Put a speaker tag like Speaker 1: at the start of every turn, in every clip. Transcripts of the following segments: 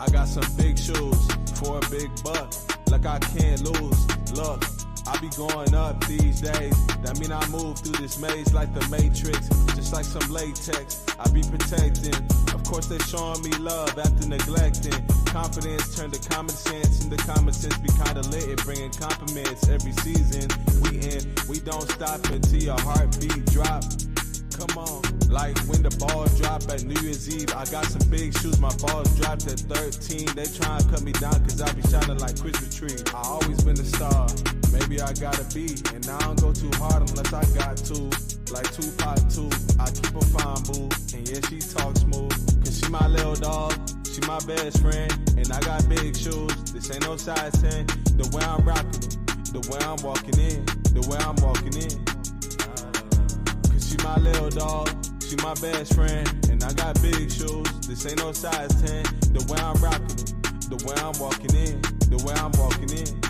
Speaker 1: I got some big shoes for a big buck. Like I can't lose. Look, I be going up these days. That mean I move through this maze like the Matrix. Just like some latex, I be protecting. Of course they showing me love after neglecting. Confidence turned to common sense, and the common sense be kinda lit and bringing compliments every season. We don't stop until your heartbeat drop. Come on, like when the ball drop at New Year's Eve. I got some big shoes, my balls dropped at 13. They try and cut me down cause I be shining like Christmas tree. I always been a star, maybe I gotta be. And I don't go too hard unless I got to. Like Tupac too, I keep a fine boo. And yeah, she talk smooth, cause she my little dog, she my best friend. And I got big shoes, this ain't no size 10. The way I'm rocking it, the way I'm walking in, the way I'm walking in. She my little dog, she my best friend, and I got big shoes, this ain't no size 10. The way I'm rocking it, the way I'm walking in, the way I'm walking in.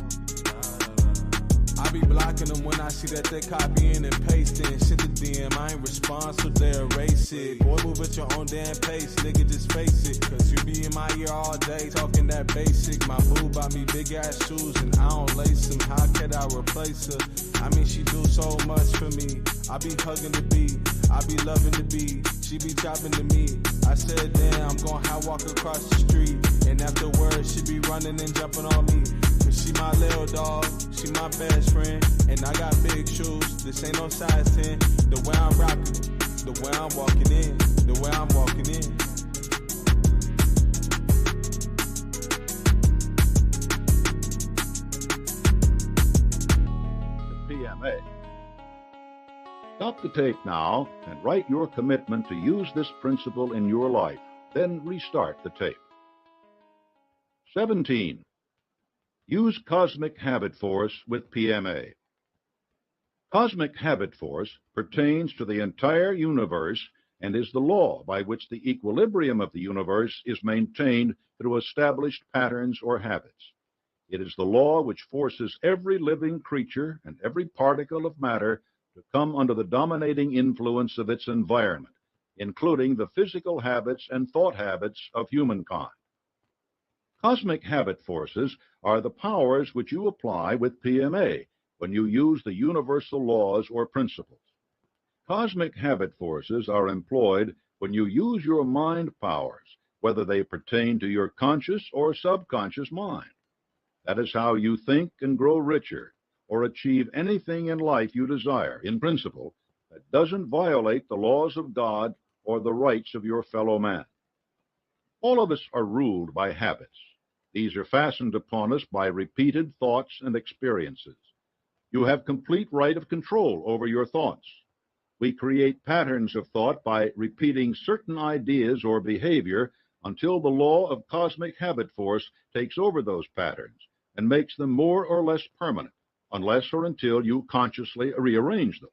Speaker 1: I be blocking them when I see that they copying and pasting. Shit the DM, I ain't respond, so they erase it. Boy, move at your own damn pace, nigga, just face it. Cause you be in my ear all day, talking that basic. My boo bought me big ass shoes, and I don't lace them. How could I replace her? I mean, she do so much for me. I be hugging the beat, I be loving the beat. She be chopping to me. I said, damn, I'm gon' have walk across the street. And afterwards, she be running and jumping on me. Cause she my little dog, she my best friend. And I got big shoes, this ain't no size 10. The way I'm rocking, the way I'm walking in, the way I'm walking in.
Speaker 2: The PMA. Stop the tape now and write your commitment to use this principle in your life. Then restart the tape. 17. Use cosmic habit force with PMA. Cosmic habit force pertains to the entire universe and is the law by which the equilibrium of the universe is maintained through established patterns or habits. It is the law which forces every living creature and every particle of matter to come under the dominating influence of its environment, including the physical habits and thought habits of humankind. Cosmic habit forces are the powers which you apply with PMA when you use the universal laws or principles. Cosmic habit forces are employed when you use your mind powers, whether they pertain to your conscious or subconscious mind. That is how you think and grow richer, or achieve anything in life you desire, in principle, that doesn't violate the laws of God or the rights of your fellow man. All of us are ruled by habits. These are fastened upon us by repeated thoughts and experiences. You have complete right of control over your thoughts. We create patterns of thought by repeating certain ideas or behavior until the law of cosmic habit force takes over those patterns and makes them more or less permanent, unless or until you consciously rearrange them.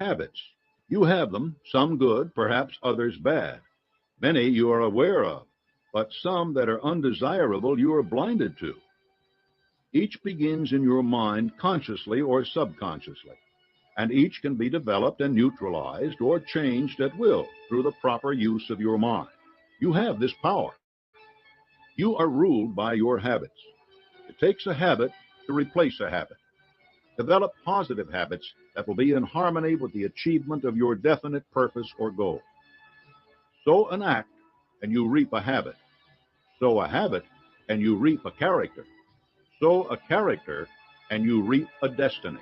Speaker 2: Habits. You have them, some good, perhaps others bad. Many you are aware of, but some that are undesirable you are blinded to. Each begins in your mind consciously or subconsciously, and each can be developed and neutralized or changed at will through the proper use of your mind. You have this power. You are ruled by your habits. It takes a habit to replace a habit. Develop positive habits that will be in harmony with the achievement of your definite purpose or goal. Sow an act, and you reap a habit. Sow a habit, and you reap a character. Sow a character, and you reap a destiny.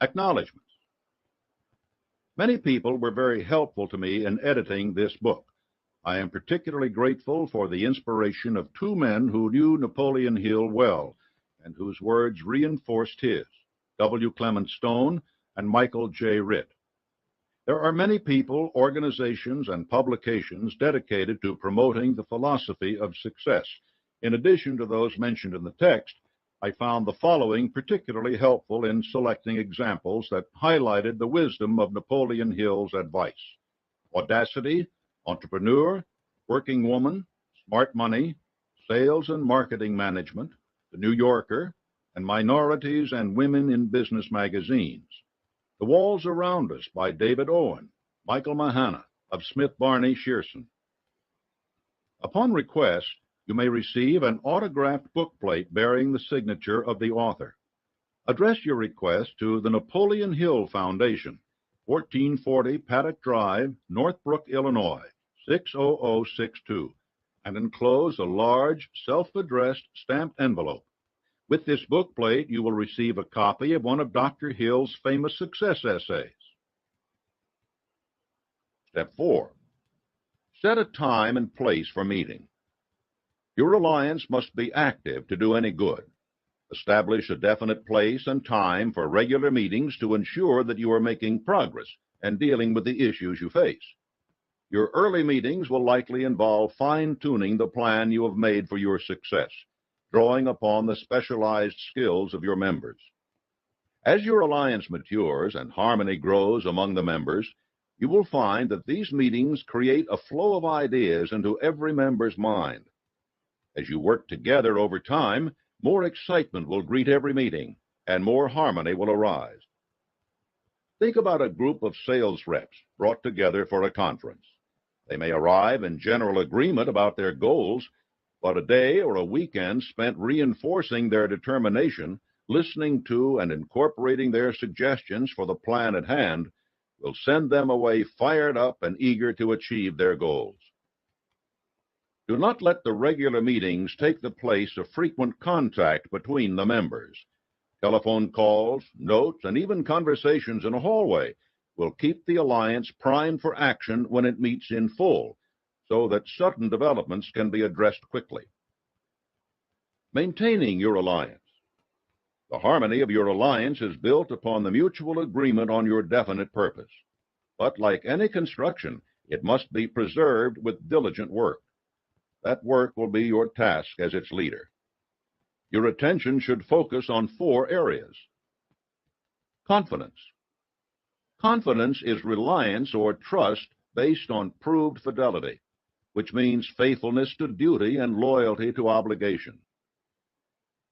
Speaker 2: Acknowledgements. Many people were very helpful to me in editing this book. I am particularly grateful for the inspiration of two men who knew Napoleon Hill well and whose words reinforced his, W. Clement Stone and Michael J. Ritt. There are many people, organizations, and publications dedicated to promoting the philosophy of success. In addition to those mentioned in the text, I found the following particularly helpful in selecting examples that highlighted the wisdom of Napoleon Hill's advice: Audacity, Entrepreneur, Working Woman, Smart Money, Sales and Marketing Management, The New Yorker, and Minorities and Women in Business magazines. The Walls Around Us by David Owen, Michael Mahana of Smith Barney Shearson. Upon request, you may receive an autographed bookplate bearing the signature of the author. Address your request to the Napoleon Hill Foundation, 1440 Paddock Drive, Northbrook, Illinois, 60062, and enclose a large, self-addressed stamped envelope. With this bookplate, you will receive a copy of one of Dr. Hill's famous success essays. Step 4. Set a time and place for meeting. Your alliance must be active to do any good. Establish a definite place and time for regular meetings to ensure that you are making progress and dealing with the issues you face. Your early meetings will likely involve fine-tuning the plan you have made for your success, drawing upon the specialized skills of your members. As your alliance matures and harmony grows among the members, you will find that these meetings create a flow of ideas into every member's mind. As you work together over time, more excitement will greet every meeting, and more harmony will arise. Think about a group of sales reps brought together for a conference. They may arrive in general agreement about their goals, but a day or a weekend spent reinforcing their determination, listening to and incorporating their suggestions for the plan at hand, will send them away fired up and eager to achieve their goals. Do not let the regular meetings take the place of frequent contact between the members. Telephone calls, notes, and even conversations in a hallway will keep the alliance primed for action when it meets in full, so that sudden developments can be addressed quickly. Maintaining your alliance. The harmony of your alliance is built upon the mutual agreement on your definite purpose. But like any construction, it must be preserved with diligent work. That work will be your task as its leader. Your attention should focus on 4 areas. Confidence. Confidence is reliance or trust based on proved fidelity, which means faithfulness to duty and loyalty to obligation.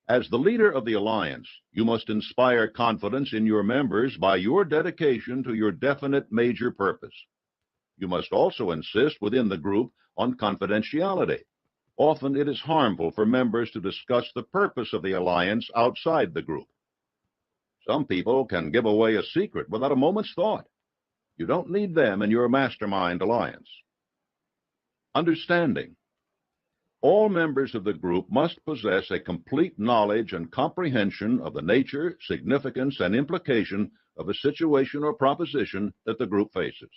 Speaker 2: As the leader of the alliance, you must inspire confidence in your members by your dedication to your definite major purpose. You must also insist within the group on confidentiality. Often it is harmful for members to discuss the purpose of the alliance outside the group. Some people can give away a secret without a moment's thought. You don't need them in your mastermind alliance. Understanding. All members of the group must possess a complete knowledge and comprehension of the nature, significance, and implication of a situation or proposition that the group faces.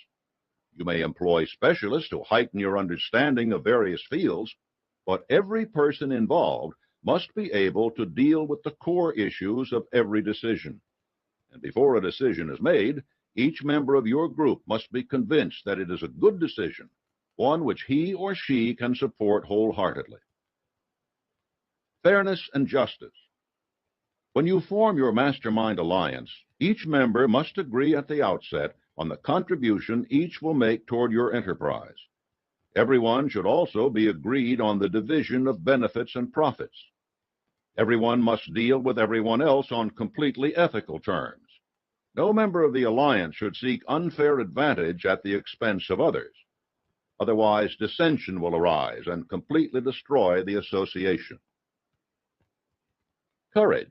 Speaker 2: You may employ specialists to heighten your understanding of various fields, but every person involved must be able to deal with the core issues of every decision. And before a decision is made, each member of your group must be convinced that it is a good decision, one which he or she can support wholeheartedly. Fairness and justice. When you form your mastermind alliance, each member must agree at the outset on the contribution each will make toward your enterprise. Everyone should also be agreed on the division of benefits and profits. Everyone must deal with everyone else on completely ethical terms. No member of the alliance should seek unfair advantage at the expense of others. Otherwise, dissension will arise and completely destroy the association. Courage.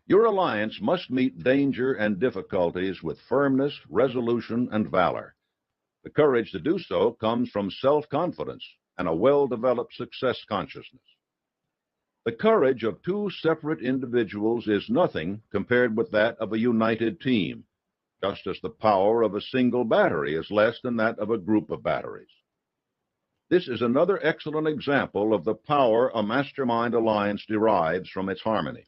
Speaker 2: Your alliance must meet danger and difficulties with firmness, resolution, and valor. The courage to do so comes from self-confidence and a well-developed success consciousness. The courage of 2 separate individuals is nothing compared with that of a united team, just as the power of a single battery is less than that of a group of batteries. This is another excellent example of the power a mastermind alliance derives from its harmony.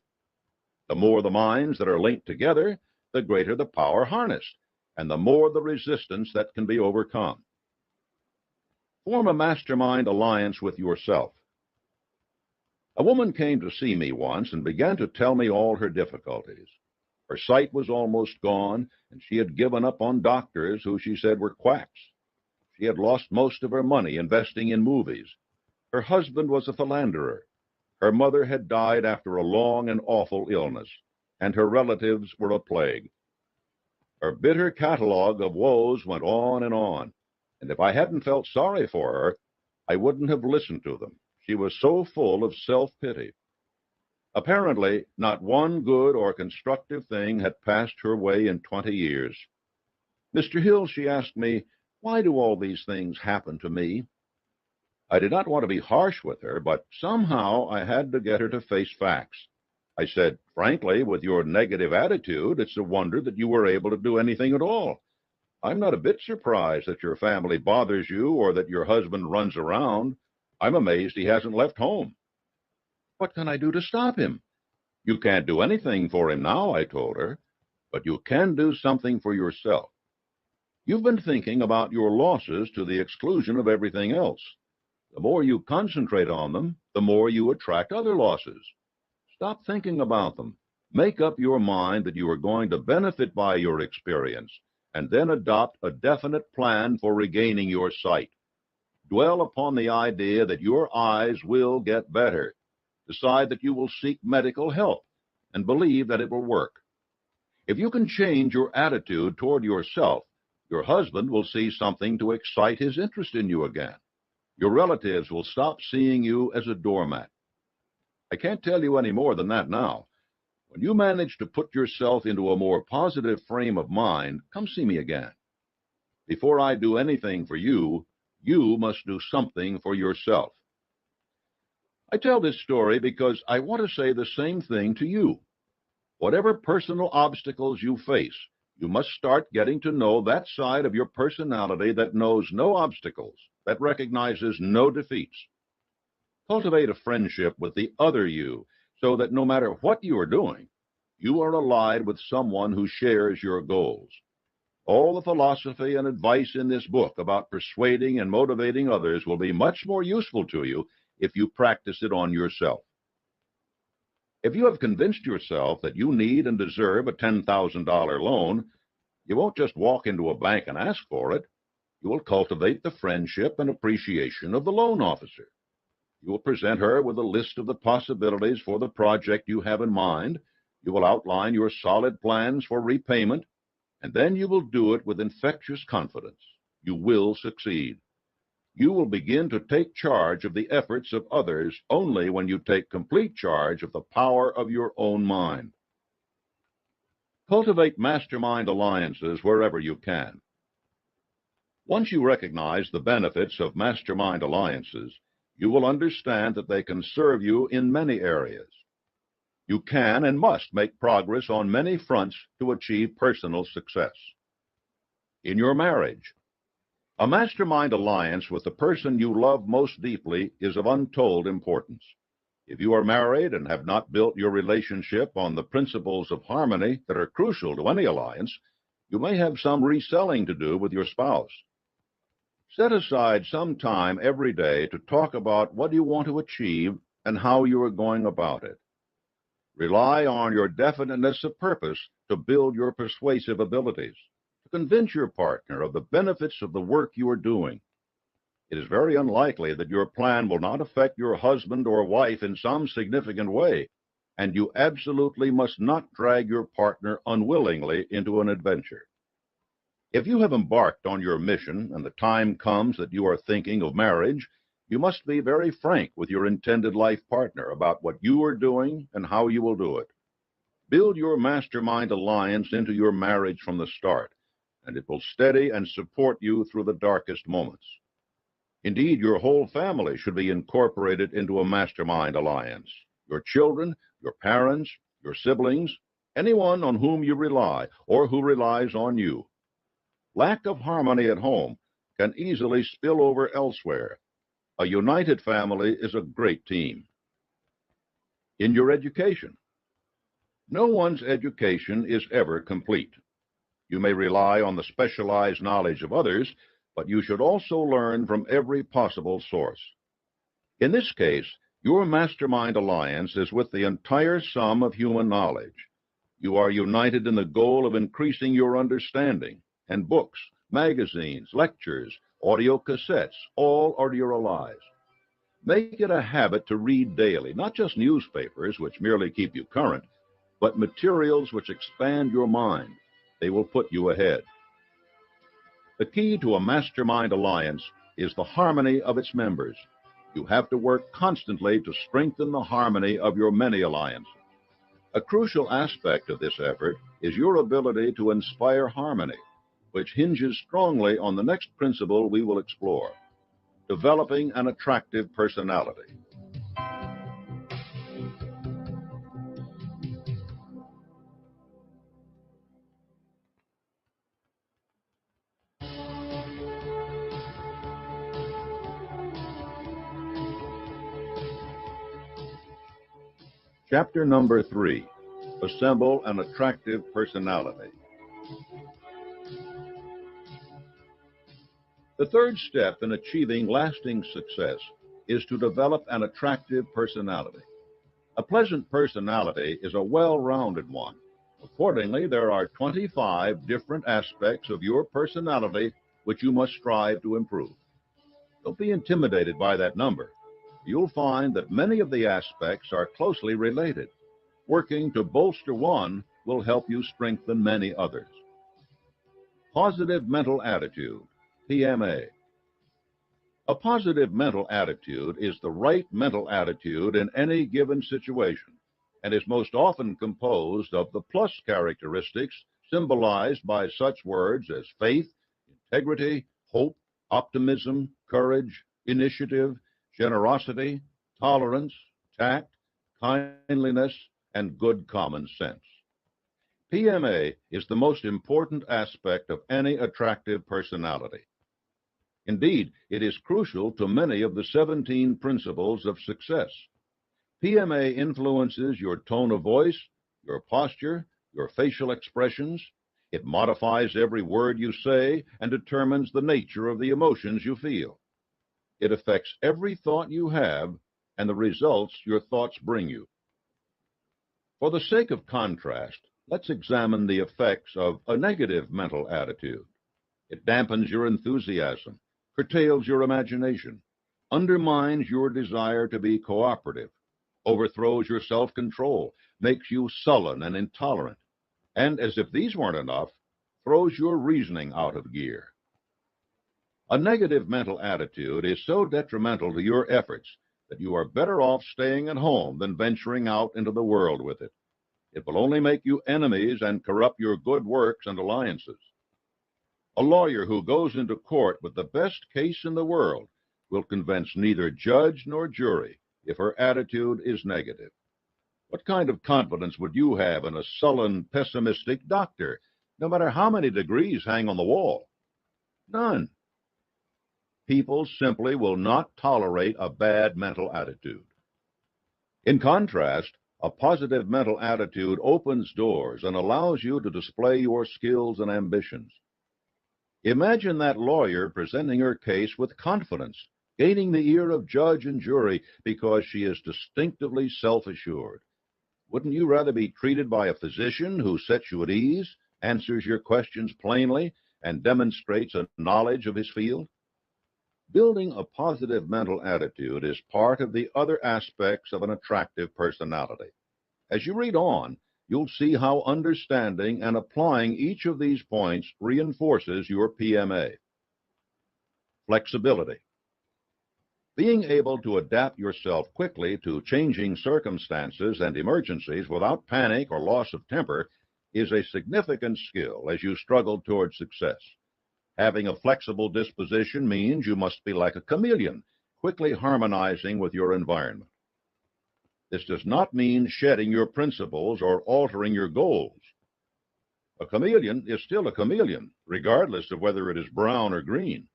Speaker 2: The more the minds that are linked together, the greater the power harnessed, and the more the resistance that can be overcome. Form a mastermind alliance with yourself. A woman came to see me once and began to tell me all her difficulties. Her sight was almost gone, and she had given up on doctors who she said were quacks. She had lost most of her money investing in movies. Her husband was a philanderer. Her mother had died after a long and awful illness, and her relatives were a plague. Her bitter catalogue of woes went on, and if I hadn't felt sorry for her, I wouldn't have listened to them. She was so full of self-pity. Apparently, not one good or constructive thing had passed her way in 20 years. "Mr. Hill," she asked me, "why do all these things happen to me?" I did not want to be harsh with her, but somehow I had to get her to face facts. I said, "Frankly, with your negative attitude, it's a wonder that you were able to do anything at all. I'm not a bit surprised that your family bothers you or that your husband runs around. I'm amazed he hasn't left home." "What can I do to stop him?" "You can't do anything for him now," I told her, "but you can do something for yourself. You've been thinking about your losses to the exclusion of everything else. The more you concentrate on them, the more you attract other losses. Stop thinking about them. Make up your mind that you are going to benefit by your experience, and then adopt a definite plan for regaining your sight. Dwell upon the idea that your eyes will get better. Decide that you will seek medical help, and believe that it will work. If you can change your attitude toward yourself, your husband will see something to excite his interest in you again. Your relatives will stop seeing you as a doormat. I can't tell you any more than that now. When you manage to put yourself into a more positive frame of mind, come see me again. Before I do anything for you, you must do something for yourself." I tell this story because I want to say the same thing to you. Whatever personal obstacles you face, you must start getting to know that side of your personality that knows no obstacles, that recognizes no defeats. Cultivate a friendship with the other you so that no matter what you are doing, you are allied with someone who shares your goals. All the philosophy and advice in this book about persuading and motivating others will be much more useful to you if you practice it on yourself. If you have convinced yourself that you need and deserve a $10,000 loan, you won't just walk into a bank and ask for it. You will cultivate the friendship and appreciation of the loan officer. You will present her with a list of the possibilities for the project you have in mind. You will outline your solid plans for repayment, and then you will do it with infectious confidence. You will succeed. You will begin to take charge of the efforts of others only when you take complete charge of the power of your own mind. Cultivate mastermind alliances wherever you can. Once you recognize the benefits of mastermind alliances, you will understand that they can serve you in many areas. You can and must make progress on many fronts to achieve personal success. In your marriage, a mastermind alliance with the person you love most deeply is of untold importance. If you are married and have not built your relationship on the principles of harmony that are crucial to any alliance, you may have some reselling to do with your spouse. Set aside some time every day to talk about what you want to achieve and how you are going about it. Rely on your definiteness of purpose to build your persuasive abilities, to convince your partner of the benefits of the work you are doing. It is very unlikely that your plan will not affect your husband or wife in some significant way, and you absolutely must not drag your partner unwillingly into an adventure. If you have embarked on your mission and the time comes that you are thinking of marriage, you must be very frank with your intended life partner about what you are doing and how you will do it. Build your mastermind alliance into your marriage from the start, and it will steady and support you through the darkest moments. Indeed, your whole family should be incorporated into a mastermind alliance. Your children, your parents, your siblings, anyone on whom you rely or who relies on you. Lack of harmony at home can easily spill over elsewhere. A united family is a great team. In your education, no one's education is ever complete. You may rely on the specialized knowledge of others, but you should also learn from every possible source. In this case, your mastermind alliance is with the entire sum of human knowledge. You are united in the goal of increasing your understanding, and books, magazines, lectures, audio cassettes, all are your allies. Make it a habit to read daily, not just newspapers, which merely keep you current, but materials which expand your mind. They will put you ahead. The key to a mastermind alliance is the harmony of its members. You have to work constantly to strengthen the harmony of your many alliances. A crucial aspect of this effort is your ability to inspire harmony, which hinges strongly on the next principle we will explore: developing an attractive personality. Chapter number 3, assemble an attractive personality. The third step in achieving lasting success is to develop an attractive personality. A pleasant personality is a well-rounded one. Accordingly, there are 25 different aspects of your personality which you must strive to improve. Don't be intimidated by that number. You'll find that many of the aspects are closely related. Working to bolster one will help you strengthen many others. Positive mental attitude, PMA. A positive mental attitude is the right mental attitude in any given situation, and is most often composed of the plus characteristics symbolized by such words as faith, integrity, hope, optimism, courage, initiative, generosity, tolerance, tact, kindliness, and good common sense. PMA is the most important aspect of any attractive personality. Indeed, it is crucial to many of the 17 principles of success. PMA influences your tone of voice, your posture, your facial expressions. It modifies every word you say and determines the nature of the emotions you feel. It affects every thought you have and the results your thoughts bring you. For the sake of contrast, let's examine the effects of a negative mental attitude. It dampens your enthusiasm, curtails your imagination, undermines your desire to be cooperative, overthrows your self-control, makes you sullen and intolerant, and, as if these weren't enough, throws your reasoning out of gear. A negative mental attitude is so detrimental to your efforts that you are better off staying at home than venturing out into the world with it. It will only make you enemies and corrupt your good works and alliances. A lawyer who goes into court with the best case in the world will convince neither judge nor jury if her attitude is negative. What kind of confidence would you have in a sullen, pessimistic doctor, no matter how many degrees hang on the wall? None. People simply will not tolerate a bad mental attitude. In contrast, a positive mental attitude opens doors and allows you to display your skills and ambitions. Imagine that lawyer presenting her case with confidence, gaining the ear of judge and jury because she is distinctively self-assured. Wouldn't you rather be treated by a physician who sets you at ease, answers your questions plainly, and demonstrates a knowledge of his field? Building a positive mental attitude is part of the other aspects of an attractive personality. As you read on, you'll see how understanding and applying each of these points reinforces your PMA. Flexibility. Being able to adapt yourself quickly to changing circumstances and emergencies without panic or loss of temper is a significant skill as you struggle toward success. Having a flexible disposition means you must be like a chameleon, quickly harmonizing with your environment. This does not mean shedding your principles or altering your goals. A chameleon is still a chameleon, regardless of whether it is brown or green.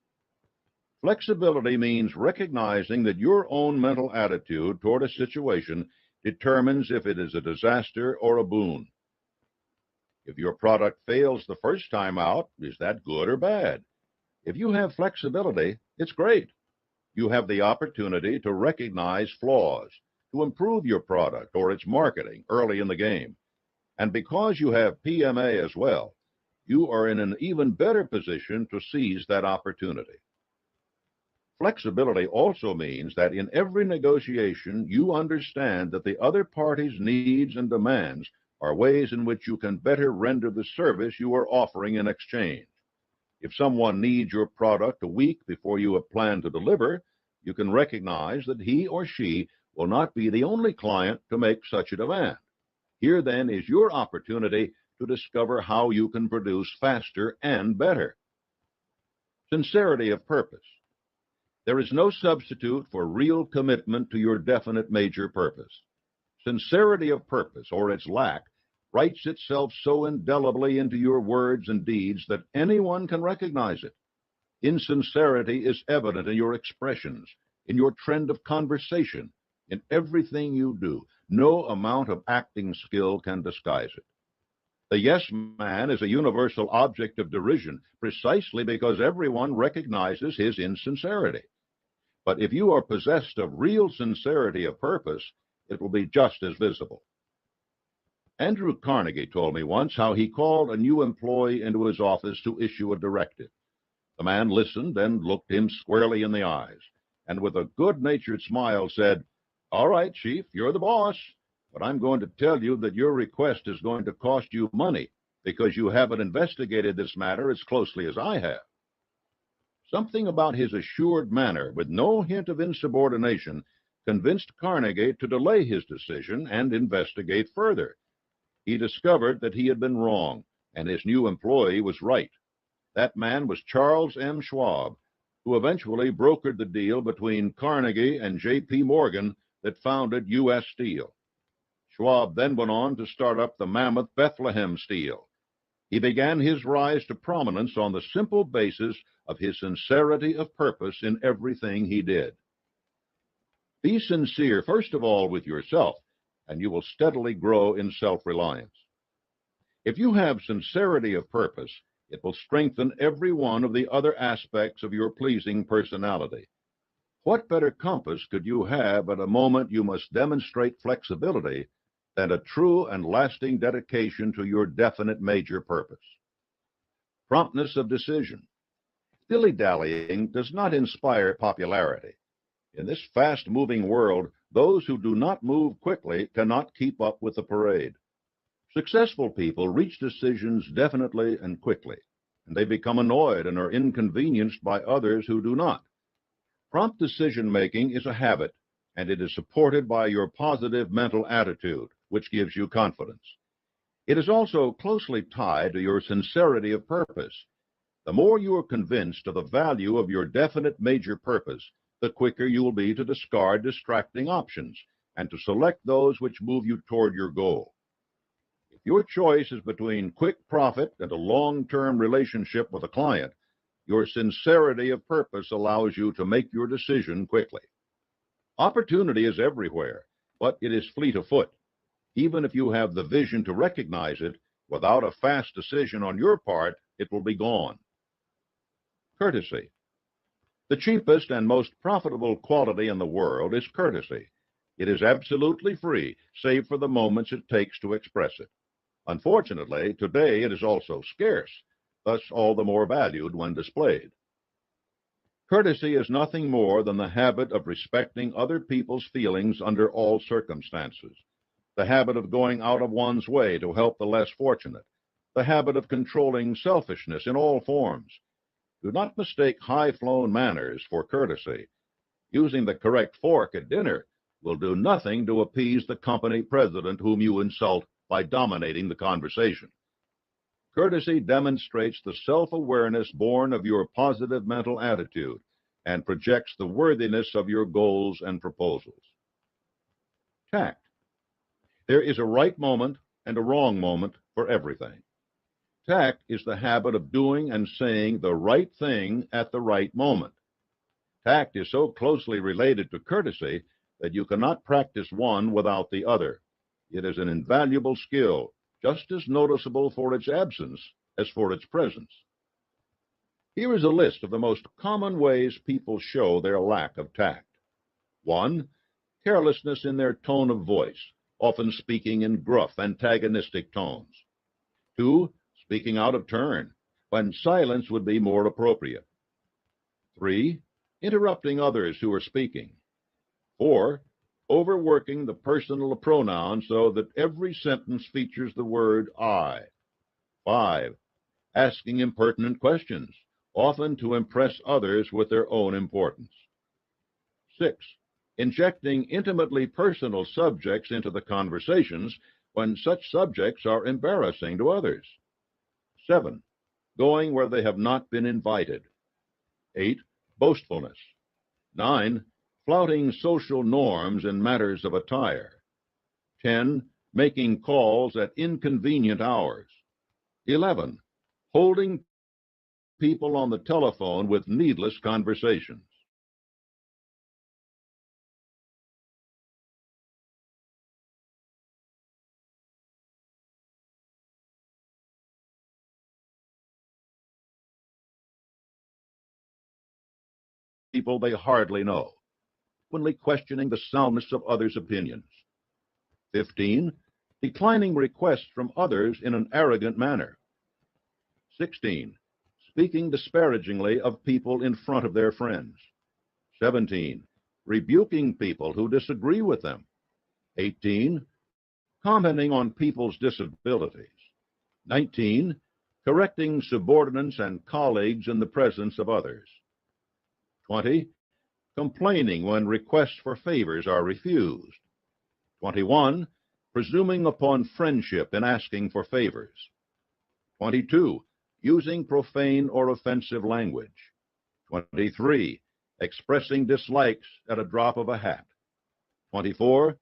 Speaker 2: Flexibility means recognizing that your own mental attitude toward a situation determines if it is a disaster or a boon. If your product fails the first time out, is that good or bad? If you have flexibility, it's great. You have the opportunity to recognize flaws, to improve your product or its marketing early in the game. And because you have PMA as well, you are in an even better position to seize that opportunity. Flexibility also means that in every negotiation, you understand that the other party's needs and demands are ways in which you can better render the service you are offering in exchange. If someone needs your product a week before you have planned to deliver, you can recognize that he or she will not be the only client to make such a demand. Here, then, is your opportunity to discover how you can produce faster and better. Sincerity of purpose. There is no substitute for real commitment to your definite major purpose. Sincerity of purpose, or its lack, writes itself so indelibly into your words and deeds that anyone can recognize it. Insincerity is evident in your expressions, in your trend of conversation, in everything you do. No amount of acting skill can disguise it. The yes man is a universal object of derision precisely because everyone recognizes his insincerity. But if you are possessed of real sincerity of purpose, it will be just as visible. Andrew Carnegie told me once how he called a new employee into his office to issue a directive. The man listened and looked him squarely in the eyes, and with a good-natured smile said, "All right, Chief, you're the boss, but I'm going to tell you that your request is going to cost you money because you haven't investigated this matter as closely as I have." Something about his assured manner, with no hint of insubordination, convinced Carnegie to delay his decision and investigate further. He discovered that he had been wrong, and his new employee was right. That man was Charles M. Schwab, who eventually brokered the deal between Carnegie and J.P. Morgan that founded U.S. Steel. Schwab then went on to start up the mammoth Bethlehem Steel. He began his rise to prominence on the simple basis of his sincerity of purpose in everything he did. Be sincere, first of all, with yourself, and you will steadily grow in self-reliance. If you have sincerity of purpose, it will strengthen every one of the other aspects of your pleasing personality. What better compass could you have at a moment you must demonstrate flexibility than a true and lasting dedication to your definite major purpose? Promptness of decision. Dilly-dallying does not inspire popularity. In this fast-moving world, those who do not move quickly cannot keep up with the parade. Successful people reach decisions definitely and quickly, and they become annoyed and are inconvenienced by others who do not. Prompt decision-making is a habit, and it is supported by your positive mental attitude, which gives you confidence. It is also closely tied to your sincerity of purpose. The more you are convinced of the value of your definite major purpose, the quicker you will be to discard distracting options and to select those which move you toward your goal. If your choice is between quick profit and a long-term relationship with a client, your sincerity of purpose allows you to make your decision quickly. Opportunity is everywhere, but it is fleet of foot. Even if you have the vision to recognize it, without a fast decision on your part, it will be gone. Courtesy. The cheapest and most profitable quality in the world is courtesy. It is absolutely free, save for the moments it takes to express it. Unfortunately, today it is also scarce, thus all the more valued when displayed. Courtesy is nothing more than the habit of respecting other people's feelings under all circumstances, the habit of going out of one's way to help the less fortunate, the habit of controlling selfishness in all forms. Do not mistake high-flown manners for courtesy. Using the correct fork at dinner will do nothing to appease the company president whom you insult by dominating the conversation. Courtesy demonstrates the self-awareness born of your positive mental attitude and projects the worthiness of your goals and proposals. Tact. There is a right moment and a wrong moment for everything. Tact is the habit of doing and saying the right thing at the right moment. Tact is so closely related to courtesy that you cannot practice one without the other. It is an invaluable skill, just as noticeable for its absence as for its presence. Here is a list of the most common ways people show their lack of tact. 1. Carelessness in their tone of voice, often speaking in gruff, antagonistic tones. 2. Speaking out of turn, when silence would be more appropriate. 3. interrupting others who are speaking. 4. Overworking the personal pronoun so that every sentence features the word I. 5. Asking impertinent questions, often to impress others with their own importance. 6. Injecting intimately personal subjects into the conversations when such subjects are embarrassing to others. 7. Going where they have not been invited. 8. Boastfulness. 9. Flouting social norms in matters of attire. 10. Making calls at inconvenient hours. 11. Holding people on the telephone with needless conversations. People they hardly know, openly questioning the soundness of others' opinions. 15. Declining requests from others in an arrogant manner. 16. Speaking disparagingly of people in front of their friends. 17. Rebuking people who disagree with them. 18. Commenting on people's disabilities. 19. Correcting subordinates and colleagues in the presence of others. 20. Complaining when requests for favors are refused. 21. Presuming upon friendship in asking for favors. 22. Using profane or offensive language. 23. Expressing dislikes at a drop of a hat. 24.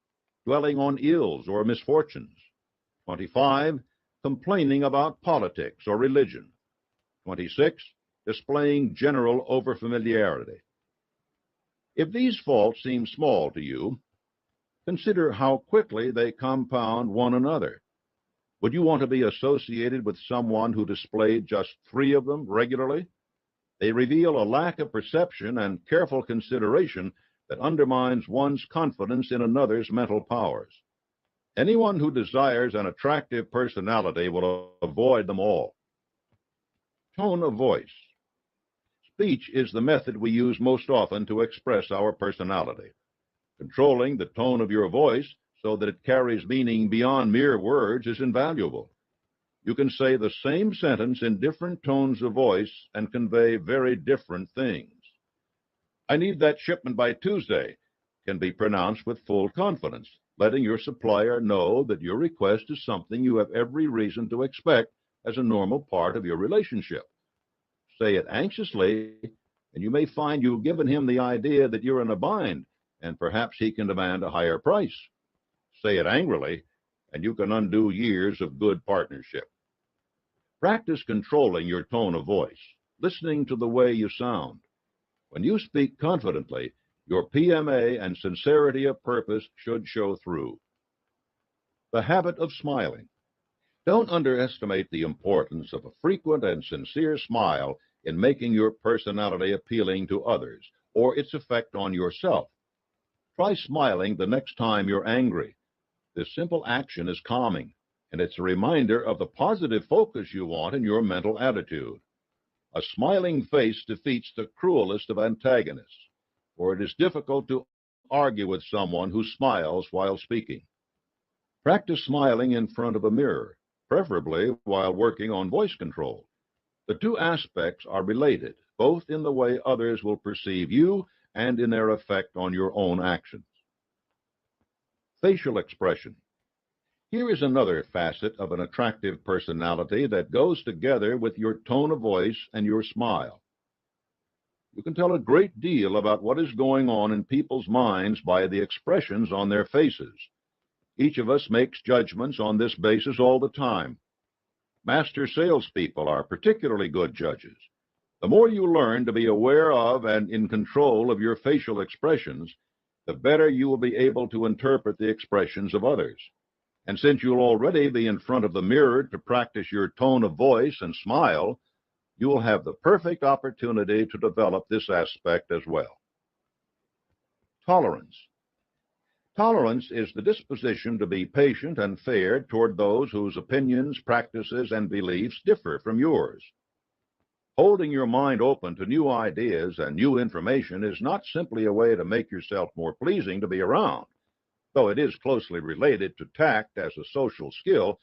Speaker 2: Dwelling on ills or misfortunes. 25. Complaining about politics or religion. 26. Displaying general overfamiliarity. If these faults seem small to you, consider how quickly they compound one another. Would you want to be associated with someone who displayed just 3 of them regularly? They reveal a lack of perception and careful consideration that undermines one's confidence in another's mental powers. Anyone who desires an attractive personality will avoid them all. Tone of voice. Speech is the method we use most often to express our personality. Controlling the tone of your voice so that it carries meaning beyond mere words is invaluable. You can say the same sentence in different tones of voice and convey very different things. I need that shipment by Tuesday can be pronounced with full confidence, letting your supplier know that your request is something you have every reason to expect as a normal part of your relationship. Say it anxiously, and you may find you've given him the idea that you're in a bind, and perhaps he can demand a higher price. Say it angrily, and you can undo years of good partnership. Practice controlling your tone of voice, listening to the way you sound. When you speak confidently, your PMA and sincerity of purpose should show through. The habit of smiling. Don't underestimate the importance of a frequent and sincere smile in making your personality appealing to others, or its effect on yourself. Try smiling the next time you're angry. This simple action is calming, and it's a reminder of the positive focus you want in your mental attitude. A smiling face defeats the cruelest of antagonists, for it is difficult to argue with someone who smiles while speaking. Practice smiling in front of a mirror, preferably while working on voice control. The 2 aspects are related, both in the way others will perceive you and in their effect on your own actions. Facial expression. Here is another facet of an attractive personality that goes together with your tone of voice and your smile. You can tell a great deal about what is going on in people's minds by the expressions on their faces. Each of us makes judgments on this basis all the time. Master salespeople are particularly good judges. The more you learn to be aware of and in control of your facial expressions, the better you will be able to interpret the expressions of others. And since you'll already be in front of the mirror to practice your tone of voice and smile, you will have the perfect opportunity to develop this aspect as well. Tolerance. Tolerance is the disposition to be patient and fair toward those whose opinions, practices, and beliefs differ from yours. Holding your mind open to new ideas and new information is not simply a way to make yourself more pleasing to be around. Though it is closely related to tact as a social skill,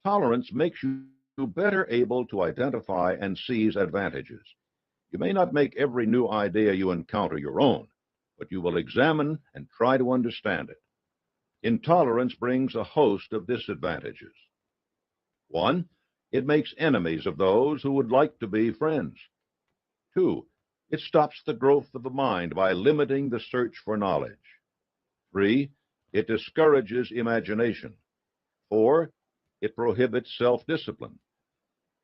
Speaker 2: tolerance makes you better able to identify and seize advantages. You may not make every new idea you encounter your own, but you will examine and try to understand it. Intolerance brings a host of disadvantages. 1. It makes enemies of those who would like to be friends. 2. It stops the growth of the mind by limiting the search for knowledge. 3. It discourages imagination. 4. It prohibits self-discipline.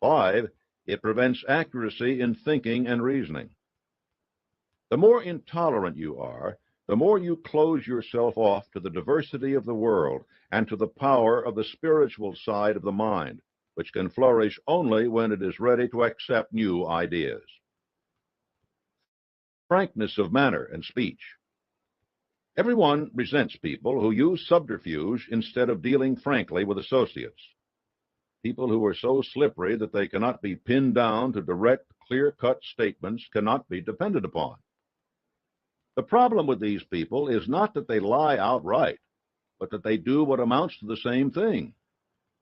Speaker 2: 5. It prevents accuracy in thinking and reasoning. The more intolerant you are, the more you close yourself off to the diversity of the world and to the power of the spiritual side of the mind, which can flourish only when it is ready to accept new ideas. Frankness of manner and speech. Everyone resents people who use subterfuge instead of dealing frankly with associates. People who are so slippery that they cannot be pinned down to direct, clear-cut statements cannot be depended upon. The problem with these people is not that they lie outright, but that they do what amounts to the same thing.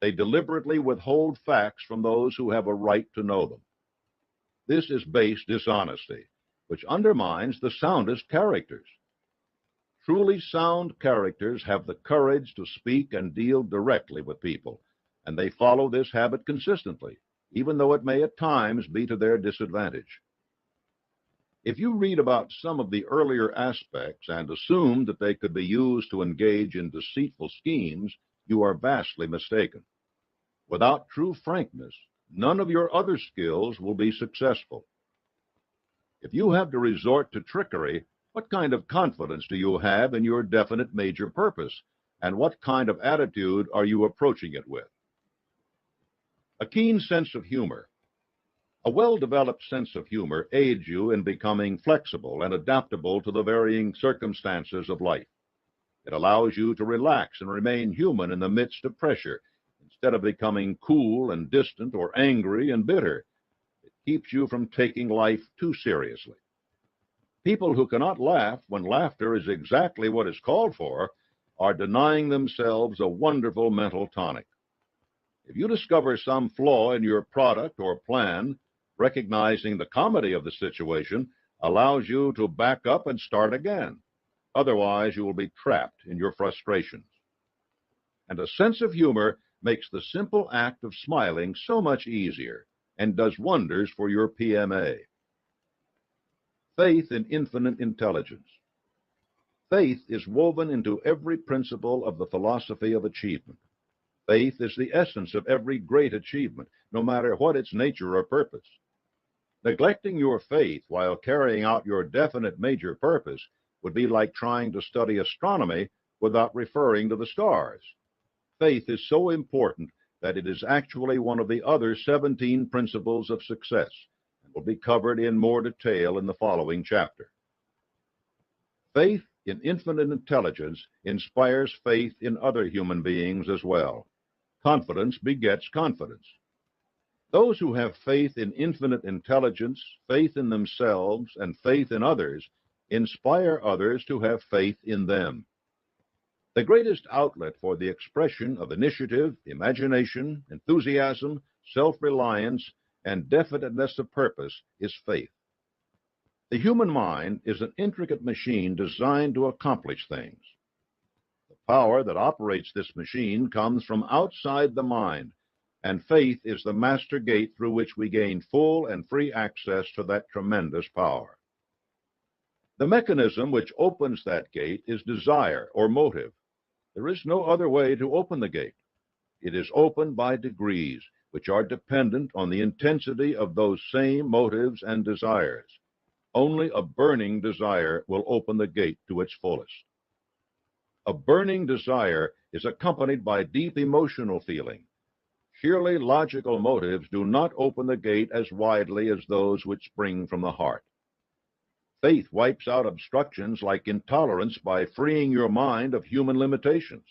Speaker 2: They deliberately withhold facts from those who have a right to know them. This is base dishonesty, which undermines the soundest characters. Truly sound characters have the courage to speak and deal directly with people, and they follow this habit consistently, even though it may at times be to their disadvantage. If you read about some of the earlier aspects and assume that they could be used to engage in deceitful schemes, you are vastly mistaken. Without true frankness, none of your other skills will be successful. If you have to resort to trickery, what kind of confidence do you have in your definite major purpose, and what kind of attitude are you approaching it with? A keen sense of humor. A well-developed sense of humor aids you in becoming flexible and adaptable to the varying circumstances of life. It allows you to relax and remain human in the midst of pressure, instead of becoming cool and distant or angry and bitter. It keeps you from taking life too seriously. People who cannot laugh when laughter is exactly what is called for are denying themselves a wonderful mental tonic. If you discover some flaw in your product or plan, recognizing the comedy of the situation allows you to back up and start again. Otherwise, you will be trapped in your frustrations. And a sense of humor makes the simple act of smiling so much easier and does wonders for your PMA. Faith in infinite intelligence. Faith is woven into every principle of the philosophy of achievement. Faith is the essence of every great achievement, no matter what its nature or purpose. Neglecting your faith while carrying out your definite major purpose would be like trying to study astronomy without referring to the stars. Faith is so important that it is actually one of the other 17 principles of success, and will be covered in more detail in the following chapter. Faith in infinite intelligence inspires faith in other human beings as well. Confidence begets confidence. Those who have faith in infinite intelligence, faith in themselves, and faith in others inspire others to have faith in them. The greatest outlet for the expression of initiative, imagination, enthusiasm, self-reliance, and definiteness of purpose is faith. The human mind is an intricate machine designed to accomplish things. The power that operates this machine comes from outside the mind, and faith is the master gate through which we gain full and free access to that tremendous power. The mechanism which opens that gate is desire or motive. There is no other way to open the gate. It is opened by degrees, which are dependent on the intensity of those same motives and desires. Only a burning desire will open the gate to its fullest. A burning desire is accompanied by deep emotional feeling. Sheerly logical motives do not open the gate as widely as those which spring from the heart. Faith wipes out obstructions like intolerance by freeing your mind of human limitations.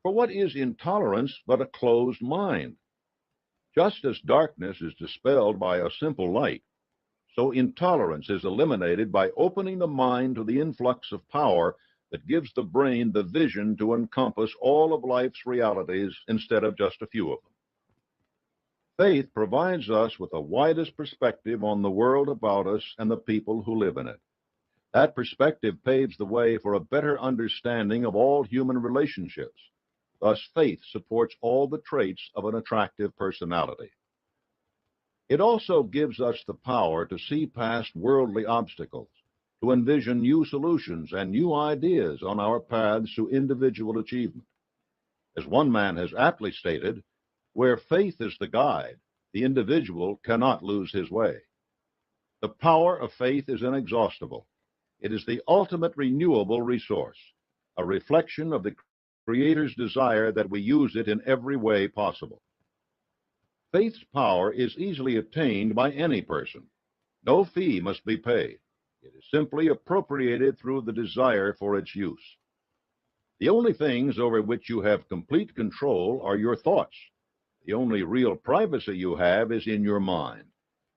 Speaker 2: For what is intolerance but a closed mind? Just as darkness is dispelled by a simple light, so intolerance is eliminated by opening the mind to the influx of power that gives the brain the vision to encompass all of life's realities instead of just a few of them. Faith provides us with the widest perspective on the world about us and the people who live in it. That perspective paves the way for a better understanding of all human relationships. Thus, faith supports all the traits of an attractive personality. It also gives us the power to see past worldly obstacles, to envision new solutions and new ideas on our paths to individual achievement. As one man has aptly stated, where faith is the guide, the individual cannot lose his way. The power of faith is inexhaustible. It is the ultimate renewable resource, a reflection of the Creator's desire that we use it in every way possible. Faith's power is easily attained by any person. No fee must be paid. It is simply appropriated through the desire for its use. The only things over which you have complete control are your thoughts. The only real privacy you have is in your mind.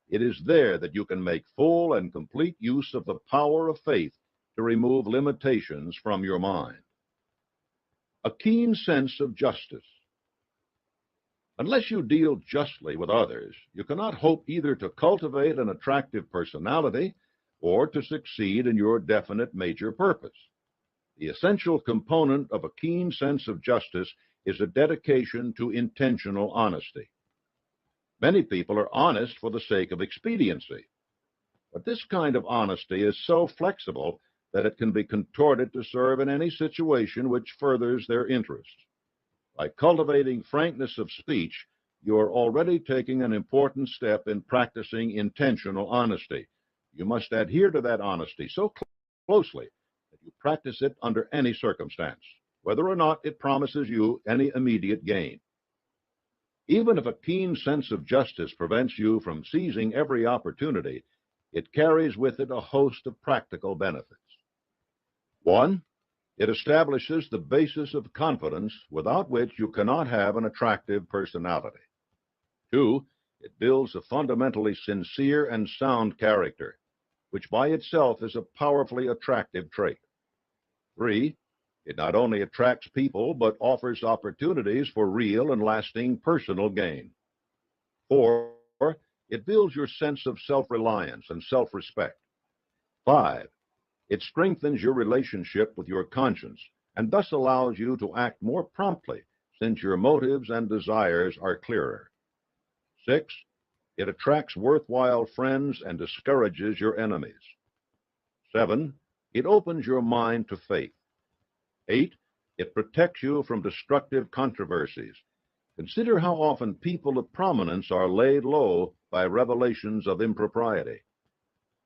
Speaker 2: It is there that you can make full and complete use of the power of faith to remove limitations from your mind. A keen sense of justice. Unless you deal justly with others, you cannot hope either to cultivate an attractive personality or to succeed in your definite major purpose. The essential component of a keen sense of justice is a dedication to intentional honesty. Many people are honest for the sake of expediency, but this kind of honesty is so flexible that it can be contorted to serve in any situation which furthers their interests. By cultivating frankness of speech, you are already taking an important step in practicing intentional honesty. You must adhere to that honesty so closely that you practice it under any circumstance, whether or not it promises you any immediate gain. Even if a keen sense of justice prevents you from seizing every opportunity, it carries with it a host of practical benefits. 1. It establishes the basis of confidence without which you cannot have an attractive personality. 2. It builds a fundamentally sincere and sound character, which by itself is a powerfully attractive trait. 3. It not only attracts people, but offers opportunities for real and lasting personal gain. 4. It builds your sense of self-reliance and self-respect. 5. It strengthens your relationship with your conscience and thus allows you to act more promptly since your motives and desires are clearer. 6. It attracts worthwhile friends and discourages your enemies. 7. It opens your mind to faith. 8. It protects you from destructive controversies. Consider how often people of prominence are laid low by revelations of impropriety.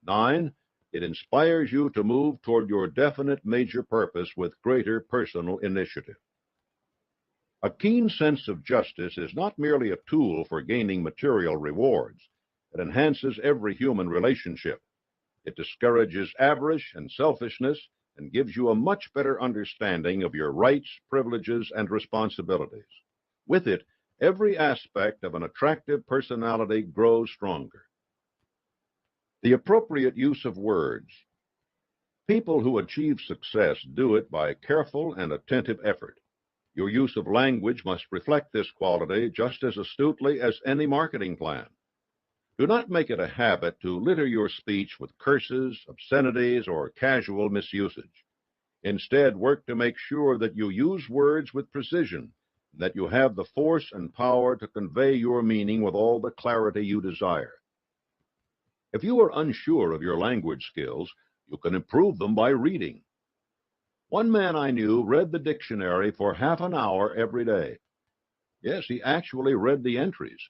Speaker 2: 9. It inspires you to move toward your definite major purpose with greater personal initiative. A keen sense of justice is not merely a tool for gaining material rewards. It enhances every human relationship. It discourages avarice and selfishness and gives you a much better understanding of your rights, privileges, and responsibilities. With it, every aspect of an attractive personality grows stronger. The appropriate use of words. People who achieve success do it by careful and attentive effort. Your use of language must reflect this quality just as astutely as any marketing plan. Do not make it a habit to litter your speech with curses, obscenities, or casual misusage. Instead, work to make sure that you use words with precision, and that you have the force and power to convey your meaning with all the clarity you desire. If you are unsure of your language skills, you can improve them by reading. One man I knew read the dictionary for half an hour every day. Yes, he actually read the entries.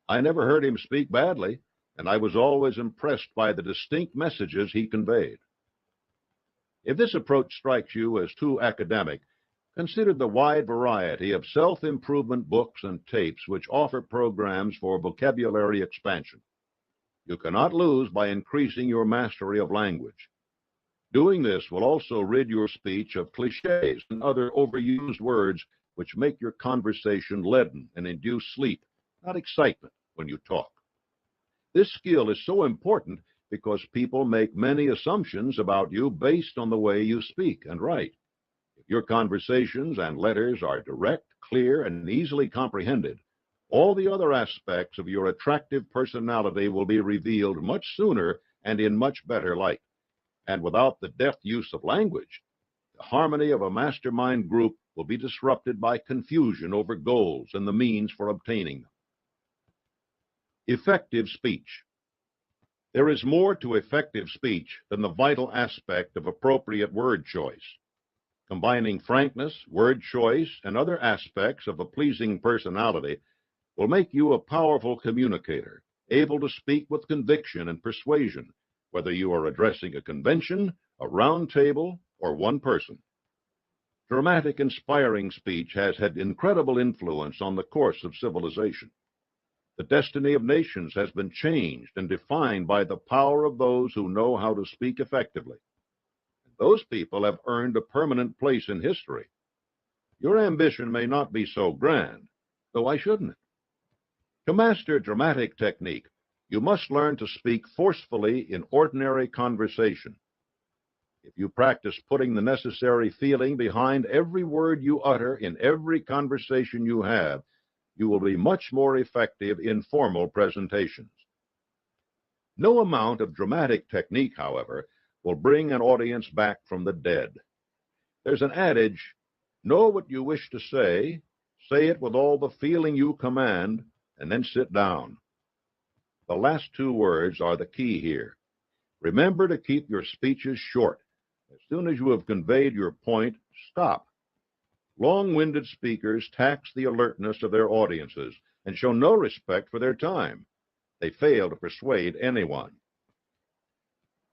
Speaker 2: I never heard him speak badly, and I was always impressed by the distinct messages he conveyed. If this approach strikes you as too academic, consider the wide variety of self-improvement books and tapes which offer programs for vocabulary expansion. You cannot lose by increasing your mastery of language. Doing this will also rid your speech of cliches and other overused words which make your conversation leaden and induce sleep, not excitement, when you talk. This skill is so important because people make many assumptions about you based on the way you speak and write. If your conversations and letters are direct, clear, and easily comprehended, all the other aspects of your attractive personality will be revealed much sooner and in much better light. And without the deft use of language, the harmony of a mastermind group will be disrupted by confusion over goals and the means for obtaining them. Effective speech. There is more to effective speech than the vital aspect of appropriate word choice. Combining frankness, word choice, and other aspects of a pleasing personality will make you a powerful communicator, able to speak with conviction and persuasion, whether you are addressing a convention, a round table, or one person. Dramatic, inspiring speech has had incredible influence on the course of civilization. The destiny of nations has been changed and defined by the power of those who know how to speak effectively. Those people have earned a permanent place in history. Your ambition may not be so grand, though why shouldn't it? To master dramatic technique, you must learn to speak forcefully in ordinary conversation. If you practice putting the necessary feeling behind every word you utter in every conversation you have, you will be much more effective in formal presentations. No amount of dramatic technique, however, will bring an audience back from the dead. There's an adage, know what you wish to say it with all the feeling you command, and then sit down. The last two words are the key here. Remember to keep your speeches short. As soon as you have conveyed your point, stop. Long-winded speakers tax the alertness of their audiences and show no respect for their time. They fail to persuade anyone.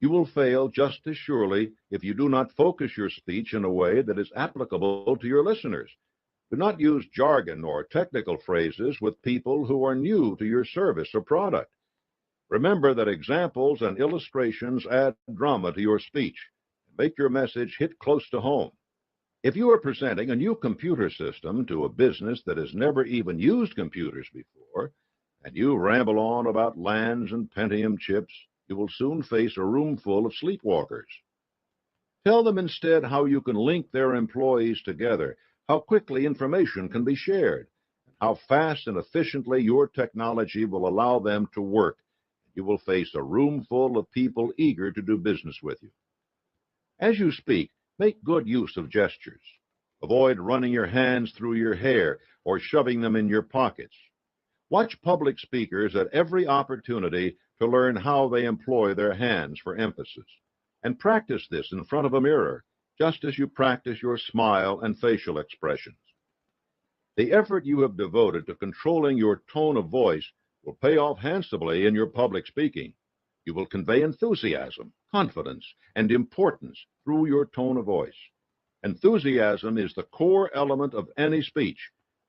Speaker 2: You will fail just as surely if you do not focus your speech in a way that is applicable to your listeners. Do not use jargon or technical phrases with people who are new to your service or product. Remember that examples and illustrations add drama to your speech and make your message hit close to home. If you are presenting a new computer system to a business that has never even used computers before, and you ramble on about LANs and Pentium chips, you will soon face a room full of sleepwalkers. Tell them instead how you can link their employees together, how quickly information can be shared, and how fast and efficiently your technology will allow them to work. You will face a room full of people eager to do business with you. As you speak, make good use of gestures. Avoid running your hands through your hair or shoving them in your pockets. Watch public speakers at every opportunity to learn how they employ their hands for emphasis, and practice this in front of a mirror, just as you practice your smile and facial expressions. The effort you have devoted to controlling your tone of voice will pay off handsomely in your public speaking. You will convey enthusiasm, confidence, and importance through your tone of voice. Enthusiasm is the core element of any speech,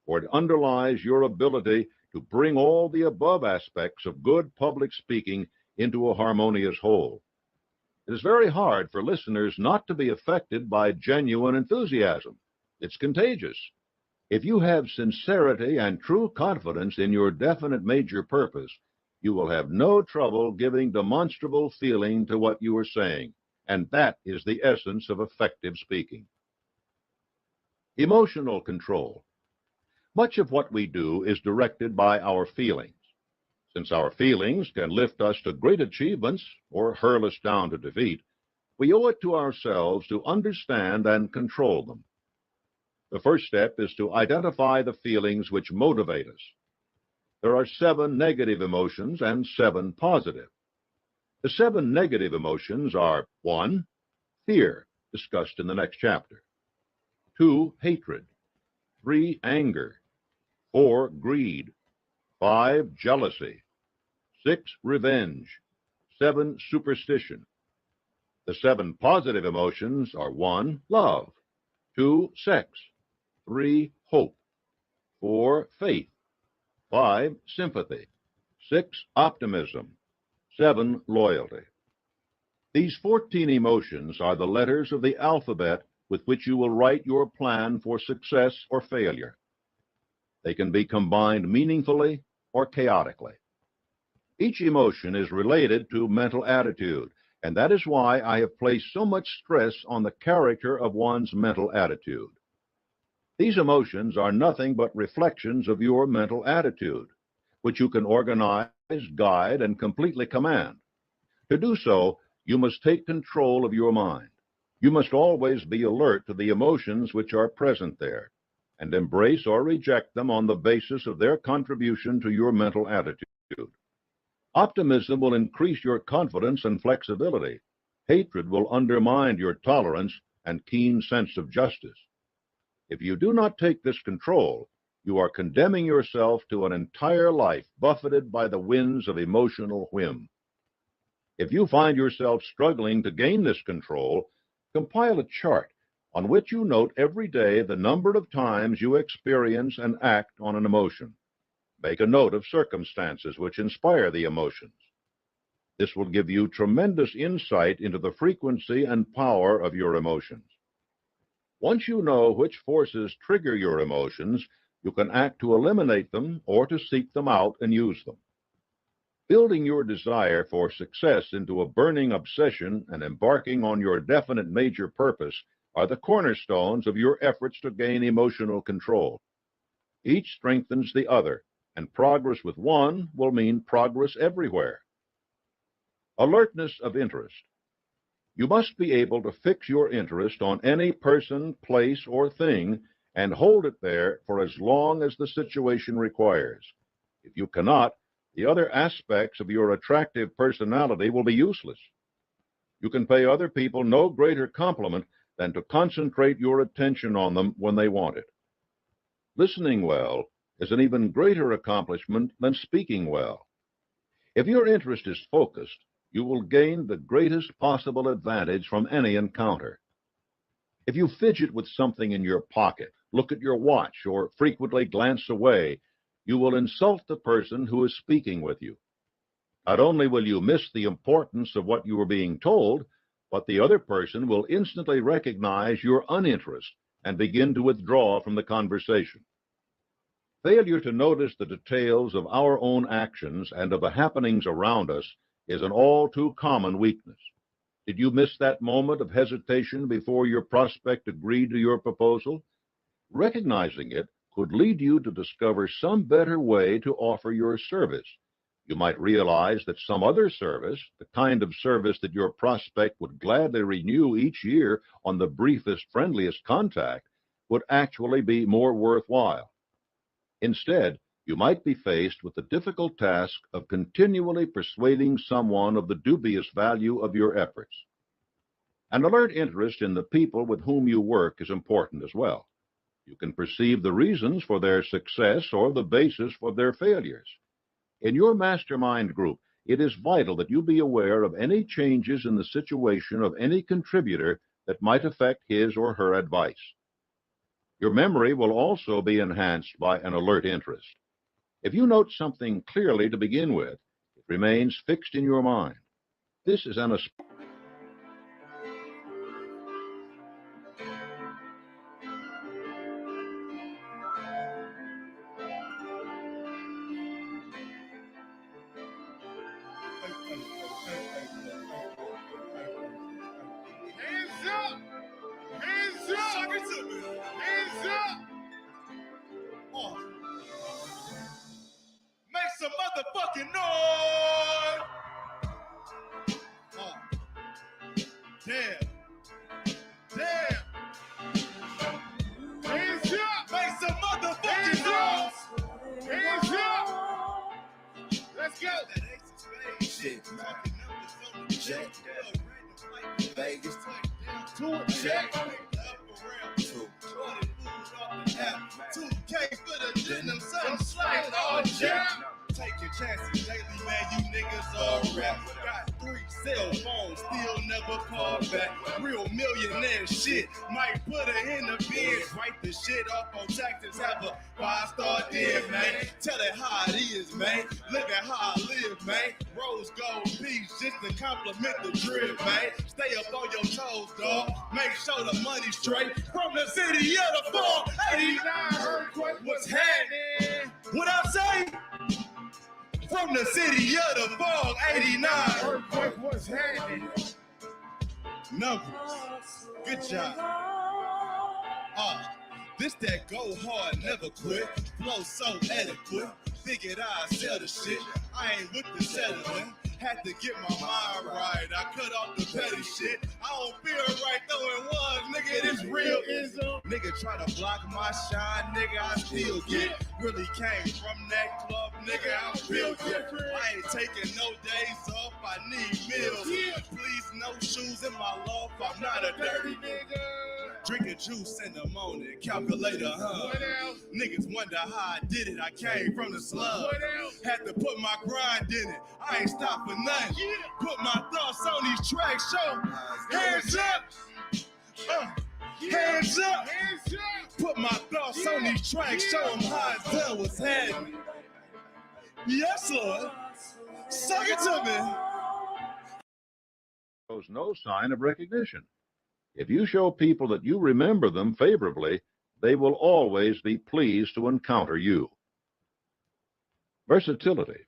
Speaker 2: for it underlies your ability to bring all the above aspects of good public speaking into a harmonious whole. It is very hard for listeners not to be affected by genuine enthusiasm. It's contagious. If you have sincerity and true confidence in your definite major purpose, you will have no trouble giving demonstrable feeling to what you are saying, and that is the essence of effective speaking. Emotional control. Much of what we do is directed by our feelings. Since our feelings can lift us to great achievements or hurl us down to defeat, we owe it to ourselves to understand and control them. The first step is to identify the feelings which motivate us. There are 7 negative emotions and 7 positive. The 7 negative emotions are 1, fear, discussed in the next chapter; 2, hatred; 3, anger; 4, greed; 5, jealousy; 6, revenge; 7, superstition. The 7 positive emotions are 1, love; 2, sex; 3, hope; 4, faith; 5, sympathy; 6, optimism; 7, loyalty. These 14 emotions are the letters of the alphabet with which you will write your plan for success or failure. They can be combined meaningfully or chaotically. Each emotion is related to mental attitude, and that is why I have placed so much stress on the character of one's mental attitude. These emotions are nothing but reflections of your mental attitude, which you can organize, guide, and completely command. To do so, you must take control of your mind. You must always be alert to the emotions which are present there, and embrace or reject them on the basis of their contribution to your mental attitude. Optimism will increase your confidence and flexibility. Hatred will undermine your tolerance and keen sense of justice. If you do not take this control, you are condemning yourself to an entire life buffeted by the winds of emotional whim. If you find yourself struggling to gain this control, compile a chart on which you note every day the number of times you experience and act on an emotion. Make a note of circumstances which inspire the emotions. This will give you tremendous insight into the frequency and power of your emotions. Once you know which forces trigger your emotions, you can act to eliminate them or to seek them out and use them. Building your desire for success into a burning obsession and embarking on your definite major purpose are the cornerstones of your efforts to gain emotional control. Each strengthens the other, and progress with one will mean progress everywhere. Alertness of interest. You must be able to fix your interest on any person, place, or thing and hold it there for as long as the situation requires. If you cannot, the other aspects of your attractive personality will be useless. You can pay other people no greater compliment than to concentrate your attention on them when they want it. Listening well is an even greater accomplishment than speaking well. If your interest is focused, you will gain the greatest possible advantage from any encounter. If you fidget with something in your pocket, look at your watch, or frequently glance away, you will insult the person who is speaking with you. Not only will you miss the importance of what you are being told, but the other person will instantly recognize your uninterest and begin to withdraw from the conversation. Failure to notice the details of our own actions and of the happenings around us is an all too common weakness. Did you miss that moment of hesitation before your prospect agreed to your proposal? Recognizing it could lead you to discover some better way to offer your service. You might realize that some other service, the kind of service that your prospect would gladly renew each year on the briefest, friendliest contact, would actually be more worthwhile. Instead, you might be faced with the difficult task of continually persuading someone of the dubious value of your efforts. An alert interest in the people with whom you work is important as well. You can perceive the reasons for their success or the basis for their failures. In your mastermind group, it is vital that you be aware of any changes in the situation of any contributor that might affect his or her advice. Your memory will also be enhanced by an alert interest. If you note something clearly to begin with, it remains fixed in your mind. This is an
Speaker 3: Make some motherfucking noise! Damn. Hands up! Make some motherfucking noise! Hands up! Let's go! Shit, check. Vegas, to a check. 2K for the denim, something slight, all jack. Taking chances daily, man, you niggas all rap. Got 3 cell phones, still never call back. Real millionaire shit, might put her in the bed. Wipe the shit off on taxes, have a 5-star den, man. Tell it how it is, man. Living how I live, man. Rose gold piece just to compliment the drip, man. Stay up on your toes, dog. Make sure the money's straight. From the city of the fall, 89 earthquake, what's happening? What I say? From the city of the fog, 89.
Speaker 4: Earthquake, what's happening?
Speaker 3: Numbers. Good job. This that go hard, never quit. Flow so adequate. Figured I'd sell the shit. I ain't with the settling. Had to get my mind right. I cut off the petty shit. I don't feel right throwing ones, nigga. This real ism. Nigga try to block my shine, nigga. I still get. Really came from that club, nigga. I'm real different. I ain't taking no days off. I need meals. Please, no shoes in my loft. I'm not a dirty nigga. Drinking juice in the morning, calculator,
Speaker 4: What else?
Speaker 3: Niggas wonder how I did it, I came from the slum.
Speaker 4: What else?
Speaker 3: Had to put my grind in it, I ain't stop for nothing. Put my thoughts on these tracks, show hands up. Hands up.
Speaker 4: Hands up.
Speaker 3: Put my thoughts on these tracks, show them how I tell what's happening. Yes, Lord. Suck it to me.
Speaker 2: Shows no sign of recognition. If you show people that you remember them favorably, they will always be pleased to encounter you. Versatility.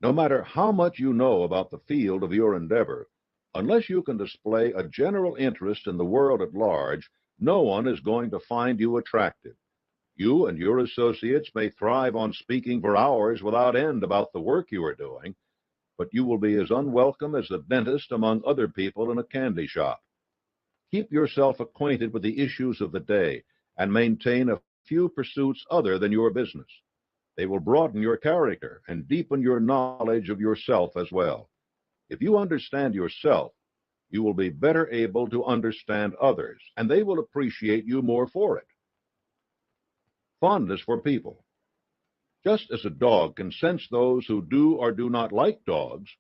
Speaker 2: No matter how much you know about the field of your endeavor, unless you can display a general interest in the world at large, no one is going to find you attractive. You and your associates may thrive on speaking for hours without end about the work you are doing, but you will be as unwelcome as the dentist among other people in a candy shop. Keep yourself acquainted with the issues of the day and maintain a few pursuits other than your business. They will broaden your character and deepen your knowledge of yourself as well. If you understand yourself, you will be better able to understand others, and they will appreciate you more for it. Fondness for people. Just as a dog can sense those who do or do not like dogs,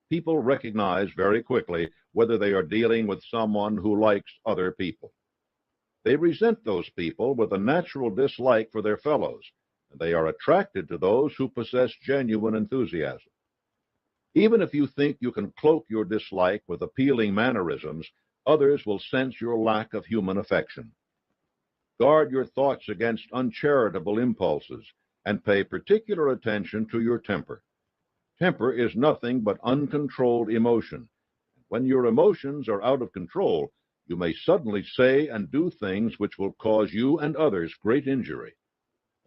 Speaker 2: people recognize very quickly whether they are dealing with someone who likes other people. They resent those people with a natural dislike for their fellows, and they are attracted to those who possess genuine enthusiasm. Even if you think you can cloak your dislike with appealing mannerisms, others will sense your lack of human affection. Guard your thoughts against uncharitable impulses and pay particular attention to your temper. Temper is nothing but uncontrolled emotion. When your emotions are out of control, you may suddenly say and do things which will cause you and others great injury.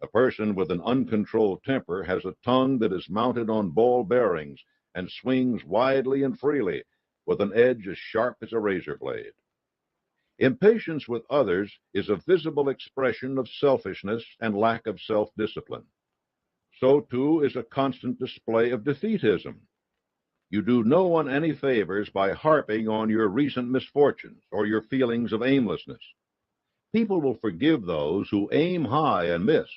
Speaker 2: A person with an uncontrolled temper has a tongue that is mounted on ball bearings and swings widely and freely, with an edge as sharp as a razor blade. Impatience with others is a visible expression of selfishness and lack of self-discipline. So, too, is a constant display of defeatism. You do no one any favors by harping on your recent misfortunes or your feelings of aimlessness. People will forgive those who aim high and miss.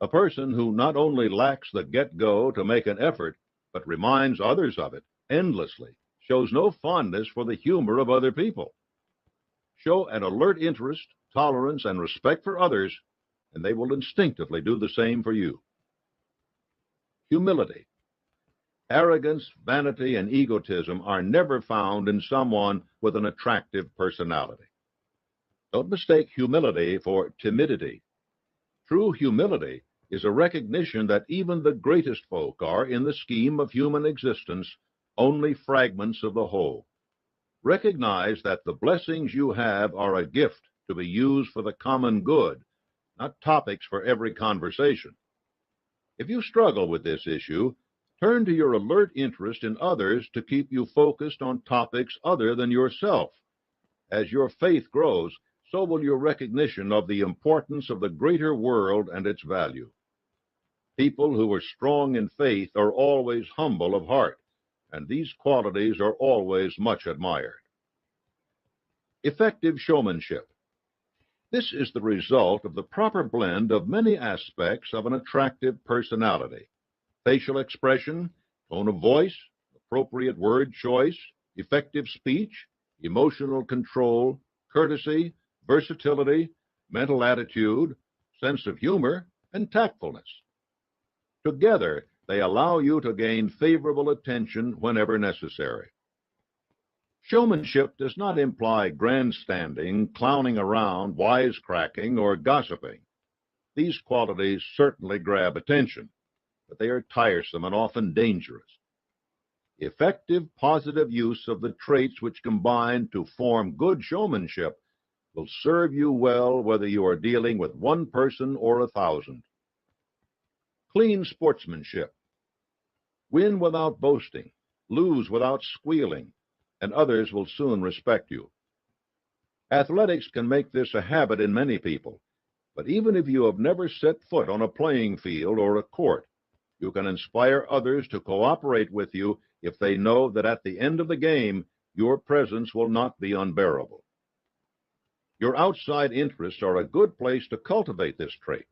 Speaker 2: A person who not only lacks the get-go to make an effort, but reminds others of it endlessly, shows no fondness for the humor of other people. Show an alert interest, tolerance, and respect for others, and they will instinctively do the same for you. Humility. Arrogance, vanity, and egotism are never found in someone with an attractive personality. Don't mistake humility for timidity. True humility is a recognition that even the greatest folk are, in the scheme of human existence, only fragments of the whole. Recognize that the blessings you have are a gift to be used for the common good, not topics for every conversation. If you struggle with this issue, turn to your alert interest in others to keep you focused on topics other than yourself. As your faith grows, so will your recognition of the importance of the greater world and its value. People who are strong in faith are always humble of heart, and these qualities are always much admired. Effective showmanship. This is the result of the proper blend of many aspects of an attractive personality: facial expression, tone of voice, appropriate word choice, effective speech, emotional control, courtesy, versatility, mental attitude, sense of humor, and tactfulness. Together, they allow you to gain favorable attention whenever necessary. Showmanship does not imply grandstanding, clowning around, wisecracking, or gossiping. These qualities certainly grab attention, but they are tiresome and often dangerous. Effective positive use of the traits which combine to form good showmanship will serve you well whether you are dealing with one person or 1,000. Clean sportsmanship. Win without boasting, lose without squealing, and others will soon respect you. Athletics can make this a habit in many people, but even if you have never set foot on a playing field or a court, you can inspire others to cooperate with you if they know that at the end of the game, your presence will not be unbearable. Your outside interests are a good place to cultivate this trait.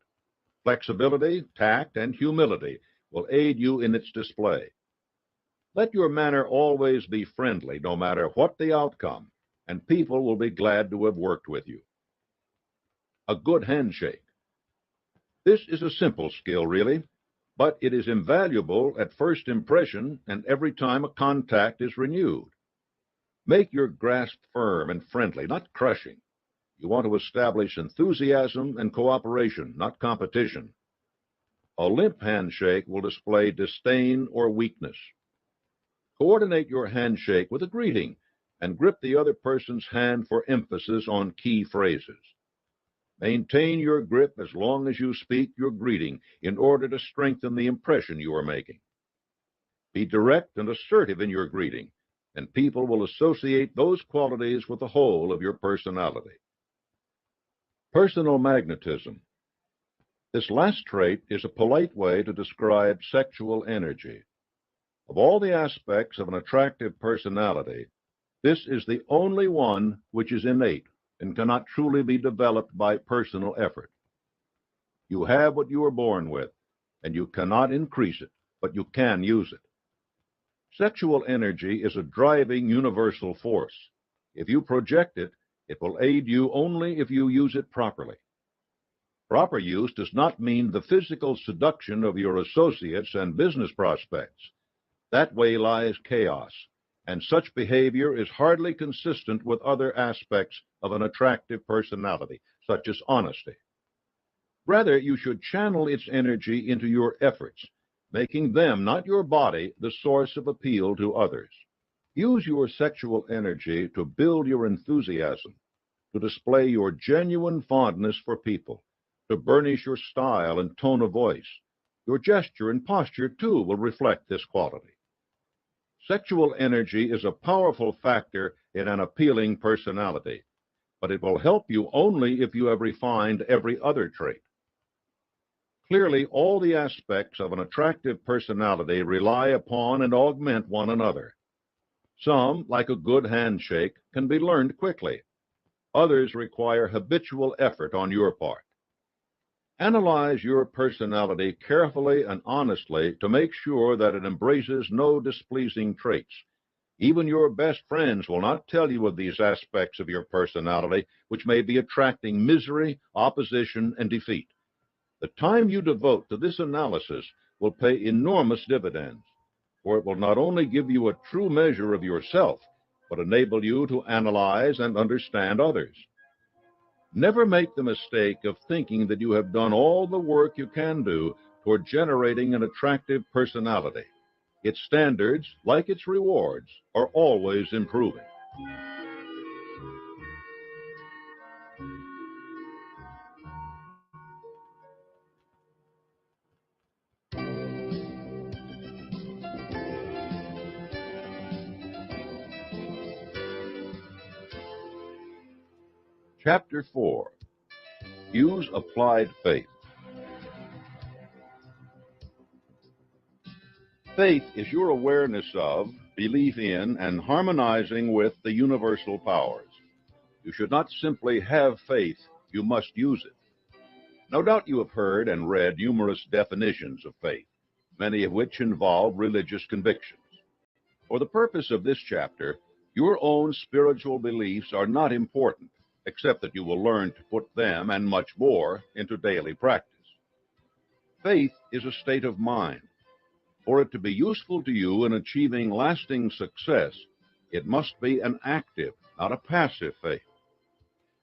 Speaker 2: Flexibility, tact, and humility will aid you in its display. Let your manner always be friendly, no matter what the outcome, and people will be glad to have worked with you. A good handshake. This is a simple skill, really, but it is invaluable at first impression and every time a contact is renewed. Make your grasp firm and friendly, not crushing. You want to establish enthusiasm and cooperation, not competition. A limp handshake will display disdain or weakness. Coordinate your handshake with a greeting and grip the other person's hand for emphasis on key phrases. Maintain your grip as long as you speak your greeting in order to strengthen the impression you are making. Be direct and assertive in your greeting, and people will associate those qualities with the whole of your personality. Personal magnetism. This last trait is a polite way to describe sexual energy. Of all the aspects of an attractive personality, this is the only one which is innate and cannot truly be developed by personal effort. You have what you are born with, and you cannot increase it, but you can use it. Sexual energy is a driving universal force. If you project it, it will aid you only if you use it properly. Proper use does not mean the physical seduction of your associates and business prospects. That way lies chaos, and such behavior is hardly consistent with other aspects of an attractive personality, such as honesty. Rather, you should channel its energy into your efforts, making them, not your body, the source of appeal to others. Use your sexual energy to build your enthusiasm, to display your genuine fondness for people, to burnish your style and tone of voice. Your gesture and posture, too, will reflect this quality. Sexual energy is a powerful factor in an appealing personality, but it will help you only if you have refined every other trait. Clearly, all the aspects of an attractive personality rely upon and augment one another. Some, like a good handshake, can be learned quickly. Others require habitual effort on your part. Analyze your personality carefully and honestly to make sure that it embraces no displeasing traits. Even your best friends will not tell you of these aspects of your personality which may be attracting misery, opposition, and defeat. The time you devote to this analysis will pay enormous dividends, for it will not only give you a true measure of yourself, but enable you to analyze and understand others. Never make the mistake of thinking that you have done all the work you can do toward generating an attractive personality. Its standards, like its rewards, are always improving. Chapter 4. Use applied faith. Faith is your awareness of, belief in, and harmonizing with the universal powers. You should not simply have faith, you must use it. No doubt you have heard and read numerous definitions of faith, many of which involve religious convictions. For the purpose of this chapter, your own spiritual beliefs are not important, except that you will learn to put them and much more into daily practice. Faith is a state of mind. For it to be useful to you in achieving lasting success, it must be an active, not a passive faith.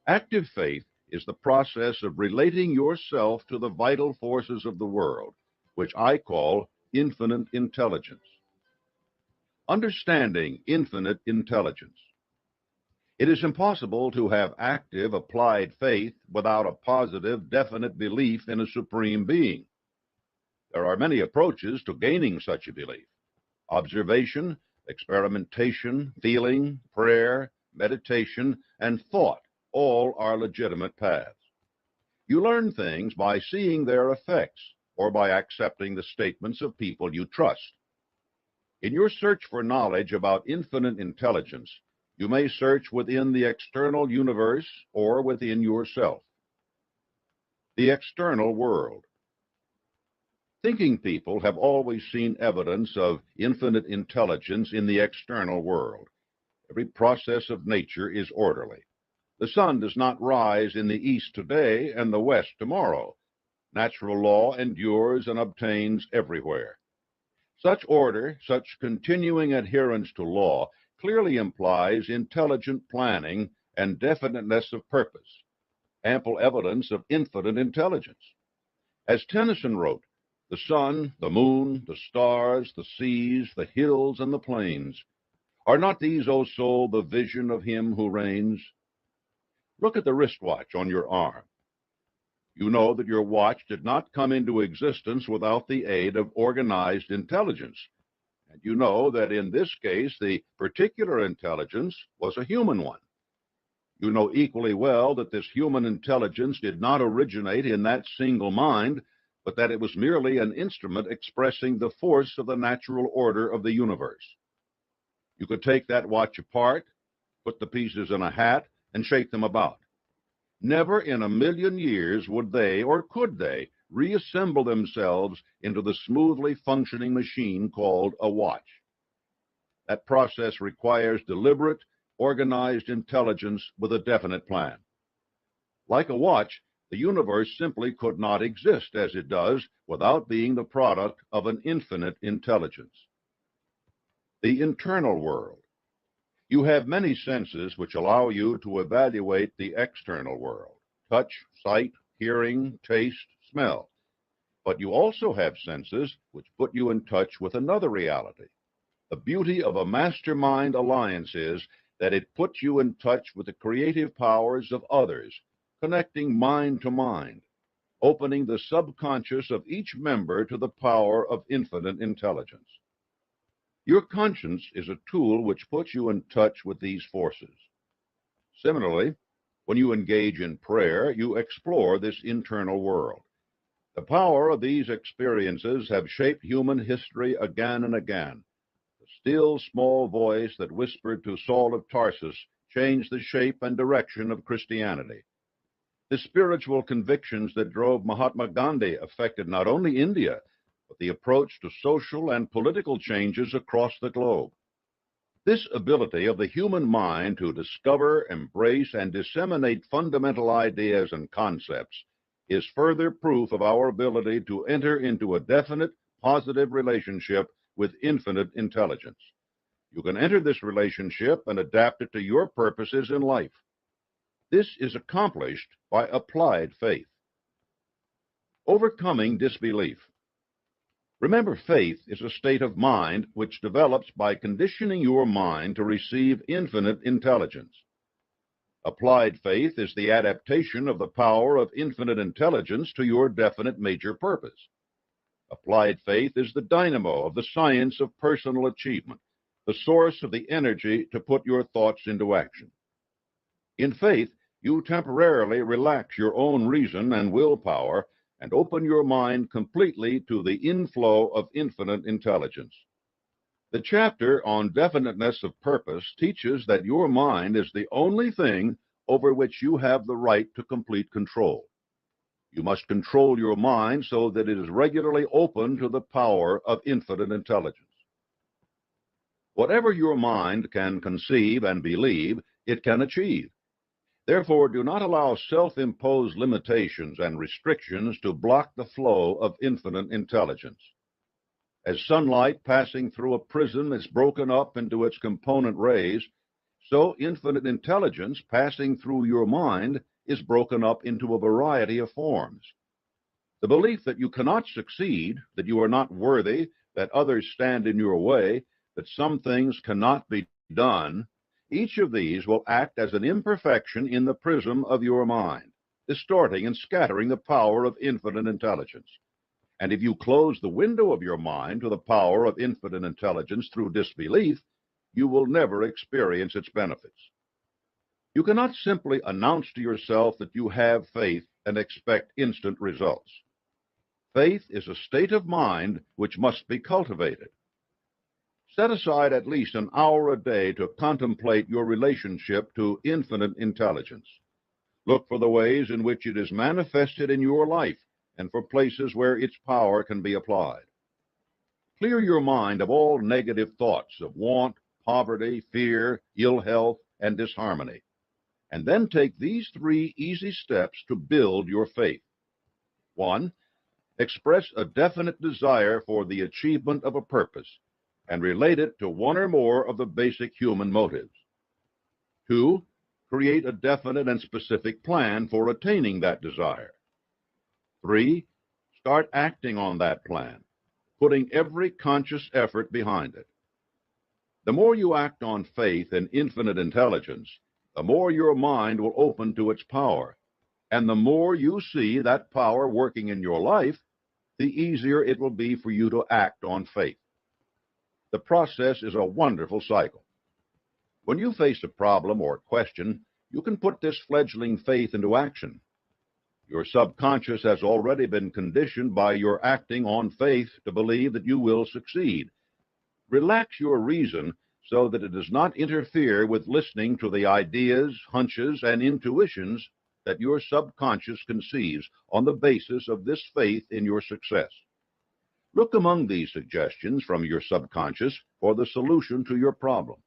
Speaker 2: Active faith is the process of relating yourself to the vital forces of the world, which I call infinite intelligence. Understanding infinite intelligence. It is impossible to have active, applied faith without a positive, definite belief in a supreme being. There are many approaches to gaining such a belief. Observation, experimentation, feeling, prayer, meditation, and thought all are legitimate paths. You learn things by seeing their effects or by accepting the statements of people you trust. In your search for knowledge about infinite intelligence, you may search within the external universe or within yourself. The external world. Thinking people have always seen evidence of infinite intelligence in the external world. Every process of nature is orderly. The sun does not rise in the east today and the west tomorrow. Natural law endures and obtains everywhere. Such order, such continuing adherence to law, clearly implies intelligent planning and definiteness of purpose, ample evidence of infinite intelligence. As Tennyson wrote, the sun, the moon, the stars, the seas, the hills, and the plains, are not these, O soul, the vision of him who reigns? Look at the wristwatch on your arm. You know that your watch did not come into existence without the aid of organized intelligence. And you know that in this case, the particular intelligence was a human one. You know equally well that this human intelligence did not originate in that single mind, but that it was merely an instrument expressing the force of the natural order of the universe. You could take that watch apart, put the pieces in a hat, and shake them about. Never in a million years would they, or could they, reassemble themselves into the smoothly functioning machine called a watch. That process requires deliberate, organized intelligence with a definite plan. Like a watch, the universe simply could not exist as it does without being the product of an infinite intelligence. The internal world. You have many senses which allow you to evaluate the external world: touch, sight, hearing, taste, smell. But you also have senses which put you in touch with another reality. The beauty of a mastermind alliance is that it puts you in touch with the creative powers of others, connecting mind to mind, opening the subconscious of each member to the power of infinite intelligence. Your conscience is a tool which puts you in touch with these forces. Similarly, when you engage in prayer, you explore this internal world. The power of these experiences have shaped human history again and again. The still small voice that whispered to Saul of Tarsus changed the shape and direction of Christianity. The spiritual convictions that drove Mahatma Gandhi affected not only India, but the approach to social and political changes across the globe. This ability of the human mind to discover, embrace, and disseminate fundamental ideas and concepts is further proof of our ability to enter into a definite, positive relationship with infinite intelligence. You can enter this relationship and adapt it to your purposes in life. This is accomplished by applied faith. Overcoming disbelief. Remember, faith is a state of mind which develops by conditioning your mind to receive infinite intelligence. Applied faith is the adaptation of the power of infinite intelligence to your definite major purpose. Applied faith is the dynamo of the science of personal achievement, the source of the energy to put your thoughts into action. In faith, you temporarily relax your own reason and willpower and open your mind completely to the inflow of infinite intelligence. The chapter on definiteness of purpose teaches that your mind is the only thing over which you have the right to complete control. You must control your mind so that it is regularly open to the power of infinite intelligence. Whatever your mind can conceive and believe, it can achieve. Therefore, do not allow self-imposed limitations and restrictions to block the flow of infinite intelligence. As sunlight passing through a prism is broken up into its component rays, so infinite intelligence passing through your mind is broken up into a variety of forms. The belief that you cannot succeed, that you are not worthy, that others stand in your way, that some things cannot be done, each of these will act as an imperfection in the prism of your mind, distorting and scattering the power of infinite intelligence. And if you close the window of your mind to the power of infinite intelligence through disbelief, you will never experience its benefits. You cannot simply announce to yourself that you have faith and expect instant results. Faith is a state of mind which must be cultivated. Set aside at least an hour a day to contemplate your relationship to infinite intelligence. Look for the ways in which it is manifested in your life and for places where its power can be applied. Clear your mind of all negative thoughts of want, poverty, fear, ill health, and disharmony. And then take these 3 easy steps to build your faith. 1. Express a definite desire for the achievement of a purpose and relate it to one or more of the basic human motives. 2. Create a definite and specific plan for attaining that desire. 3. Start acting on that plan, putting every conscious effort behind it. The more you act on faith and infinite intelligence, the more your mind will open to its power, and the more you see that power working in your life, the easier it will be for you to act on faith. The process is a wonderful cycle. When you face a problem or question, you can put this fledgling faith into action. Your subconscious has already been conditioned by your acting on faith to believe that you will succeed. Relax your reason so that it does not interfere with listening to the ideas, hunches, and intuitions that your subconscious conceives on the basis of this faith in your success. Look among these suggestions from your subconscious for the solution to your problem.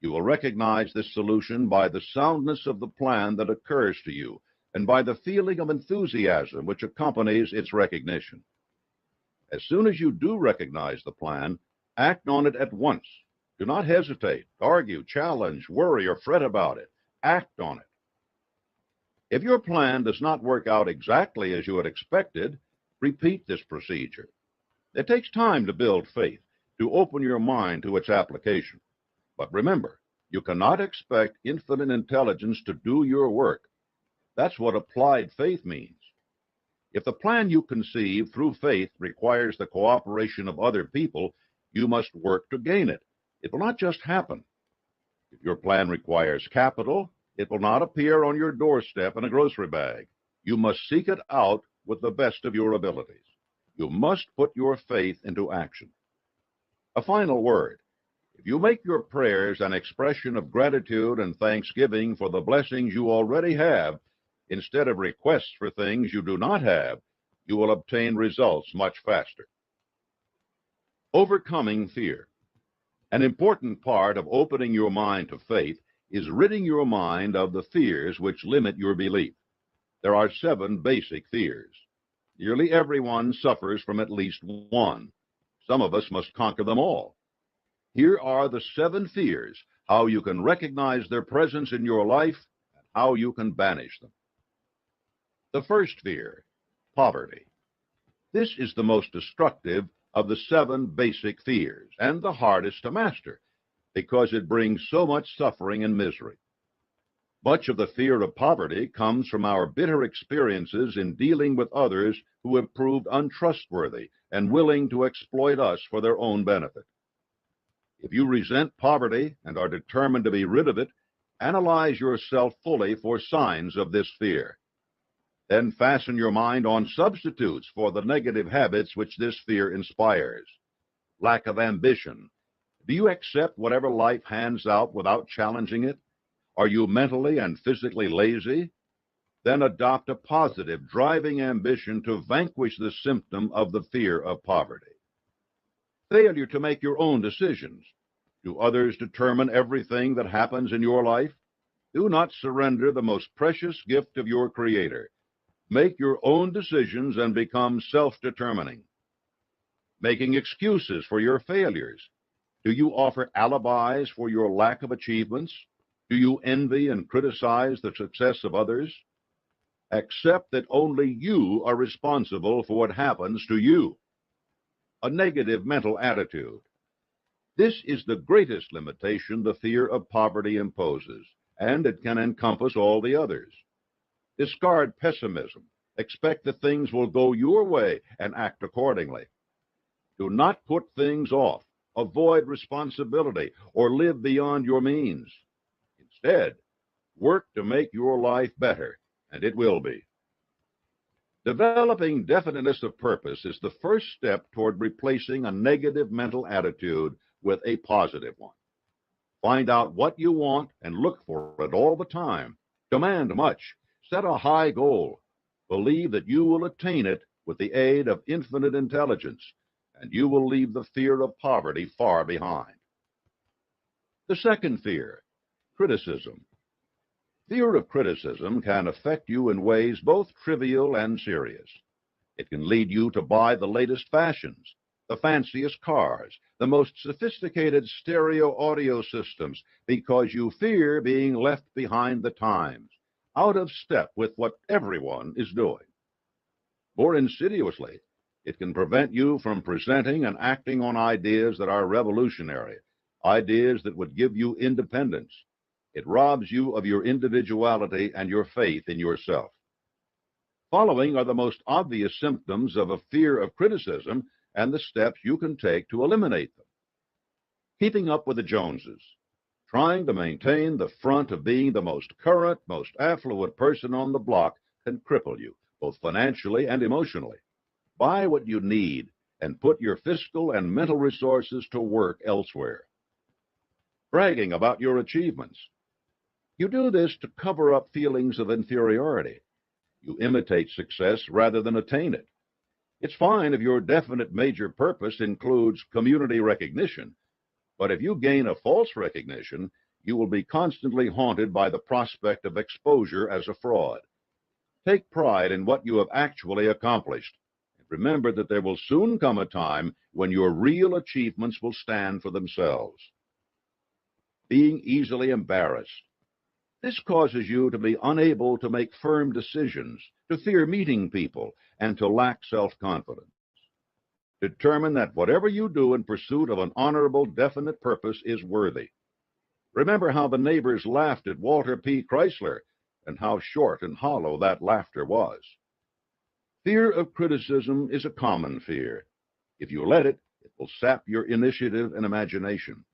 Speaker 2: You will recognize this solution by the soundness of the plan that occurs to you and by the feeling of enthusiasm which accompanies its recognition. As soon as you do recognize the plan, act on it at once. Do not hesitate, argue, challenge, worry, or fret about it. Act on it. If your plan does not work out exactly as you had expected, repeat this procedure. It takes time to build faith, to open your mind to its application. But remember, you cannot expect infinite intelligence to do your work. That's what applied faith means. If the plan you conceive through faith requires the cooperation of other people, you must work to gain it. It will not just happen. If your plan requires capital, it will not appear on your doorstep in a grocery bag. You must seek it out with the best of your abilities. You must put your faith into action. A final word. If you make your prayers an expression of gratitude and thanksgiving for the blessings you already have, instead of requests for things you do not have, you will obtain results much faster. Overcoming fear. An important part of opening your mind to faith is ridding your mind of the fears which limit your belief. There are 7 basic fears. Nearly everyone suffers from at least one. Some of us must conquer them all. Here are the 7 fears, how you can recognize their presence in your life, and how you can banish them. The first fear, poverty. This is the most destructive of the 7 basic fears, and the hardest to master, because it brings so much suffering and misery. Much of the fear of poverty comes from our bitter experiences in dealing with others who have proved untrustworthy and willing to exploit us for their own benefit. If you resent poverty and are determined to be rid of it, analyze yourself fully for signs of this fear. Then fasten your mind on substitutes for the negative habits which this fear inspires. Lack of ambition. Do you accept whatever life hands out without challenging it? Are you mentally and physically lazy? Then adopt a positive, driving ambition to vanquish the symptom of the fear of poverty. Failure to make your own decisions. Do others determine everything that happens in your life? Do not surrender the most precious gift of your Creator. Make your own decisions and become self-determining. Making excuses for your failures. Do you offer alibis for your lack of achievements? Do you envy and criticize the success of others? Accept that only you are responsible for what happens to you. A negative mental attitude. This is the greatest limitation the fear of poverty imposes, and it can encompass all the others. Discard pessimism. Expect that things will go your way and act accordingly. Do not put things off, avoid responsibility, or live beyond your means. Instead, work to make your life better, and it will be. Developing definiteness of purpose is the first step toward replacing a negative mental attitude with a positive one. Find out what you want and look for it all the time. Demand much. Set a high goal. Believe that you will attain it with the aid of infinite intelligence, and you will leave the fear of poverty far behind. The second fear, criticism. Fear of criticism can affect you in ways both trivial and serious. It can lead you to buy the latest fashions, the fanciest cars, the most sophisticated stereo audio systems, because you fear being left behind the times, out of step with what everyone is doing. More insidiously, it can prevent you from presenting and acting on ideas that are revolutionary, ideas that would give you independence. It robs you of your individuality and your faith in yourself. Following are the most obvious symptoms of a fear of criticism and the steps you can take to eliminate them. Keeping up with the Joneses. Trying to maintain the front of being the most current, most affluent person on the block can cripple you, both financially and emotionally. Buy what you need and put your fiscal and mental resources to work elsewhere. Bragging about your achievements. You do this to cover up feelings of inferiority. You imitate success rather than attain it. It's fine if your definite major purpose includes community recognition, but if you gain a false recognition, you will be constantly haunted by the prospect of exposure as a fraud. Take pride in what you have actually accomplished, and remember that there will soon come a time when your real achievements will stand for themselves. Being easily embarrassed. This causes you to be unable to make firm decisions, to fear meeting people, and to lack self-confidence. Determine that whatever you do in pursuit of an honorable, definite purpose is worthy. Remember how the neighbors laughed at Walter P. Chrysler and how short and hollow that laughter was. Fear of criticism is a common fear. If you let it, it will sap your initiative and imagination.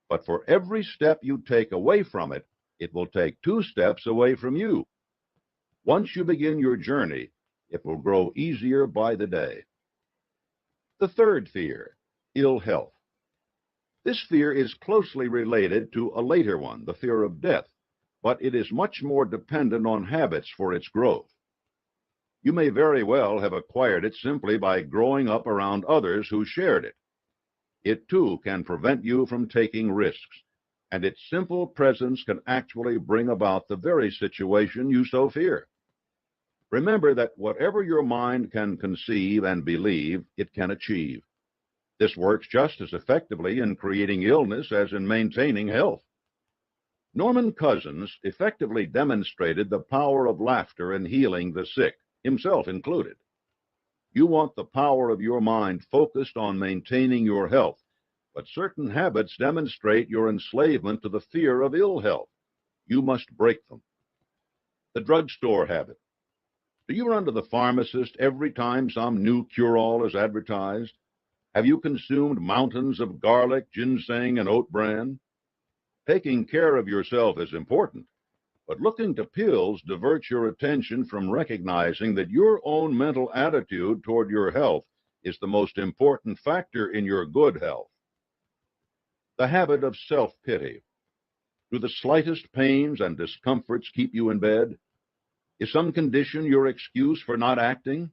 Speaker 2: But for every step you take away from it, it will take 2 steps away from you. Once you begin your journey, it will grow easier by the day. The third fear, ill health. This fear is closely related to a later one, the fear of death, but it is much more dependent on habits for its growth. You may very well have acquired it simply by growing up around others who shared it. It too can prevent you from taking risks, and its simple presence can actually bring about the very situation you so fear. Remember that whatever your mind can conceive and believe, it can achieve. This works just as effectively in creating illness as in maintaining health. Norman Cousins effectively demonstrated the power of laughter in healing the sick, himself included. You want the power of your mind focused on maintaining your health, but certain habits demonstrate your enslavement to the fear of ill health. You must break them. The drugstore habit. Do you run to the pharmacist every time some new cure-all is advertised? Have you consumed mountains of garlic, ginseng, and oat bran? Taking care of yourself is important, but looking to pills diverts your attention from recognizing that your own mental attitude toward your health is the most important factor in your good health. The habit of self-pity. Do the slightest pains and discomforts keep you in bed? Is some condition your excuse for not acting?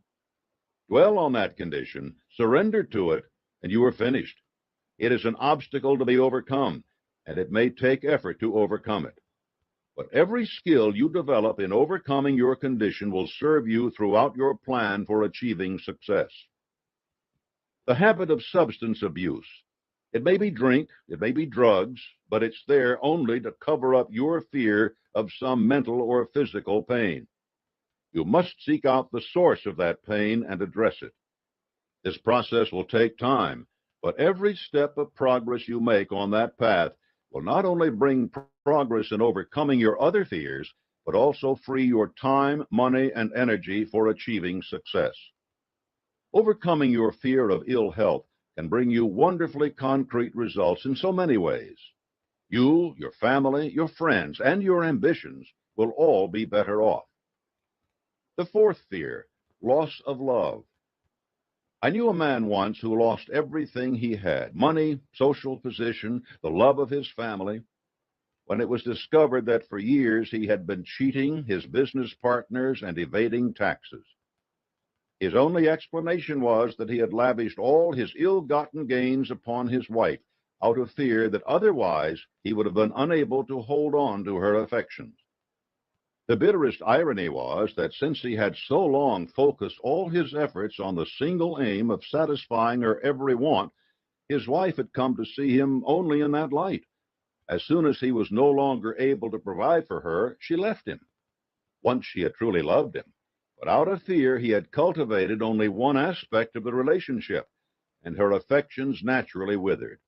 Speaker 2: Dwell on that condition, surrender to it, and you are finished. It is an obstacle to be overcome, and it may take effort to overcome it. But every skill you develop in overcoming your condition will serve you throughout your plan for achieving success. The habit of substance abuse. It may be drink, it may be drugs, but it's there only to cover up your fear of some mental or physical pain. You must seek out the source of that pain and address it. This process will take time, but every step of progress you make on that path will not only bring progress in overcoming your other fears, but also free your time, money, and energy for achieving success. Overcoming your fear of ill health can bring you wonderfully concrete results in so many ways. You, your family, your friends, and your ambitions will all be better off. The fourth fear, loss of love. I knew a man once who lost everything he had, money, social position, the love of his family, when it was discovered that for years he had been cheating his business partners and evading taxes. His only explanation was that he had lavished all his ill-gotten gains upon his wife, out of fear that otherwise he would have been unable to hold on to her affections. The bitterest irony was that since he had so long focused all his efforts on the single aim of satisfying her every want, his wife had come to see him only in that light. As soon as he was no longer able to provide for her, she left him. Once she had truly loved him, but out of fear he had cultivated only one aspect of the relationship, and her affections naturally withered.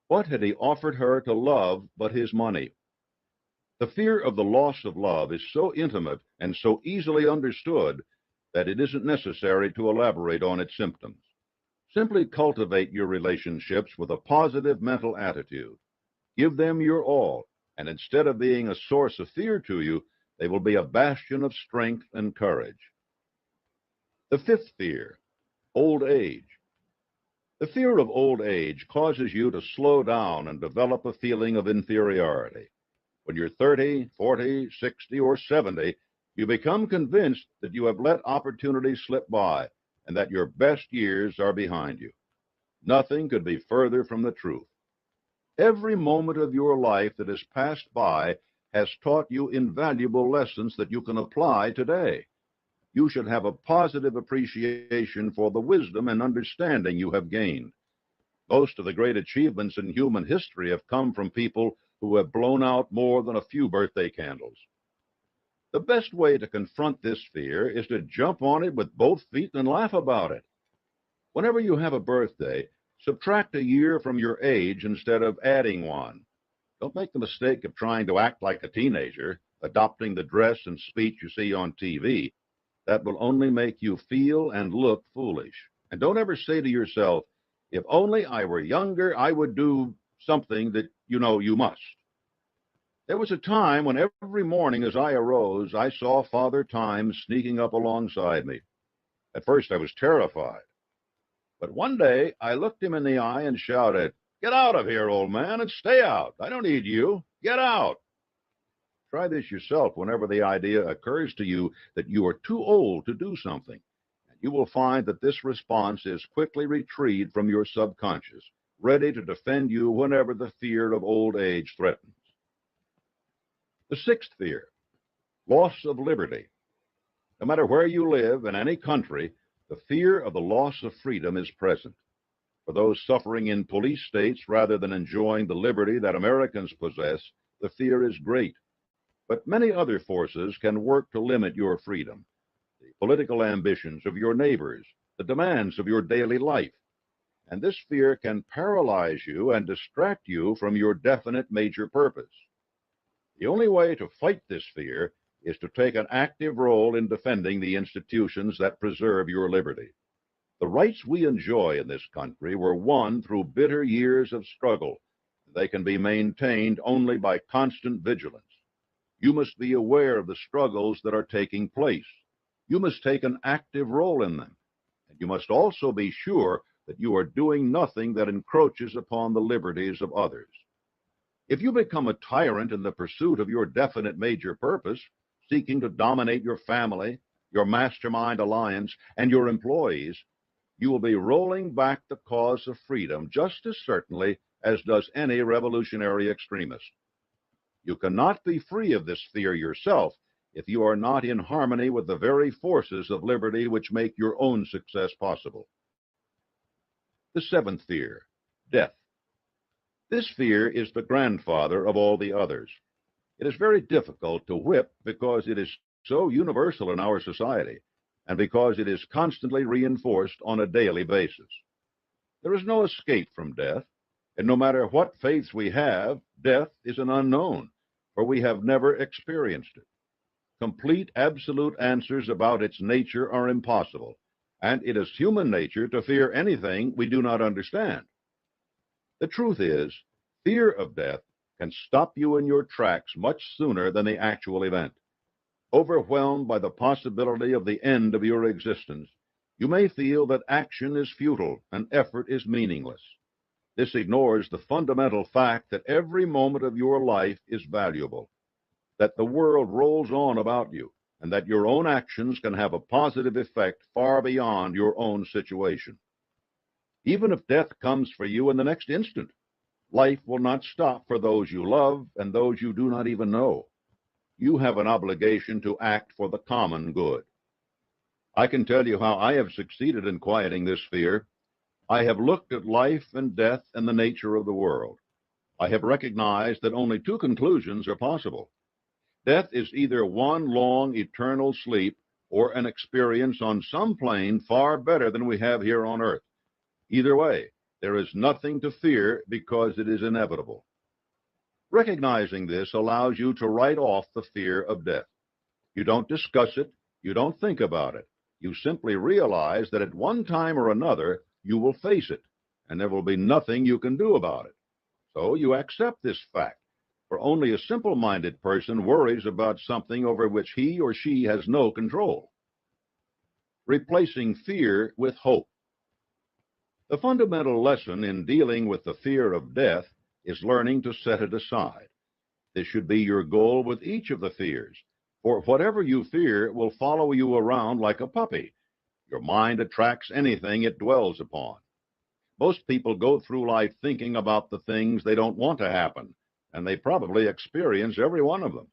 Speaker 2: What had he offered her to love but his money? The fear of the loss of love is so intimate and so easily understood that it isn't necessary to elaborate on its symptoms. Simply cultivate your relationships with a positive mental attitude. Give them your all, and instead of being a source of fear to you, they will be a bastion of strength and courage. The fifth fear, old age. The fear of old age causes you to slow down and develop a feeling of inferiority. When you're 30, 40, 60, or 70, you become convinced that you have let opportunities slip by and that your best years are behind you. Nothing could be further from the truth. Every moment of your life that has passed by has taught you invaluable lessons that you can apply today. You should have a positive appreciation for the wisdom and understanding you have gained. Most of the great achievements in human history have come from people who have blown out more than a few birthday candles. The best way to confront this fear is to jump on it with both feet and laugh about it. Whenever you have a birthday, subtract a year from your age instead of adding one. Don't make the mistake of trying to act like a teenager, adopting the dress and speech you see on TV. That will only make you feel and look foolish. And don't ever say to yourself, if only I were younger, I would do something that you know you must. There was a time when every morning as I arose, I saw Father Time sneaking up alongside me. At first I was terrified. But one day I looked him in the eye and shouted, "Get out of here, old man, and stay out. I don't need you. Get out." Try this yourself whenever the idea occurs to you that you are too old to do something. And you will find that this response is quickly retrieved from your subconscious, ready to defend you whenever the fear of old age threatens. The sixth fear, loss of liberty. No matter where you live in any country, the fear of the loss of freedom is present. For those suffering in police states rather than enjoying the liberty that Americans possess, the fear is great. But many other forces can work to limit your freedom. The political ambitions of your neighbors, the demands of your daily life. And this fear can paralyze you and distract you from your definite major purpose. The only way to fight this fear is to take an active role in defending the institutions that preserve your liberty. The rights we enjoy in this country were won through bitter years of struggle. They can be maintained only by constant vigilance. You must be aware of the struggles that are taking place. You must take an active role in them. And you must also be sure that you are doing nothing that encroaches upon the liberties of others. If you become a tyrant in the pursuit of your definite major purpose, seeking to dominate your family, your mastermind alliance, and your employees, you will be rolling back the cause of freedom just as certainly as does any revolutionary extremist. You cannot be free of this fear yourself if you are not in harmony with the very forces of liberty which make your own success possible. The seventh fear, death. This fear is the grandfather of all the others. It is very difficult to whip because it is so universal in our society, and because it is constantly reinforced on a daily basis. There is no escape from death, and no matter what faiths we have, death is an unknown, for we have never experienced it. Complete, absolute answers about its nature are impossible, and it is human nature to fear anything we do not understand. The truth is, fear of death can stop you in your tracks much sooner than the actual event. Overwhelmed by the possibility of the end of your existence, you may feel that action is futile and effort is meaningless. This ignores the fundamental fact that every moment of your life is valuable, that the world rolls on about you, and that your own actions can have a positive effect far beyond your own situation. Even if death comes for you in the next instant, life will not stop for those you love and those you do not even know. You have an obligation to act for the common good. I can tell you how I have succeeded in quieting this fear. I have looked at life and death and the nature of the world. I have recognized that only two conclusions are possible. Death is either one long eternal sleep or an experience on some plane far better than we have here on earth. Either way, there is nothing to fear because it is inevitable. Recognizing this allows you to write off the fear of death. You don't discuss it, you don't think about it. You simply realize that at one time or another you will face it, and there will be nothing you can do about it. So you accept this fact, for only a simple-minded person worries about something over which he or she has no control. Replacing fear with hope. The fundamental lesson in dealing with the fear of death is learning to set it aside. This should be your goal with each of the fears, for whatever you fear will follow you around like a puppy. Your mind attracts anything it dwells upon. Most people go through life thinking about the things they don't want to happen, and they probably experience every one of them.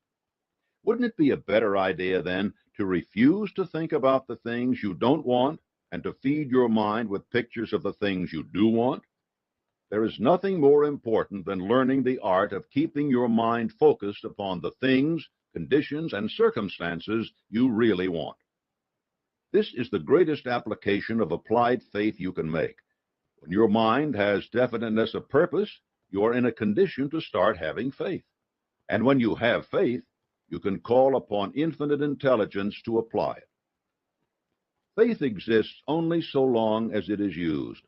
Speaker 2: Wouldn't it be a better idea, then, to refuse to think about the things you don't want and to feed your mind with pictures of the things you do want? There is nothing more important than learning the art of keeping your mind focused upon the things, conditions, and circumstances you really want. This is the greatest application of applied faith you can make. When your mind has definiteness of purpose, you are in a condition to start having faith. And when you have faith, you can call upon infinite intelligence to apply it. Faith exists only so long as it is used.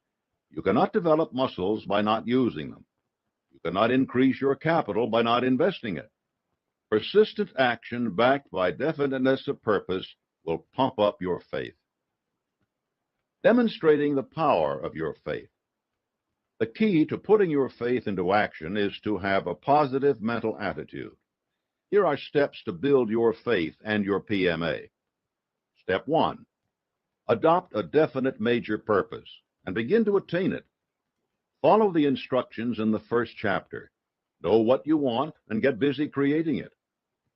Speaker 2: You cannot develop muscles by not using them. You cannot increase your capital by not investing it. Persistent action backed by definiteness of purpose will pump up your faith. Demonstrating the power of your faith. The key to putting your faith into action is to have a positive mental attitude. Here are steps to build your faith and your PMA. Step 1. Adopt a definite major purpose and begin to attain it. Follow the instructions in the first chapter. Know what you want and get busy creating it.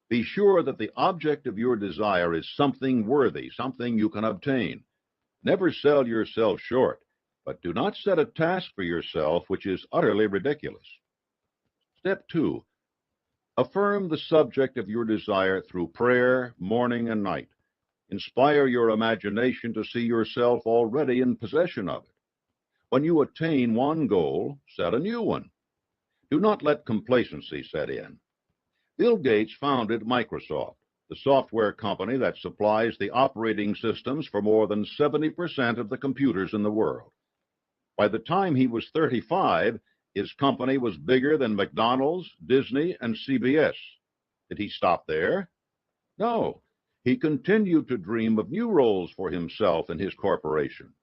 Speaker 2: Be sure that the object of your desire is something worthy, something you can obtain. Never sell yourself short, but do not set a task for yourself which is utterly ridiculous. Step 2. Affirm the subject of your desire through prayer, morning and night. Inspire your imagination to see yourself already in possession of it. When you attain one goal, set a new one. Do not let complacency set in. Bill Gates founded Microsoft, the software company that supplies the operating systems for more than 70% of the computers in the world. By the time he was 35, his company was bigger than McDonald's, Disney, and CBS. Did he stop there? No. He continued to dream of new roles for himself and his corporation.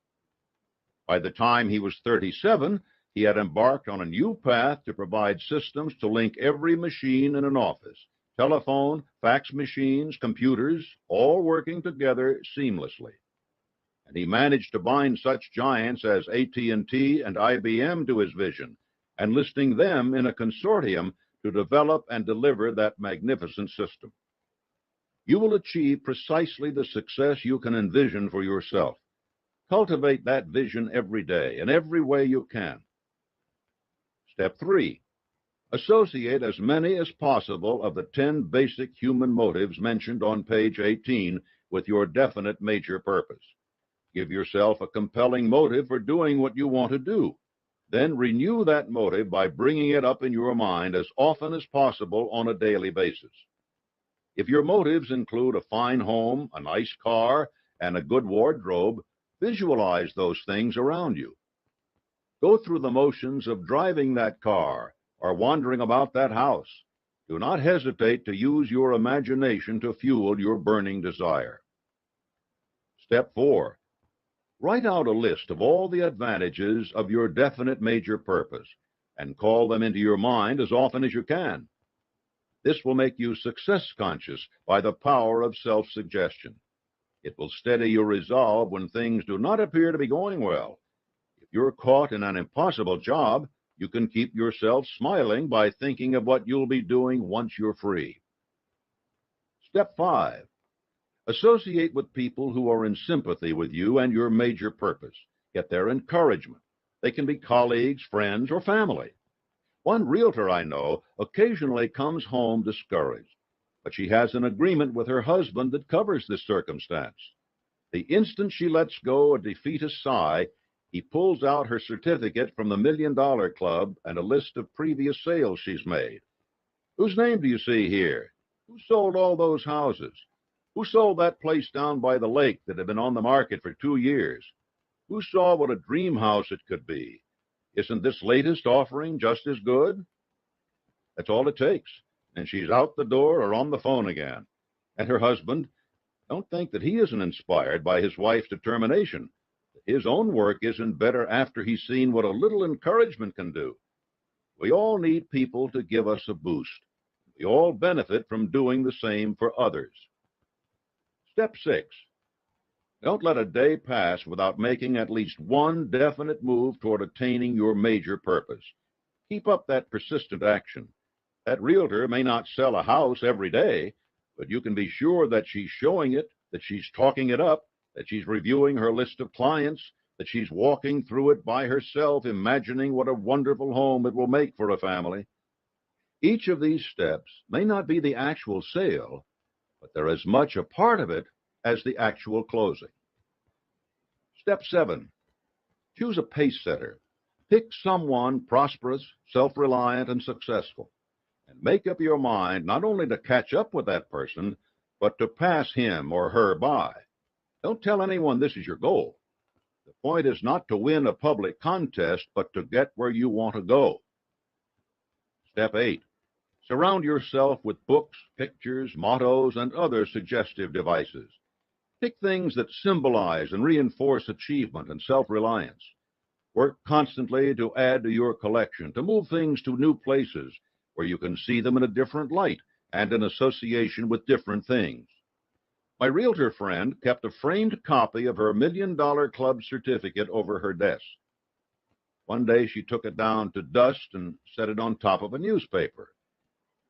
Speaker 2: By the time he was 37, he had embarked on a new path to provide systems to link every machine in an office, telephone, fax machines, computers, all working together seamlessly. And he managed to bind such giants as AT&T and IBM to his vision, enlisting them in a consortium to develop and deliver that magnificent system. You will achieve precisely the success you can envision for yourself. Cultivate that vision every day, in every way you can. Step 3. Associate as many as possible of the 10 basic human motives mentioned on page 18 with your definite major purpose. Give yourself a compelling motive for doing what you want to do. Then renew that motive by bringing it up in your mind as often as possible on a daily basis. If your motives include a fine home, a nice car, and a good wardrobe, visualize those things around you. Go through the motions of driving that car or wandering about that house. Do not hesitate to use your imagination to fuel your burning desire. Step 4. Write out a list of all the advantages of your definite major purpose and call them into your mind as often as you can. This will make you success conscious by the power of self-suggestion. It will steady your resolve when things do not appear to be going well. If you're caught in an impossible job, you can keep yourself smiling by thinking of what you'll be doing once you're free. Step 5. Associate with people who are in sympathy with you and your major purpose. Get their encouragement. They can be colleagues, friends, or family. One realtor I know occasionally comes home discouraged, but she has an agreement with her husband that covers this circumstance. The instant she lets go a defeatist sigh, he pulls out her certificate from the $1 Million Club and a list of previous sales she's made. Whose name do you see here? Who sold all those houses? Who sold that place down by the lake that had been on the market for 2 years? Who saw what a dream house it could be? Isn't this latest offering just as good? That's all it takes, and she's out the door or on the phone again. And her husband, don't think that he isn't inspired by his wife's determination. His own work isn't better after he's seen what a little encouragement can do. We all need people to give us a boost. We all benefit from doing the same for others. Step 6. Don't let a day pass without making at least one definite move toward attaining your major purpose. Keep up that persistent action. That realtor may not sell a house every day, but you can be sure that she's showing it, that she's talking it up, that she's reviewing her list of clients, that she's walking through it by herself, imagining what a wonderful home it will make for a family. Each of these steps may not be the actual sale, but they're as much a part of it as the actual closing. Step 7. Choose a pace setter. Pick someone prosperous, self-reliant, and successful, and make up your mind not only to catch up with that person, but to pass him or her by. Don't tell anyone this is your goal. The point is not to win a public contest, but to get where you want to go. Step 8. Surround yourself with books, pictures, mottos, and other suggestive devices. Pick things that symbolize and reinforce achievement and self-reliance. Work constantly to add to your collection, to move things to new places where you can see them in a different light and in association with different things. My realtor friend kept a framed copy of her $1 Million Club certificate over her desk. One day she took it down to dust and set it on top of a newspaper.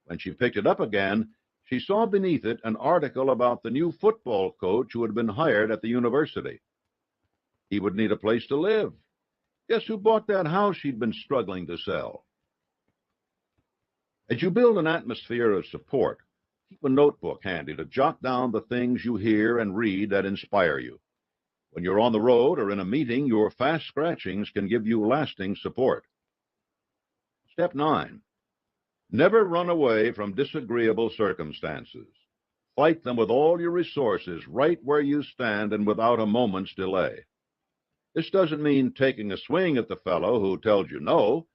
Speaker 2: When she picked it up again, she saw beneath it an article about the new football coach who had been hired at the university. He would need a place to live. Guess who bought that house she'd been struggling to sell? As you build an atmosphere of support, keep a notebook handy to jot down the things you hear and read that inspire you. When you're on the road or in a meeting, your fast scratchings can give you lasting support. Step 9. Never run away from disagreeable circumstances. Fight them with all your resources right where you stand and without a moment's delay. This doesn't mean taking a swing at the fellow who tells you no.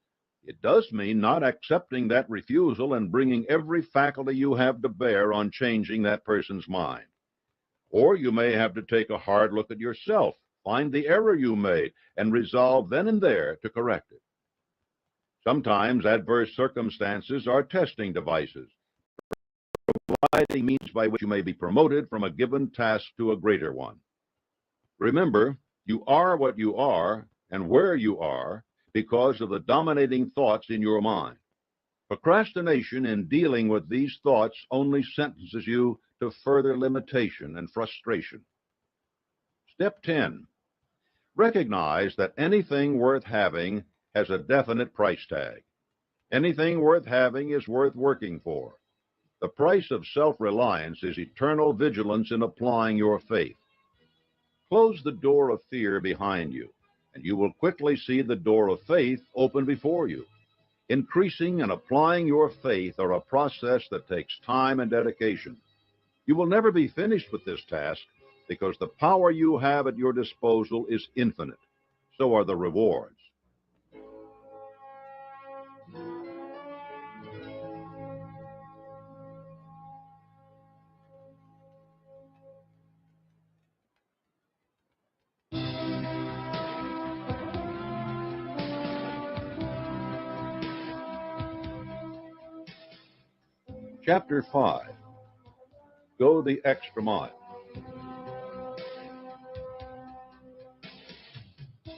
Speaker 2: It does mean not accepting that refusal and bringing every faculty you have to bear on changing that person's mind. Or you may have to take a hard look at yourself, find the error you made, and resolve then and there to correct it. Sometimes adverse circumstances are testing devices, providing means by which you may be promoted from a given task to a greater one. Remember, you are what you are and where you are because of the dominating thoughts in your mind. Procrastination in dealing with these thoughts only sentences you to further limitation and frustration. Step 10. Recognize that anything worth having has a definite price tag. Anything worth having is worth working for. The price of self-reliance is eternal vigilance in applying your faith. Close the door of fear behind you, and you will quickly see the door of faith open before you. Increasing and applying your faith are a process that takes time and dedication. You will never be finished with this task because the power you have at your disposal is infinite. So are the rewards. Chapter 5. Go the extra mile.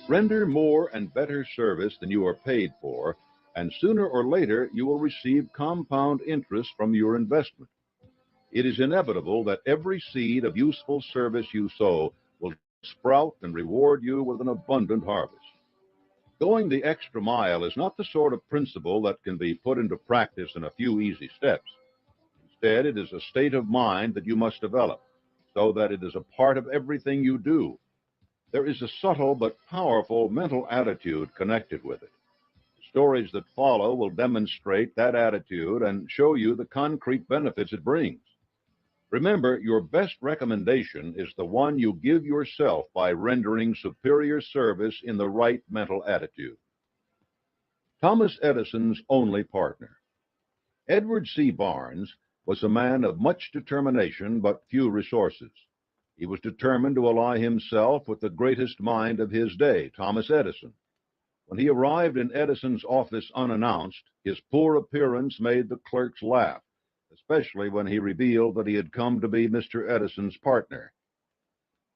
Speaker 2: Render more and better service than you are paid for, and sooner or later you will receive compound interest from your investment. It is inevitable that every seed of useful service you sow will sprout and reward you with an abundant harvest. Going the extra mile is not the sort of principle that can be put into practice in a few easy steps. Instead, it is a state of mind that you must develop, so that it is a part of everything you do. There is a subtle but powerful mental attitude connected with it. The stories that follow will demonstrate that attitude and show you the concrete benefits it brings. Remember, your best recommendation is the one you give yourself by rendering superior service in the right mental attitude. Thomas Edison's only partner. Edward C. Barnes was a man of much determination but few resources. He was determined to ally himself with the greatest mind of his day, Thomas Edison. When he arrived in Edison's office unannounced, his poor appearance made the clerks laugh, especially when he revealed that he had come to be Mr. Edison's partner.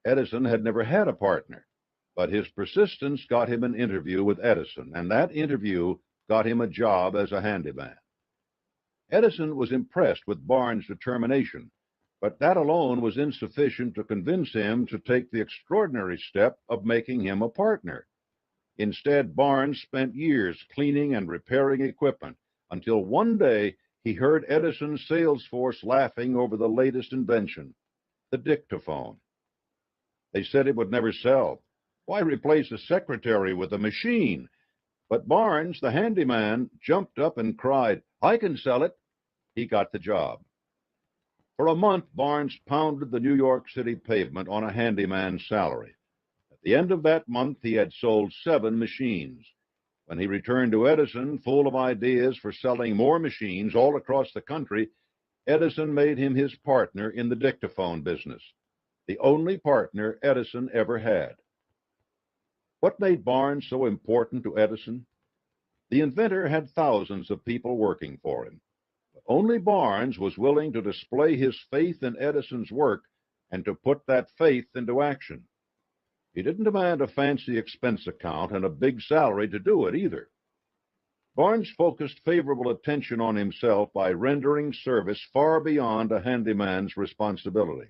Speaker 2: Edison had never had a partner, but his persistence got him an interview with Edison, and that interview got him a job as a handyman. Edison was impressed with Barnes' determination, but that alone was insufficient to convince him to take the extraordinary step of making him a partner. Instead, Barnes spent years cleaning and repairing equipment until one day he heard Edison's sales force laughing over the latest invention, the dictaphone. They said it would never sell. Why replace a secretary with a machine? But Barnes, the handyman, jumped up and cried, "I can sell it." He got the job. For a month, Barnes pounded the New York City pavement on a handyman's salary. At the end of that month, he had sold 7 machines. When he returned to Edison, full of ideas for selling more machines all across the country, Edison made him his partner in the dictaphone business, the only partner Edison ever had. What made Barnes so important to Edison? The inventor had thousands of people working for him. But only Barnes was willing to display his faith in Edison's work and to put that faith into action. He didn't demand a fancy expense account and a big salary to do it either. Barnes focused favorable attention on himself by rendering service far beyond a handyman's responsibility.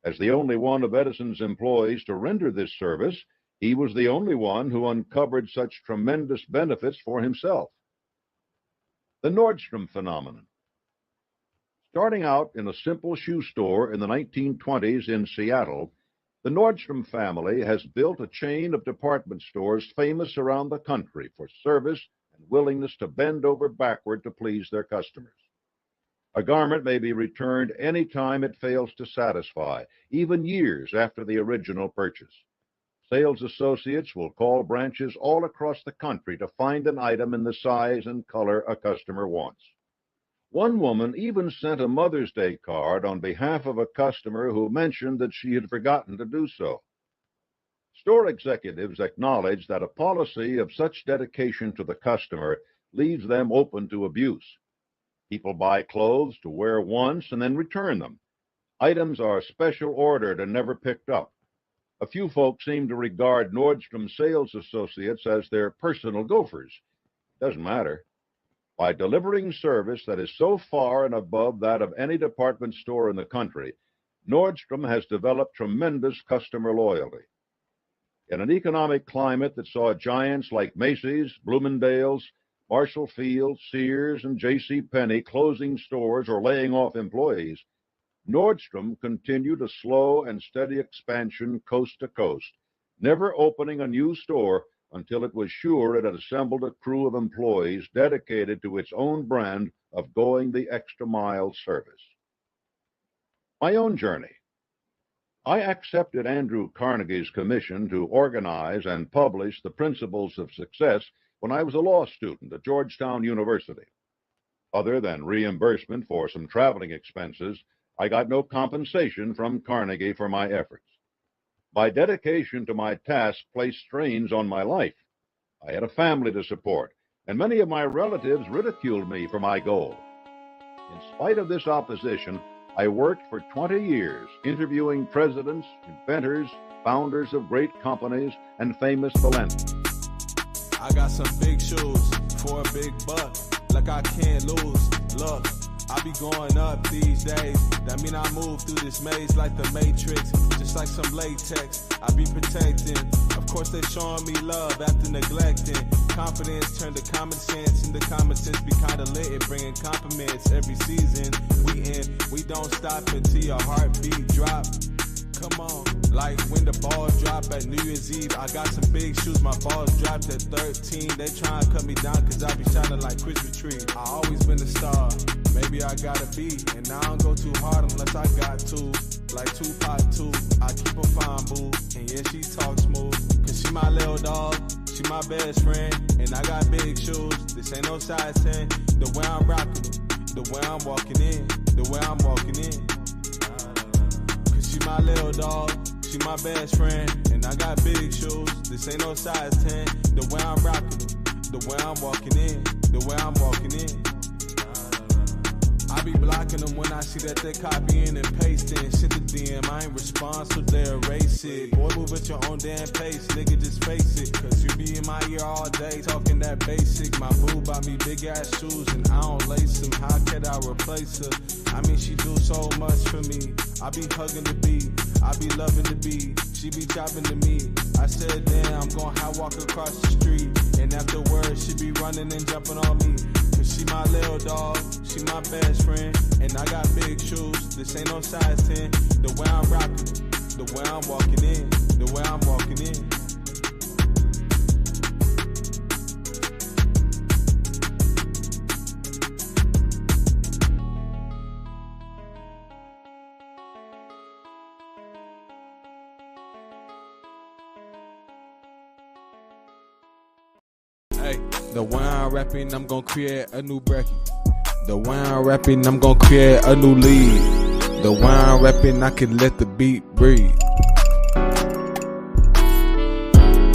Speaker 2: As the only one of Edison's employees to render this service, he was the only one who uncovered such tremendous benefits for himself. The Nordstrom phenomenon. Starting out in a simple shoe store in the 1920s in Seattle, the Nordstrom family has built a chain of department stores famous around the country for service and willingness to bend over backward to please their customers. A garment may be returned any time it fails to satisfy, even years after the original purchase. Sales associates will call branches all across the country to find an item in the size and color a customer wants. One woman even sent a Mother's Day card on behalf of a customer who mentioned that she had forgotten to do so. Store executives acknowledge that a policy of such dedication to the customer leaves them open to abuse. People buy clothes to wear once and then return them. Items are special ordered and never picked up. A few folks seem to regard Nordstrom sales associates as their personal gophers. It doesn't matter. By delivering service that is so far and above that of any department store in the country, Nordstrom has developed tremendous customer loyalty. In an economic climate that saw giants like Macy's, Bloomingdale's, Marshall Field, Sears, and J.C. Penney closing stores or laying off employees, Nordstrom continued a slow and steady expansion coast to coast, never opening a new store until it was sure it had assembled a crew of employees dedicated to its own brand of going the extra mile service. My own journey. I accepted Andrew Carnegie's commission to organize and publish the Principles of Success when I was a law student at Georgetown University. Other than reimbursement for some traveling expenses, I got no compensation from Carnegie for my efforts. My dedication to my task placed strains on my life. I had a family to support, and many of my relatives ridiculed me for my goal. In spite of this opposition, I worked for 20 years interviewing presidents, inventors, founders of great companies, and famous philanthropists.
Speaker 1: I got some big shoes for a big buck, like I can't lose. Look, I be going up these days. That mean I move through this maze like the Matrix, just like some latex. I be protecting. Of course they showing me love after neglecting. Confidence turned to common sense, and the common sense be kinda lit, bringing compliments every season. We don't stop until your heartbeat drop. Come on, like when the ball drop at New Year's Eve. I got some big shoes, my balls dropped at 13. They try and cut me down cause I be shining like Christmas tree. I always been a star, maybe I gotta be. And I don't go too hard unless I got to. Like Tupac too, I keep a fine boo. And yeah, she talk smooth, cause she my little dog, she my best friend. And I got big shoes, this ain't no size 10. The way I'm rocking them, the way I'm walking in, the way I'm walking in. She my little dog, she my best friend, and I got big shoes, this ain't no size 10. The way I'm rocking them, the way I'm walking in, the way I'm walking in. I be blocking them when I see that they copying and pasting. Shit the DM, I ain't respond, so they erase it. Boy, move at your own damn pace, nigga, just face it. Cause you be in my ear all day, talking that basic. My boo bought me big ass shoes, and I don't lace them. How could I replace her? I mean, she do so much for me. I be hugging the beat, I be loving the beat. She be chopping to me. I said, damn, I'm gon' high walk across the street. And afterwards, she be running and jumping on me. Cause she my little dog, she my best friend. And I got big shoes, this ain't no size 10. The way I'm rocking, the way I'm walking in, the way I'm walking in. Hey, the way I'm rapping, I'm gon' create a new bracket. The way I'm rapping, I'm gon' create a new lead. The way I'm rapping, I can let the beat breathe.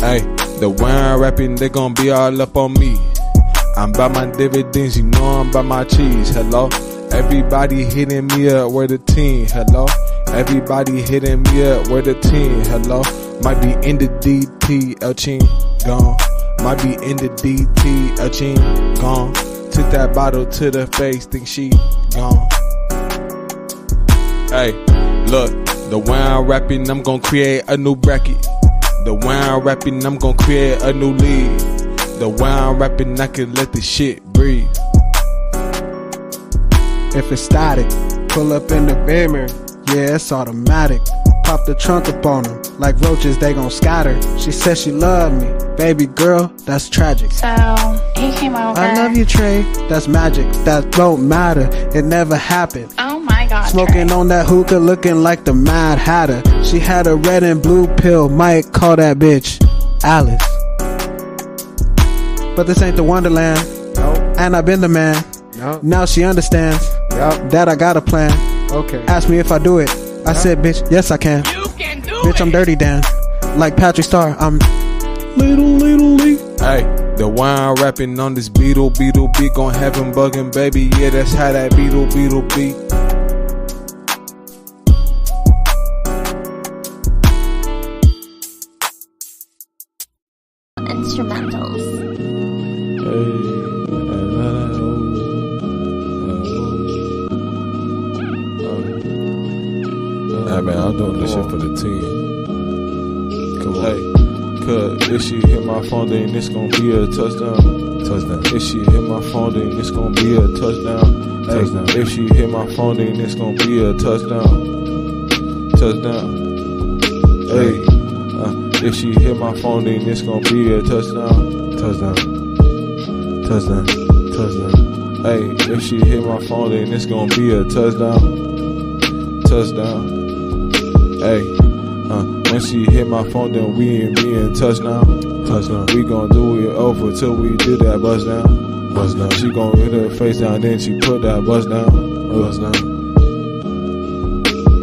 Speaker 1: Hey, the way I'm rapping, they gon' be all up on me. I'm by my dividends, you know I'm by my cheese. Hello, everybody hitting me up, where the team? Hello, everybody hitting me up, where the team? Hello, might be in the DT, El Chin, gone. Might be in the DT, El Chin, gone. Took that bottle to the face, think she gone. Hey, look, the way I'm rapping, I'm gon' create a new bracket. The way I'm rapping, I'm gon' create a new lead. The way I'm rapping, I can let the shit breathe.
Speaker 5: If it's static, pull up in the Beamer, yeah, it's automatic. Pop the trunk up on them, like roaches, they gon' scatter. She said she loved me, baby girl, that's tragic.
Speaker 6: So, he came over.
Speaker 5: I love you, Trey, that's magic, that don't matter, it never happened.
Speaker 6: Oh my god,
Speaker 5: Smoking
Speaker 6: Trey.
Speaker 5: on that hookah, looking like the Mad Hatter. She had a red and blue pill, might call that bitch Alice. But this ain't the Wonderland,
Speaker 7: Nope.
Speaker 5: and I've been the man.
Speaker 7: Nope.
Speaker 5: Now she understands
Speaker 7: Yep.
Speaker 5: that I got a plan.
Speaker 7: Okay.
Speaker 5: Ask me if I do it. I said, bitch, yes I can.
Speaker 6: You can do
Speaker 5: Bitch,
Speaker 6: it.
Speaker 5: I'm Dirty Dan. Like Patrick Star, I'm little.
Speaker 1: Hey, the way I'm rapping on this beat gon' have him bugging, baby. Yeah, that's how that beat.
Speaker 6: Instrumentals.
Speaker 1: Hey man, I'm doing this shit for the team. Come on. Hey, cuz if she hit my phone, then this gon' be a touchdown. touchdown. If she hit my phone, then it's gonna be a touchdown. Touchdown. If she hit my phone, then it's gonna be a touchdown. Touchdown. Hey. If she hit my phone, then it's gonna be a touchdown. Touchdown. Touchdown. Touchdown. Hey. If she hit my phone, then it's gonna be a touchdown. Touchdown. Hey. When she hit my phone, then we ain't being touchdown. Touchdown. We gon' do it over till we do that bust down. Bust down. She gon' hit her face down, then she put that bust down. Bust down.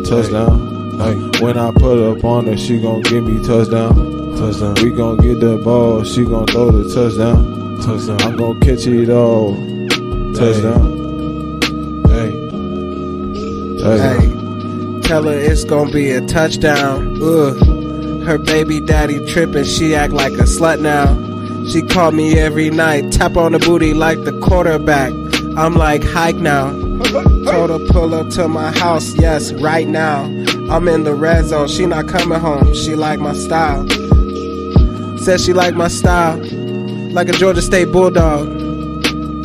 Speaker 1: Touchdown. Hey. When I put up on her, she gon' give me touchdown. Touchdown. We gon' get the ball, she gon' throw the touchdown. Touchdown. I'm gon' catch it all. Touchdown. Hey. Touchdown.
Speaker 5: Hey. Tell her it's gonna be a touchdown. Her baby daddy trippin', she act like a slut now. She call me every night, tap on the booty like the quarterback. I'm like, hike now. Told her pull up to my house, yes, right now. I'm in the red zone, she not coming home. She like my style. Said she like my style, like a Georgia State Bulldog.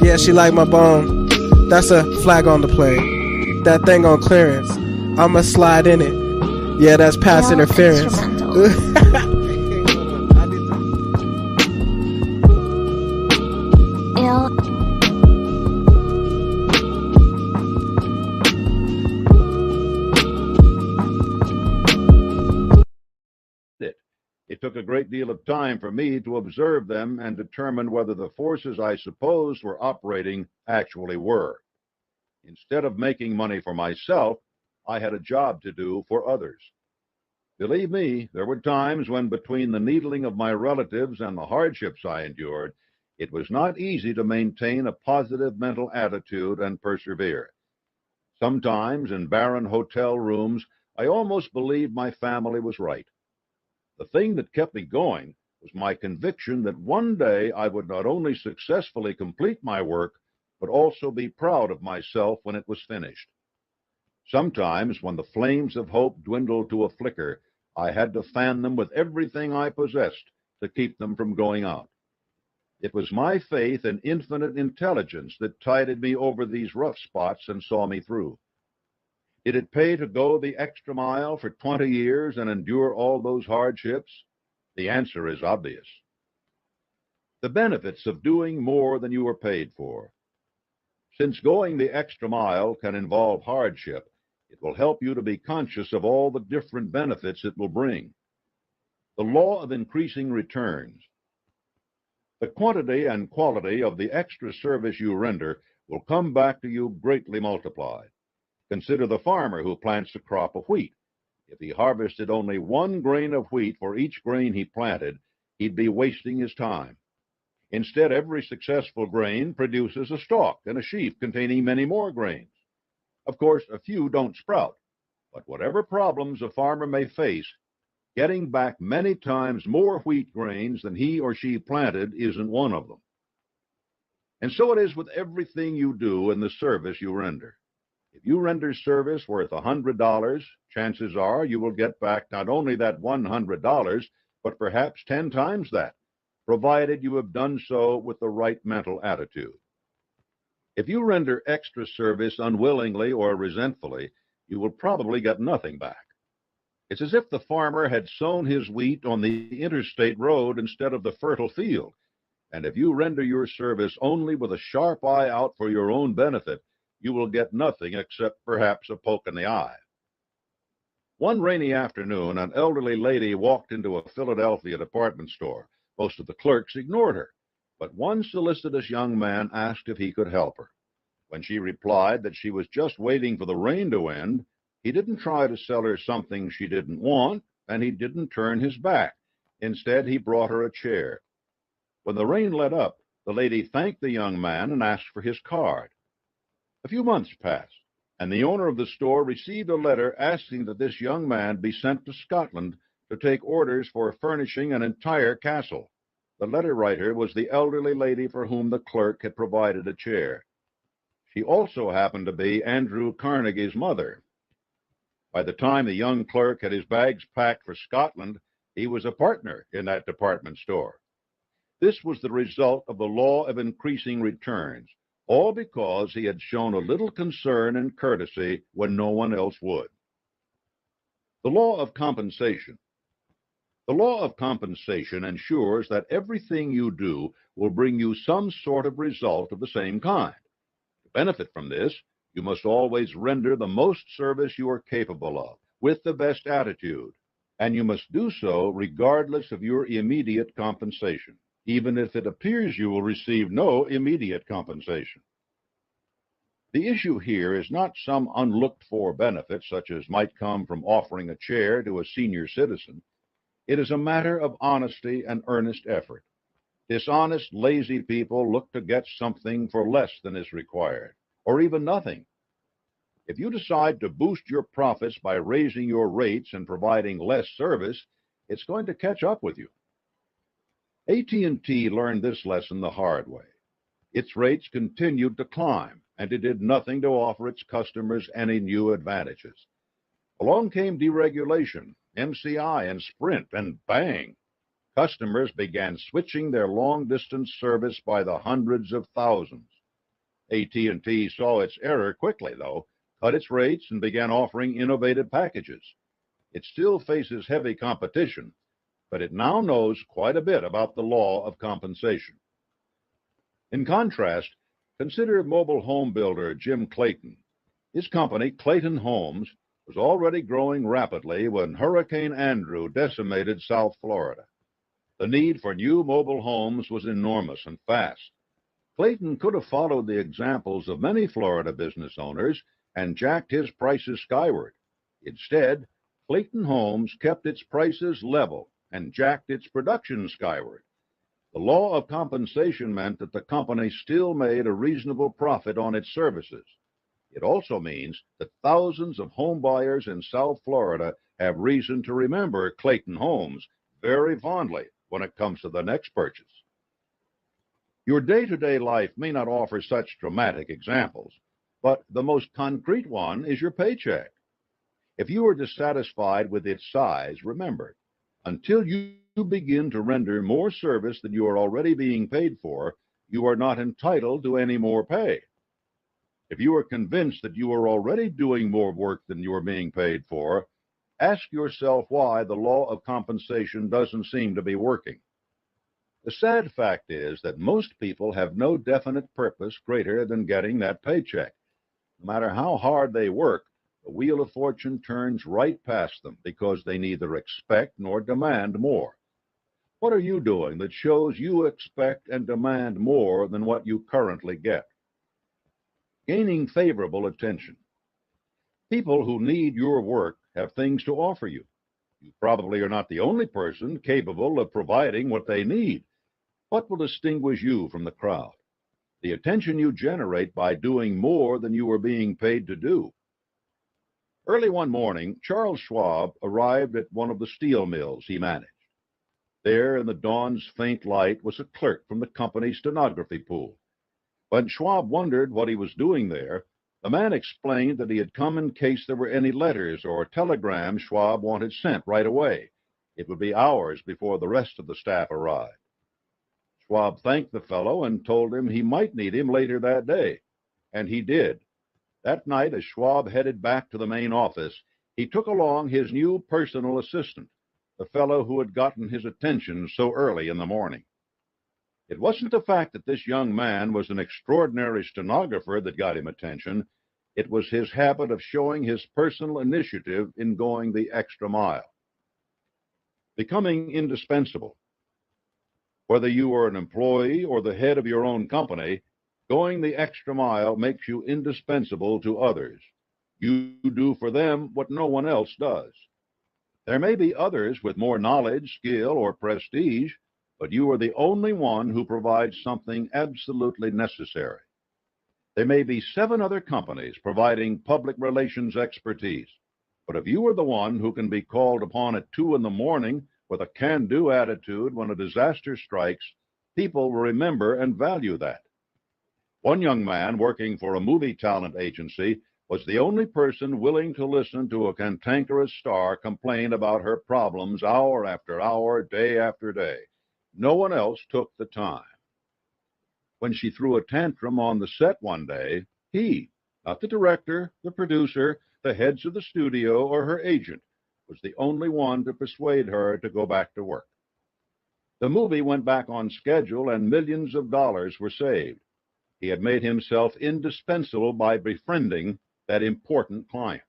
Speaker 5: Yeah, she like my bone. That's a flag on the play. That thing on clearance. I'ma slide in it. Yeah, that's pass interference.
Speaker 2: It took a great deal of time for me to observe them and determine whether the forces I supposed were operating actually were. Instead of making money for myself, I had a job to do for others. Believe me, there were times when between the needling of my relatives and the hardships I endured, it was not easy to maintain a positive mental attitude and persevere. Sometimes in barren hotel rooms, I almost believed my family was right. The thing that kept me going was my conviction that one day I would not only successfully complete my work, but also be proud of myself when it was finished. Sometimes, when the flames of hope dwindled to a flicker, I had to fan them with everything I possessed to keep them from going out. It was my faith in infinite intelligence that tided me over these rough spots and saw me through. Did it pay to go the extra mile for 20 years and endure all those hardships? The answer is obvious. The benefits of doing more than you were paid for. Since going the extra mile can involve hardship, it will help you to be conscious of all the different benefits it will bring. The law of increasing returns. The quantity and quality of the extra service you render will come back to you greatly multiplied. Consider the farmer who plants a crop of wheat. If he harvested only 1 grain of wheat for each grain he planted, he'd be wasting his time. Instead, every successful grain produces a stalk and a sheaf containing many more grains. Of course, a few don't sprout, but whatever problems a farmer may face, getting back many times more wheat grains than he or she planted isn't one of them. And so it is with everything you do and the service you render. If you render service worth $100, chances are you will get back not only that $100, but perhaps 10 times that, provided you have done so with the right mental attitude. If you render extra service unwillingly or resentfully, you will probably get nothing back. It's as if the farmer had sown his wheat on the interstate road instead of the fertile field. And if you render your service only with a sharp eye out for your own benefit, you will get nothing except perhaps a poke in the eye. One rainy afternoon, an elderly lady walked into a Philadelphia department store. Most of the clerks ignored her, but one solicitous young man asked if he could help her. When she replied that she was just waiting for the rain to end, he didn't try to sell her something she didn't want, and he didn't turn his back. Instead, he brought her a chair. When the rain let up, the lady thanked the young man and asked for his card. A few months passed, and the owner of the store received a letter asking that this young man be sent to Scotland to take orders for furnishing an entire castle. The letter writer was the elderly lady for whom the clerk had provided a chair. She also happened to be Andrew Carnegie's mother. By the time the young clerk had his bags packed for Scotland, he was a partner in that department store. This was the result of the law of increasing returns, all because he had shown a little concern and courtesy when no one else would. The law of compensation. The law of compensation ensures that everything you do will bring you some sort of result of the same kind. To benefit from this, you must always render the most service you are capable of, with the best attitude, and you must do so regardless of your immediate compensation, even if it appears you will receive no immediate compensation. The issue here is not some unlooked-for benefit, such as might come from offering a chair to a senior citizen. It is a matter of honesty and earnest effort. Dishonest, lazy people look to get something for less than is required, or even nothing. If you decide to boost your profits by raising your rates and providing less service, it's going to catch up with you. AT&T learned this lesson the hard way. Its rates continued to climb, and it did nothing to offer its customers any new advantages. Along came deregulation, MCI, and Sprint, and bang! Customers began switching their long-distance service by the hundreds of thousands. AT&T saw its error quickly, though, cut its rates, and began offering innovative packages. It still faces heavy competition, but it now knows quite a bit about the law of compensation. In contrast, consider mobile home builder Jim Clayton. His company, Clayton Homes, was already growing rapidly when Hurricane Andrew decimated South Florida. The need for new mobile homes was enormous and fast. Clayton could have followed the examples of many Florida business owners and jacked his prices skyward. Instead, Clayton Homes kept its prices level and jacked its production skyward. The law of compensation meant that the company still made a reasonable profit on its services. It also means that thousands of home buyers in South Florida have reason to remember Clayton Homes very fondly when it comes to the next purchase. Your day-to-day life may not offer such dramatic examples, but the most concrete one is your paycheck. If you are dissatisfied with its size, remember, until you begin to render more service than you are already being paid for, you are not entitled to any more pay. If you are convinced that you are already doing more work than you are being paid for, ask yourself why the law of compensation doesn't seem to be working. The sad fact is that most people have no definite purpose greater than getting that paycheck. No matter how hard they work, the wheel of fortune turns right past them because they neither expect nor demand more. What are you doing that shows you expect and demand more than what you currently get? Gaining favorable attention. People who need your work have things to offer you. You probably are not the only person capable of providing what they need. What will distinguish you from the crowd? The attention you generate by doing more than you are being paid to do. Early one morning, Charles Schwab arrived at one of the steel mills he managed. There, in the dawn's faint light, was a clerk from the company's stenography pool. When Schwab wondered what he was doing there, the man explained that he had come in case there were any letters or telegrams Schwab wanted sent right away. It would be hours before the rest of the staff arrived. Schwab thanked the fellow and told him he might need him later that day. And he did. That night, as Schwab headed back to the main office, he took along his new personal assistant, the fellow who had gotten his attention so early in the morning. It wasn't the fact that this young man was an extraordinary stenographer that got him attention. It was his habit of showing his personal initiative in going the extra mile. Becoming indispensable. Whether you are an employee or the head of your own company, going the extra mile makes you indispensable to others. You do for them what no one else does. There may be others with more knowledge, skill, or prestige, but you are the only one who provides something absolutely necessary. There may be 7 other companies providing public relations expertise, but if you are the one who can be called upon at 2 in the morning with a can-do attitude when a disaster strikes, people will remember and value that. One young man working for a movie talent agency was the only person willing to listen to a cantankerous star complain about her problems hour after hour, day after day. No one else took the time. When she threw a tantrum on the set one day, he, not the director, the producer, the heads of the studio, or her agent, was the only one to persuade her to go back to work. The movie went back on schedule and millions of dollars were saved. He had made himself indispensable by befriending that important client.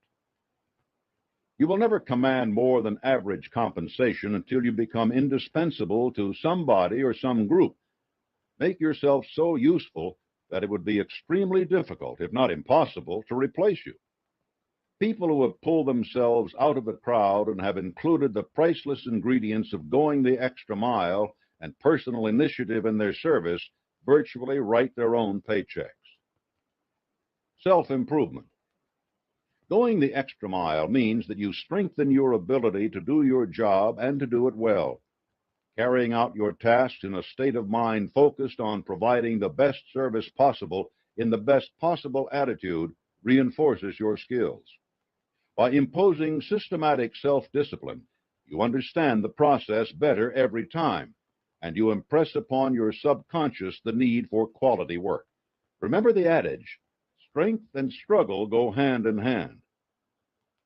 Speaker 2: You will never command more than average compensation until you become indispensable to somebody or some group. Make yourself so useful that it would be extremely difficult, if not impossible, to replace you. People who have pulled themselves out of the crowd and have included the priceless ingredients of going the extra mile and personal initiative in their service virtually write their own paychecks. Self-improvement. Going the extra mile means that you strengthen your ability to do your job and to do it well. Carrying out your tasks in a state of mind focused on providing the best service possible in the best possible attitude reinforces your skills. By imposing systematic self-discipline, you understand the process better every time, and you impress upon your subconscious the need for quality work. Remember the adage, strength and struggle go hand in hand.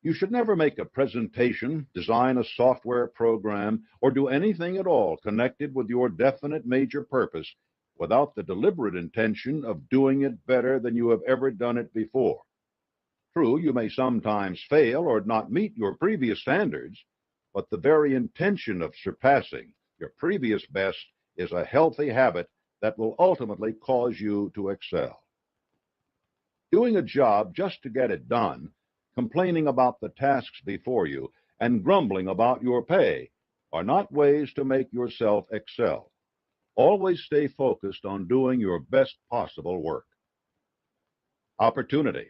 Speaker 2: You should never make a presentation, design a software program, or do anything at all connected with your definite major purpose without the deliberate intention of doing it better than you have ever done it before. True, you may sometimes fail or not meet your previous standards, but the very intention of surpassing your previous best is a healthy habit that will ultimately cause you to excel. Doing a job just to get it done, complaining about the tasks before you, and grumbling about your pay are not ways to make yourself excel. Always stay focused on doing your best possible work. Opportunity.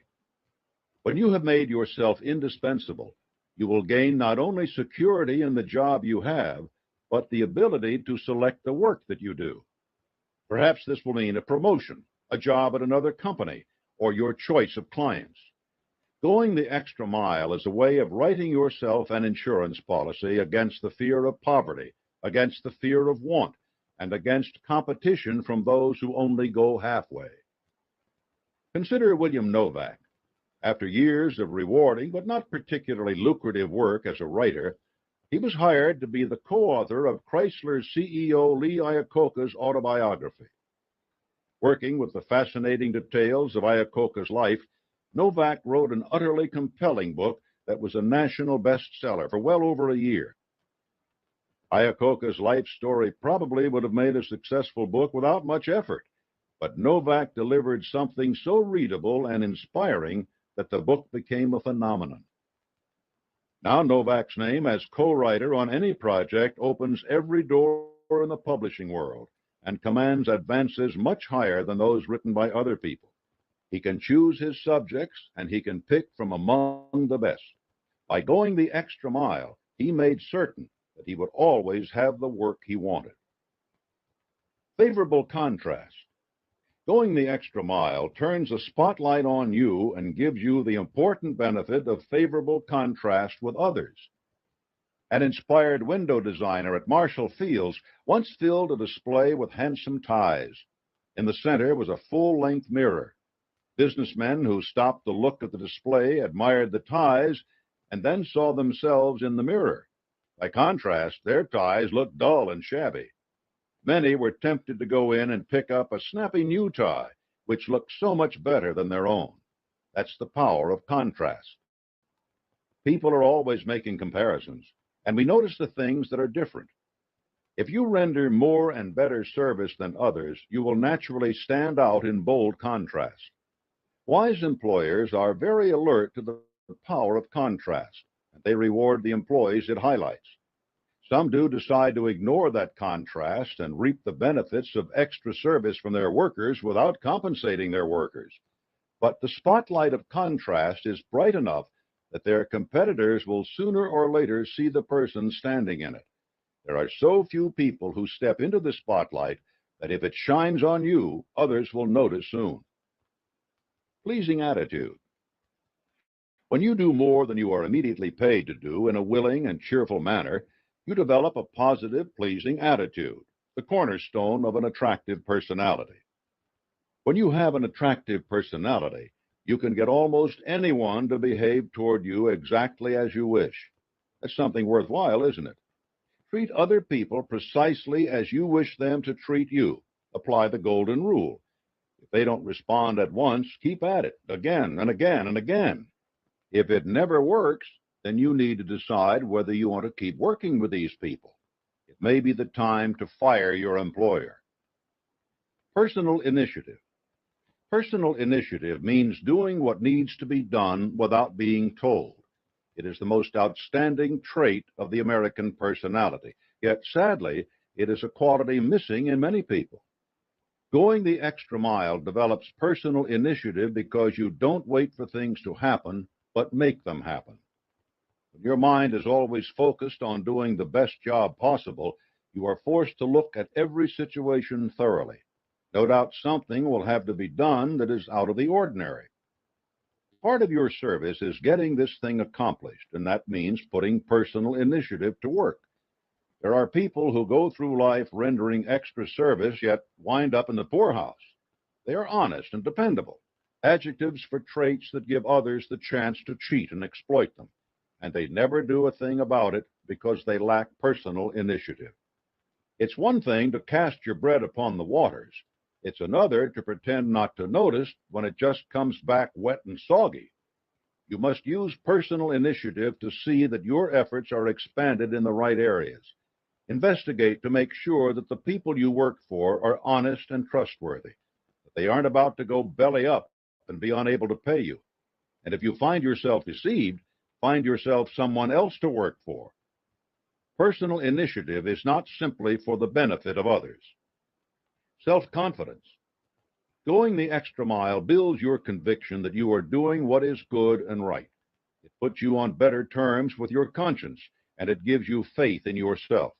Speaker 2: When you have made yourself indispensable, you will gain not only security in the job you have, but the ability to select the work that you do. Perhaps this will mean a promotion, a job at another company, or your choice of clients. Going the extra mile is a way of writing yourself an insurance policy against the fear of poverty, against the fear of want, and against competition from those who only go halfway. Consider William Novak. After years of rewarding but not particularly lucrative work as a writer, he was hired to be the co-author of Chrysler's CEO Lee Iacocca's autobiography. Working with the fascinating details of Iacocca's life, Novak wrote an utterly compelling book that was a national bestseller for well over a year. Iacocca's life story probably would have made a successful book without much effort, but Novak delivered something so readable and inspiring that the book became a phenomenon. Now Novak's name as co-writer on any project opens every door in the publishing world and commands advances much higher than those written by other people. He can choose his subjects, and he can pick from among the best. By going the extra mile, he made certain that he would always have the work he wanted. Favorable contrast. Going the extra mile turns a spotlight on you and gives you the important benefit of favorable contrast with others. An inspired window designer at Marshall Field's once filled a display with handsome ties. In the center was a full-length mirror. Businessmen who stopped to look at the display admired the ties and then saw themselves in the mirror. By contrast, their ties looked dull and shabby. Many were tempted to go in and pick up a snappy new tie, which looked so much better than their own. That's the power of contrast. People are always making comparisons, and we notice the things that are different. If you render more and better service than others, you will naturally stand out in bold contrast. Wise employers are very alert to the power of contrast, and they reward the employees it highlights. Some do decide to ignore that contrast and reap the benefits of extra service from their workers without compensating their workers. But the spotlight of contrast is bright enough that their competitors will sooner or later see the person standing in it. There are so few people who step into the spotlight that if it shines on you, others will notice soon. Pleasing attitude. When you do more than you are immediately paid to do in a willing and cheerful manner, you develop a positive, pleasing attitude. the cornerstone of an attractive personality. When you have an attractive personality, you can get almost anyone to behave toward you exactly as you wish. That's something worthwhile, isn't it? Treat other people precisely as you wish them to treat you. Apply the golden rule. If they don't respond at once, keep at it again and again and again. If it never works, then you need to decide whether you want to keep working with these people. It may be the time to fire your employer. Personal initiative. Personal initiative means doing what needs to be done without being told. It is the most outstanding trait of the American personality. Yet, sadly, it is a quality missing in many people. Going the extra mile develops personal initiative because you don't wait for things to happen, but make them happen. When your mind is always focused on doing the best job possible, you are forced to look at every situation thoroughly. No doubt something will have to be done that is out of the ordinary. Part of your service is getting this thing accomplished, and that means putting personal initiative to work. There are people who go through life rendering extra service, yet wind up in the poorhouse. They are honest and dependable, adjectives for traits that give others the chance to cheat and exploit them, and they never do a thing about it because they lack personal initiative. It's one thing to cast your bread upon the waters. It's another to pretend not to notice when it just comes back wet and soggy. You must use personal initiative to see that your efforts are expanded in the right areas. Investigate to make sure that the people you work for are honest and trustworthy, that they aren't about to go belly up and be unable to pay you. And if you find yourself deceived, find yourself someone else to work for. Personal initiative is not simply for the benefit of others. Self-confidence. Going the extra mile builds your conviction that you are doing what is good and right. It puts you on better terms with your conscience, and it gives you faith in yourself.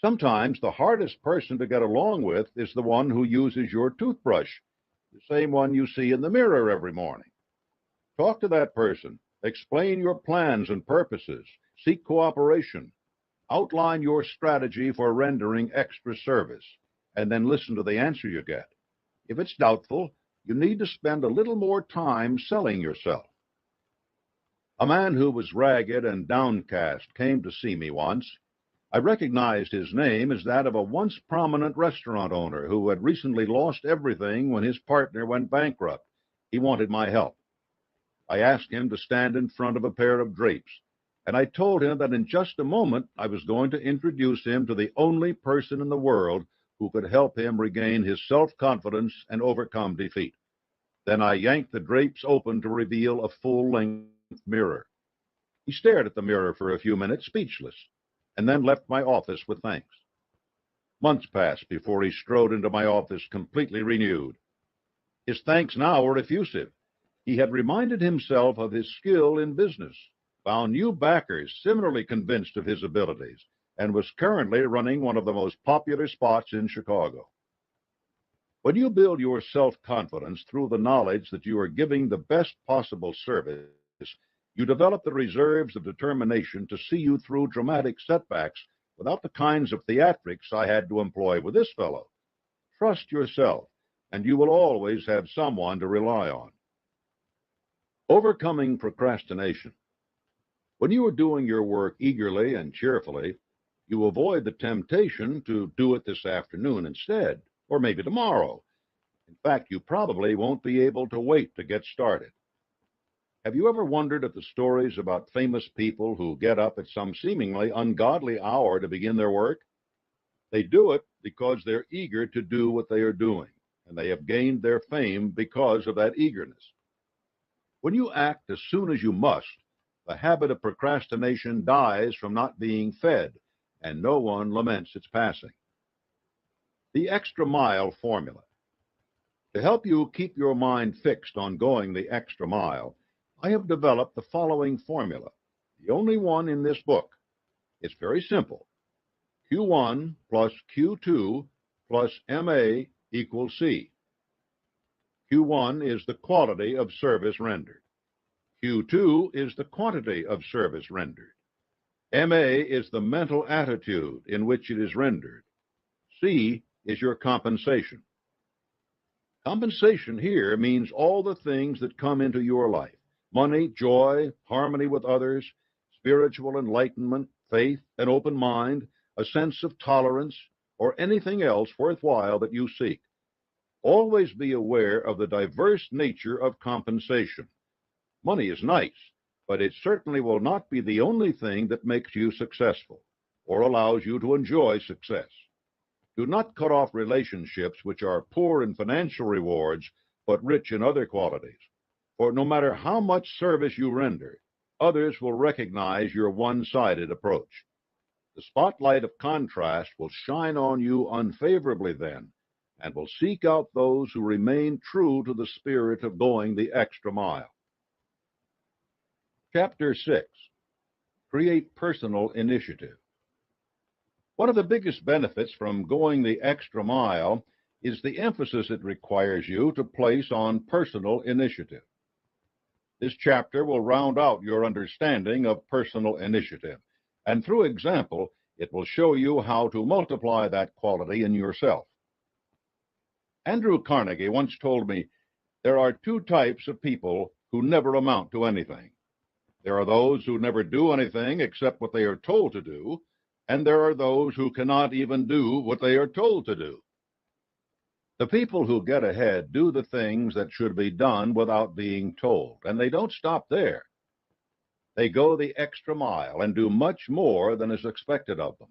Speaker 2: Sometimes the hardest person to get along with is the one who uses your toothbrush, the same one you see in the mirror every morning. Talk to that person. Explain your plans and purposes. Seek cooperation. Outline your strategy for rendering extra service, and then listen to the answer you get. If it's doubtful, you need to spend a little more time selling yourself. A man who was ragged and downcast came to see me once. I recognized his name as that of a once prominent restaurant owner who had recently lost everything when his partner went bankrupt. He wanted my help. I asked him to stand in front of a pair of drapes, and I told him that in just a moment I was going to introduce him to the only person in the world who could help him regain his self-confidence and overcome defeat. Then I yanked the drapes open to reveal a full-length mirror. He stared at the mirror for a few minutes, speechless, and then left my office with thanks. Months passed before he strode into my office completely renewed. His thanks now were effusive. He had reminded himself of his skill in business, found new backers similarly convinced of his abilities, and was currently running one of the most popular spots in Chicago. When you build your self-confidence through the knowledge that you are giving the best possible service, you develop the reserves of determination to see you through dramatic setbacks without the kinds of theatrics I had to employ with this fellow. Trust yourself, and you will always have someone to rely on. Overcoming procrastination. When you are doing your work eagerly and cheerfully, you avoid the temptation to do it this afternoon instead, or maybe tomorrow. In fact, you probably won't be able to wait to get started. Have you ever wondered at the stories about famous people who get up at some seemingly ungodly hour to begin their work? They do it because they're eager to do what they are doing, and they have gained their fame because of that eagerness. When you act as soon as you must, the habit of procrastination dies from not being fed, and no one laments its passing. The extra mile formula. To help you keep your mind fixed on going the extra mile, I have developed the following formula, the only one in this book. It's very simple. Q1 plus Q2 plus MA equals C. Q1 is the quality of service rendered. Q2 is the quantity of service rendered. MA is the mental attitude in which it is rendered. C is your compensation. Compensation here means all the things that come into your life: money, joy, harmony with others, spiritual enlightenment, faith, an open mind, a sense of tolerance, or anything else worthwhile that you seek. Always be aware of the diverse nature of compensation. Money is nice, but it certainly will not be the only thing that makes you successful or allows you to enjoy success. Do not cut off relationships which are poor in financial rewards but rich in other qualities, for no matter how much service you render, others will recognize your one-sided approach. The spotlight of contrast will shine on you unfavorably then, and will seek out those who remain true to the spirit of going the extra mile. Chapter 6. Create Personal Initiative. One of the biggest benefits from going the extra mile is the emphasis it requires you to place on personal initiative. This chapter will round out your understanding of personal initiative, and through example, it will show you how to multiply that quality in yourself. Andrew Carnegie once told me, there are two types of people who never amount to anything. There are those who never do anything except what they are told to do, and there are those who cannot even do what they are told to do. The people who get ahead do the things that should be done without being told, and they don't stop there. They go the extra mile and do much more than is expected of them.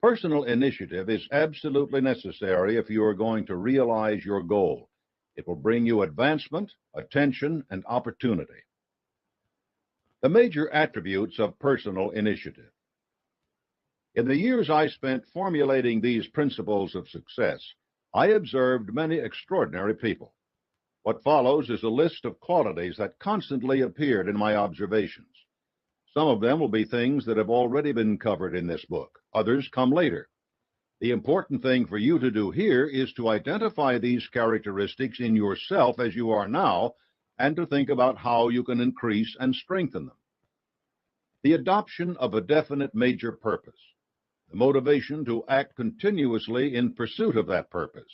Speaker 2: Personal initiative is absolutely necessary if you are going to realize your goal. It will bring you advancement, attention, and opportunity. The major attributes of personal initiative. In the years I spent formulating these principles of success, I observed many extraordinary people. What follows is a list of qualities that constantly appeared in my observations. Some of them will be things that have already been covered in this book. Others come later. The important thing for you to do here is to identify these characteristics in yourself as you are now, and to think about how you can increase and strengthen them. The adoption of a definite major purpose. The motivation to act continuously in pursuit of that purpose.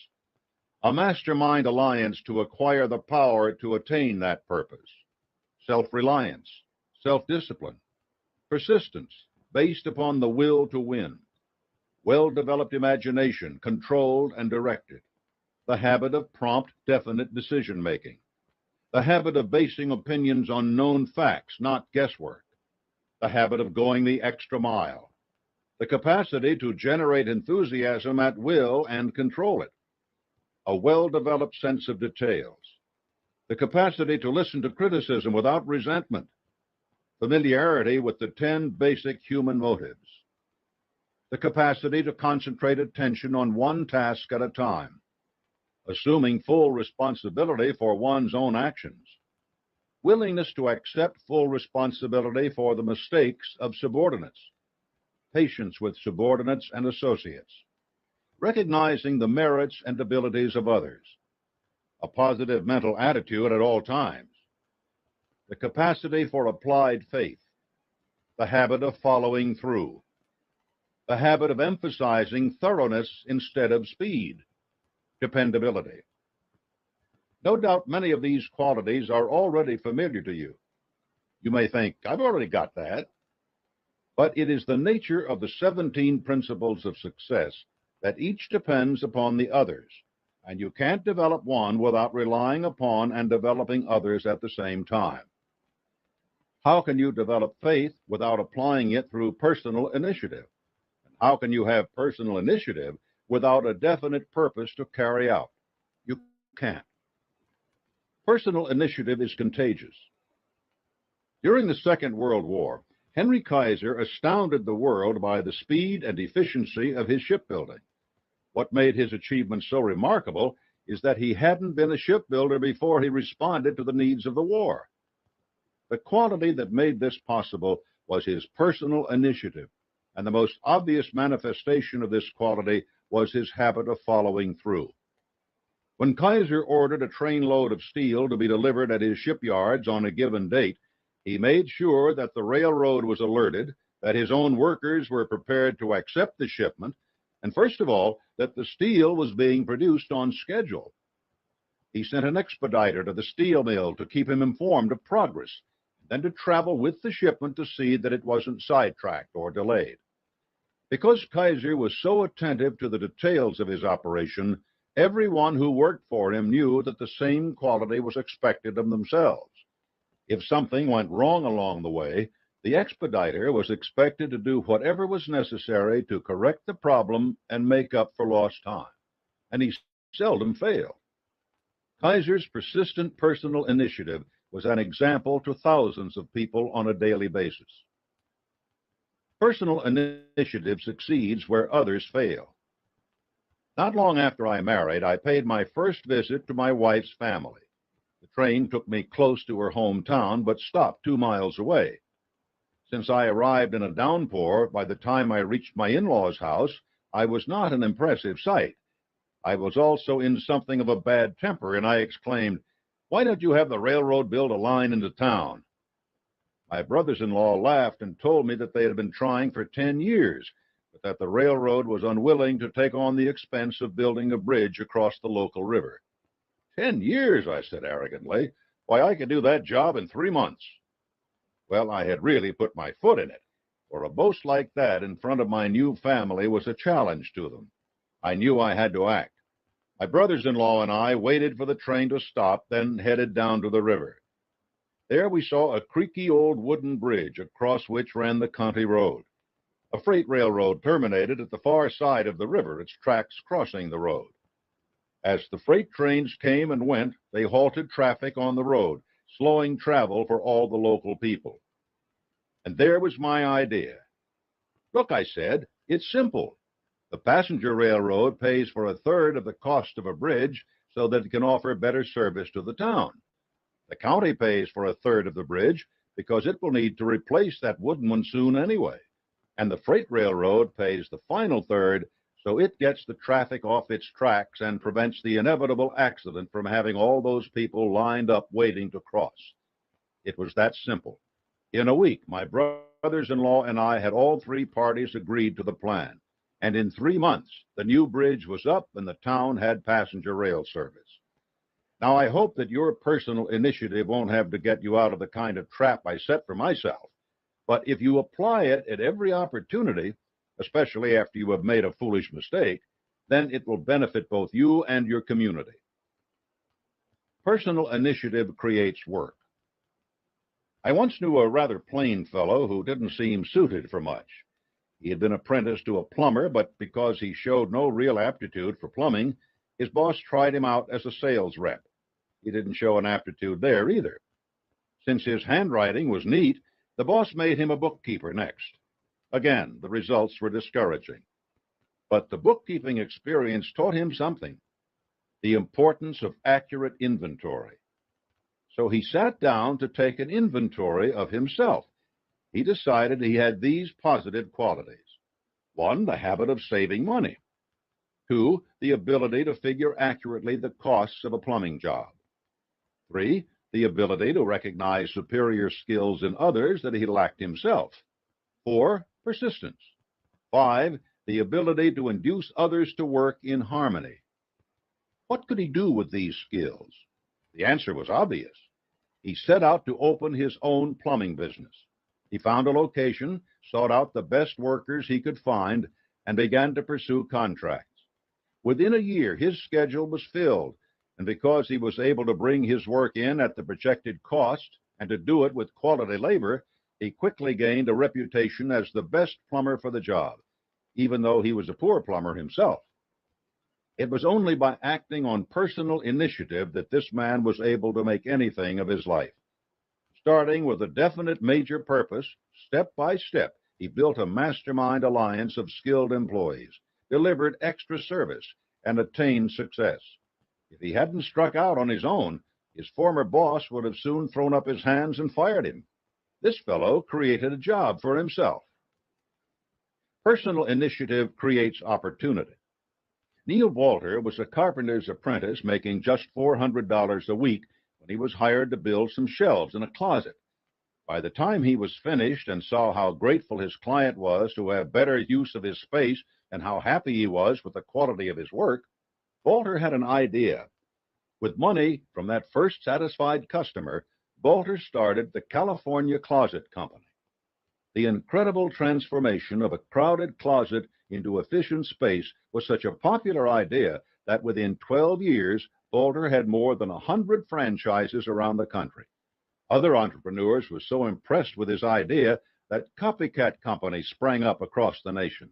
Speaker 2: A mastermind alliance to acquire the power to attain that purpose. Self-reliance, self-discipline, persistence based upon the will to win. Well-developed imagination, controlled and directed. The habit of prompt, definite decision-making. The habit of basing opinions on known facts, not guesswork. The habit of going the extra mile. The capacity to generate enthusiasm at will and control it. A well-developed sense of details. The capacity to listen to criticism without resentment. Familiarity with the 10 basic human motives. The capacity to concentrate attention on one task at a time. Assuming full responsibility for one's own actions. Willingness to accept full responsibility for the mistakes of subordinates. Patience with subordinates and associates. Recognizing the merits and abilities of others. A positive mental attitude at all times. The capacity for applied faith. The habit of following through. The habit of emphasizing thoroughness instead of speed. Dependability. No doubt many of these qualities are already familiar to you. You may think, I've already got that. But it is the nature of the 17 principles of success that each depends upon the others, and you can't develop one without relying upon and developing others at the same time. How can you develop faith without applying it through personal initiative? And how can you have personal initiative without a definite purpose to carry out? You can't. Personal initiative is contagious. During the Second World War, Henry Kaiser astounded the world by the speed and efficiency of his shipbuilding. What made his achievement so remarkable is that he hadn't been a shipbuilder before he responded to the needs of the war. The quality that made this possible was his personal initiative, and the most obvious manifestation of this quality was his habit of following through. When Kaiser ordered a trainload of steel to be delivered at his shipyards on a given date, he made sure that the railroad was alerted, that his own workers were prepared to accept the shipment, And first of all, that the steel was being produced on schedule. He sent an expediter to the steel mill to keep him informed of progress, then to travel with the shipment to see that it wasn't sidetracked or delayed. Because Kaiser was so attentive to the details of his operation, everyone who worked for him knew that the same quality was expected of themselves. If something went wrong along the way, the expediter was expected to do whatever was necessary to correct the problem and make up for lost time, and he seldom failed. Kaiser's persistent personal initiative was an example to thousands of people on a daily basis. Personal initiative succeeds where others fail. Not long after I married, I paid my first visit to my wife's family. The train took me close to her hometown, but stopped 2 miles away. Since I arrived in a downpour, by the time I reached my in-laws' house, I was not an impressive sight. I was also in something of a bad temper, and I exclaimed, "Why don't you have the railroad build a line into town?" My brothers-in-law laughed and told me that they had been trying for 10 years, but that the railroad was unwilling to take on the expense of building a bridge across the local river. 10 years, I said arrogantly. Why, I could do that job in 3 months. Well, I had really put my foot in it, for a boast like that in front of my new family was a challenge to them. I knew I had to act. My brothers-in-law and I waited for the train to stop, then headed down to the river. There we saw a creaky old wooden bridge across which ran the county road. A freight railroad terminated at the far side of the river, its tracks crossing the road. As the freight trains came and went, they halted traffic on the road, slowing travel for all the local people. And there was my idea. Look, I said, it's simple. The passenger railroad pays for 1/3 of the cost of a bridge so that it can offer better service to the town. The county pays for 1/3 of the bridge because it will need to replace that wooden one soon anyway. And the freight railroad pays the final third so it gets the traffic off its tracks and prevents the inevitable accident from having all those people lined up waiting to cross. It was that simple. In a week, my brothers-in-law and I had all 3 parties agreed to the plan. And in 3 months, the new bridge was up and the town had passenger rail service. Now, I hope that your personal initiative won't have to get you out of the kind of trap I set for myself. But if you apply it at every opportunity, especially after you have made a foolish mistake, then it will benefit both you and your community. Personal initiative creates work. I once knew a rather plain fellow who didn't seem suited for much. He had been apprenticed to a plumber, but because he showed no real aptitude for plumbing, his boss tried him out as a sales rep. He didn't show an aptitude there either. Since his handwriting was neat, the boss made him a bookkeeper next. Again, the results were discouraging. But the bookkeeping experience taught him something: the importance of accurate inventory. So he sat down to take an inventory of himself. He decided he had these positive qualities. 1, the habit of saving money. 2, the ability to figure accurately the costs of a plumbing job. 3, the ability to recognize superior skills in others that he lacked himself. 4, persistence. 5, the ability to induce others to work in harmony. What could he do with these skills? The answer was obvious. He set out to open his own plumbing business. He found a location, sought out the best workers he could find, and began to pursue contracts. Within a year, his schedule was filled, and because he was able to bring his work in at the projected cost and to do it with quality labor, he quickly gained a reputation as the best plumber for the job, even though he was a poor plumber himself. It was only by acting on personal initiative that this man was able to make anything of his life. Starting with a definite major purpose, step by step, he built a mastermind alliance of skilled employees, delivered extra service, and attained success. If he hadn't struck out on his own, his former boss would have soon thrown up his hands and fired him. This fellow created a job for himself. Personal initiative creates opportunity. Neil Walter was a carpenter's apprentice making just $400 a week when he was hired to build some shelves in a closet. By the time he was finished and saw how grateful his client was to have better use of his space and how happy he was with the quality of his work, Bolter had an idea. With money from that first satisfied customer, Bolter started the California Closet Company. The incredible transformation of a crowded closet into efficient space was such a popular idea that within 12 years, Bolter had more than 100 franchises around the country. Other entrepreneurs were so impressed with his idea that copycat companies sprang up across the nation.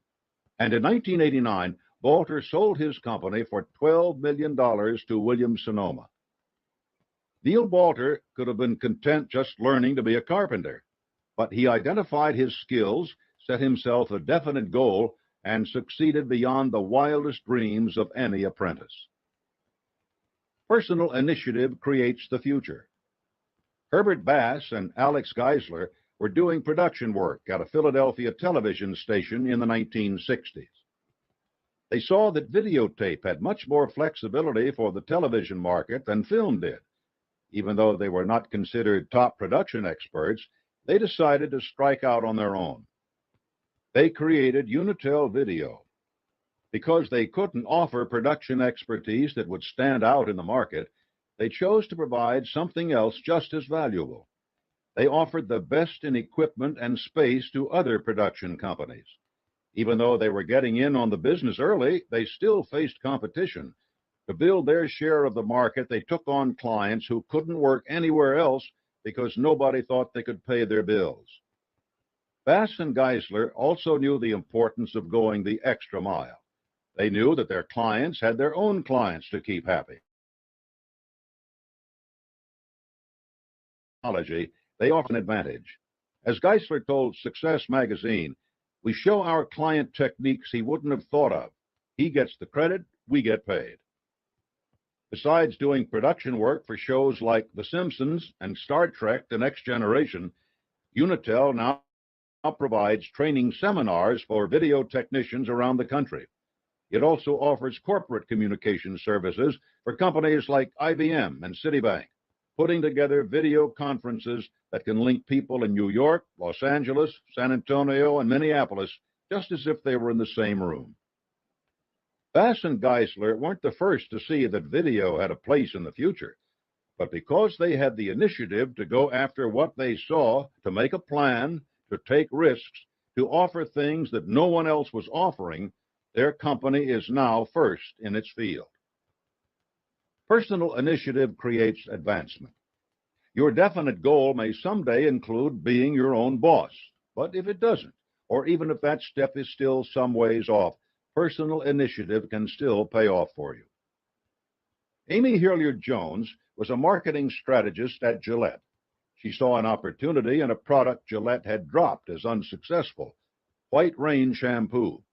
Speaker 2: And in 1989, Bolter sold his company for $12 million to Williams-Sonoma. Neil Bolter could have been content just learning to be a carpenter, but he identified his skills, set himself a definite goal, and succeeded beyond the wildest dreams of any apprentice. Personal initiative creates the future. Herbert Bass and Alex Geisler were doing production work at a Philadelphia television station in the 1960s. They saw that videotape had much more flexibility for the television market than film did. Even though they were not considered top production experts, they decided to strike out on their own. They created Unitel Video. Because they couldn't offer production expertise that would stand out in the market, they chose to provide something else just as valuable. They offered the best in equipment and space to other production companies. Even though they were getting in on the business early, they still faced competition. To build their share of the market, they took on clients who couldn't work anywhere else because nobody thought they could pay their bills. Bass and Geisler also knew the importance of going the extra mile. They knew that their clients had their own clients to keep happy. They offer an advantage. As Geisler told Success magazine, we show our client techniques he wouldn't have thought of. He gets the credit, we get paid. Besides doing production work for shows like The Simpsons and Star Trek: The Next Generation, Unitel now provides training seminars for video technicians around the country. It also offers corporate communication services for companies like IBM and Citibank, putting together video conferences that can link people in New York, Los Angeles, San Antonio, and Minneapolis, just as if they were in the same room. Bass and Geisler weren't the first to see that video had a place in the future, but because they had the initiative to go after what they saw, to make a plan, to take risks, to offer things that no one else was offering, their company is now first in its field. Personal initiative creates advancement. Your definite goal may someday include being your own boss, but if it doesn't, or even if that step is still some ways off, personal initiative can still pay off for you. Amy Hilliard-Jones was a marketing strategist at Gillette. She saw an opportunity in a product Gillette had dropped as unsuccessful, White Rain shampoo.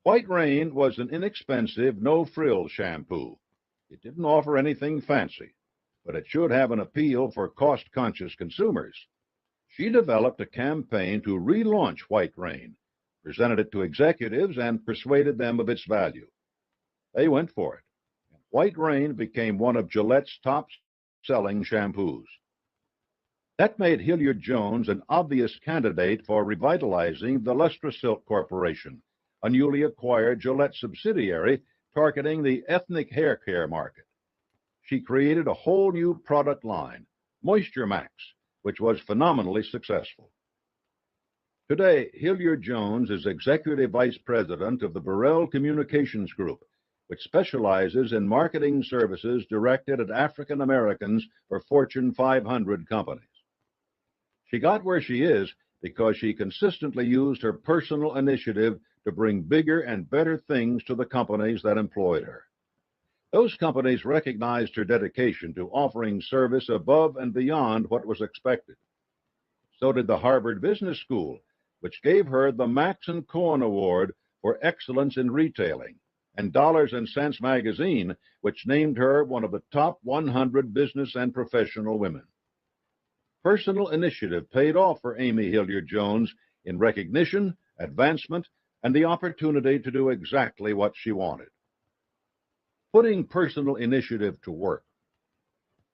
Speaker 2: White Rain was an inexpensive, no-frill shampoo. It didn't offer anything fancy, but it should have an appeal for cost-conscious consumers. She developed a campaign to relaunch White Rain, presented it to executives, and persuaded them of its value. They went for it. White Rain became one of Gillette's top-selling shampoos. That made Hilliard-Jones an obvious candidate for revitalizing the Lustrasilk Corporation, a newly acquired Gillette subsidiary targeting the ethnic hair care market. She created a whole new product line, Moisture Max, which was phenomenally successful. Today, Hilliard-Jones is Executive Vice President of the Burrell Communications Group, which specializes in marketing services directed at African Americans for Fortune 500 companies. She got where she is because she consistently used her personal initiative to bring bigger and better things to the companies that employed her. Those companies recognized her dedication to offering service above and beyond what was expected. So did the Harvard Business School, which gave her the Max and Cohen Award for Excellence in Retailing, and Dollars and Cents magazine, which named her one of the top 100 business and professional women. Personal initiative paid off for Amy Hilliard-Jones in recognition, advancement, and the opportunity to do exactly what she wanted. Putting personal initiative to work.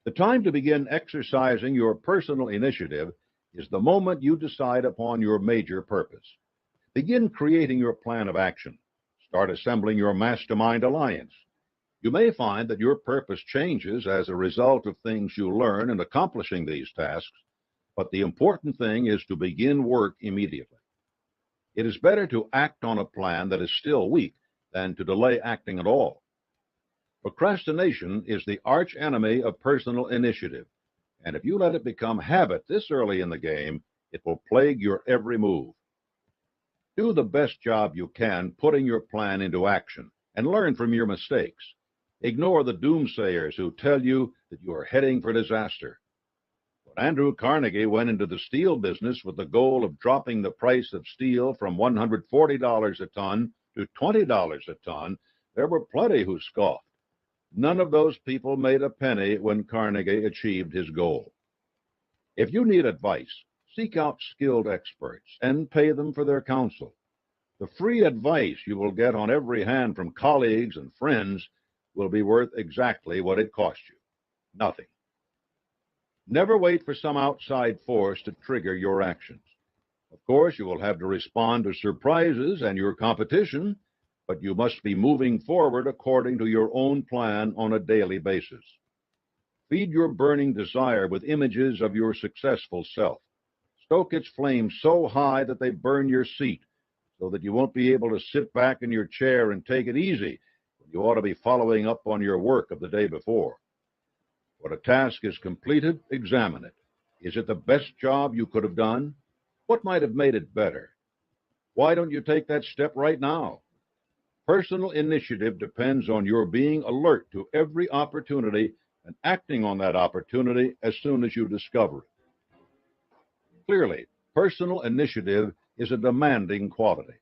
Speaker 2: The time to begin exercising your personal initiative is the moment you decide upon your major purpose. Begin creating your plan of action. Start assembling your mastermind alliance. You may find that your purpose changes as a result of things you learn in accomplishing these tasks, but the important thing is to begin work immediately. It is better to act on a plan that is still weak than to delay acting at all. Procrastination is the arch enemy of personal initiative, and if you let it become habit this early in the game, it will plague your every move. Do the best job you can putting your plan into action and learn from your mistakes. Ignore the doomsayers who tell you that you are heading for disaster. When Andrew Carnegie went into the steel business with the goal of dropping the price of steel from $140 a ton to $20 a ton, there were plenty who scoffed. None of those people made a penny when Carnegie achieved his goal. If you need advice, seek out skilled experts and pay them for their counsel. The free advice you will get on every hand from colleagues and friends will be worth exactly what it cost you. Nothing. Never wait for some outside force to trigger your actions. Of course, you will have to respond to surprises and your competition, but you must be moving forward according to your own plan on a daily basis. Feed your burning desire with images of your successful self. Stoke its flames so high that they burn your seat, so that you won't be able to sit back in your chair and take it easy when you ought to be following up on your work of the day before. When a task is completed, examine it. Is it the best job you could have done? What might have made it better? Why don't you take that step right now? Personal initiative depends on your being alert to every opportunity and acting on that opportunity as soon as you discover it. Clearly, personal initiative is a demanding quality,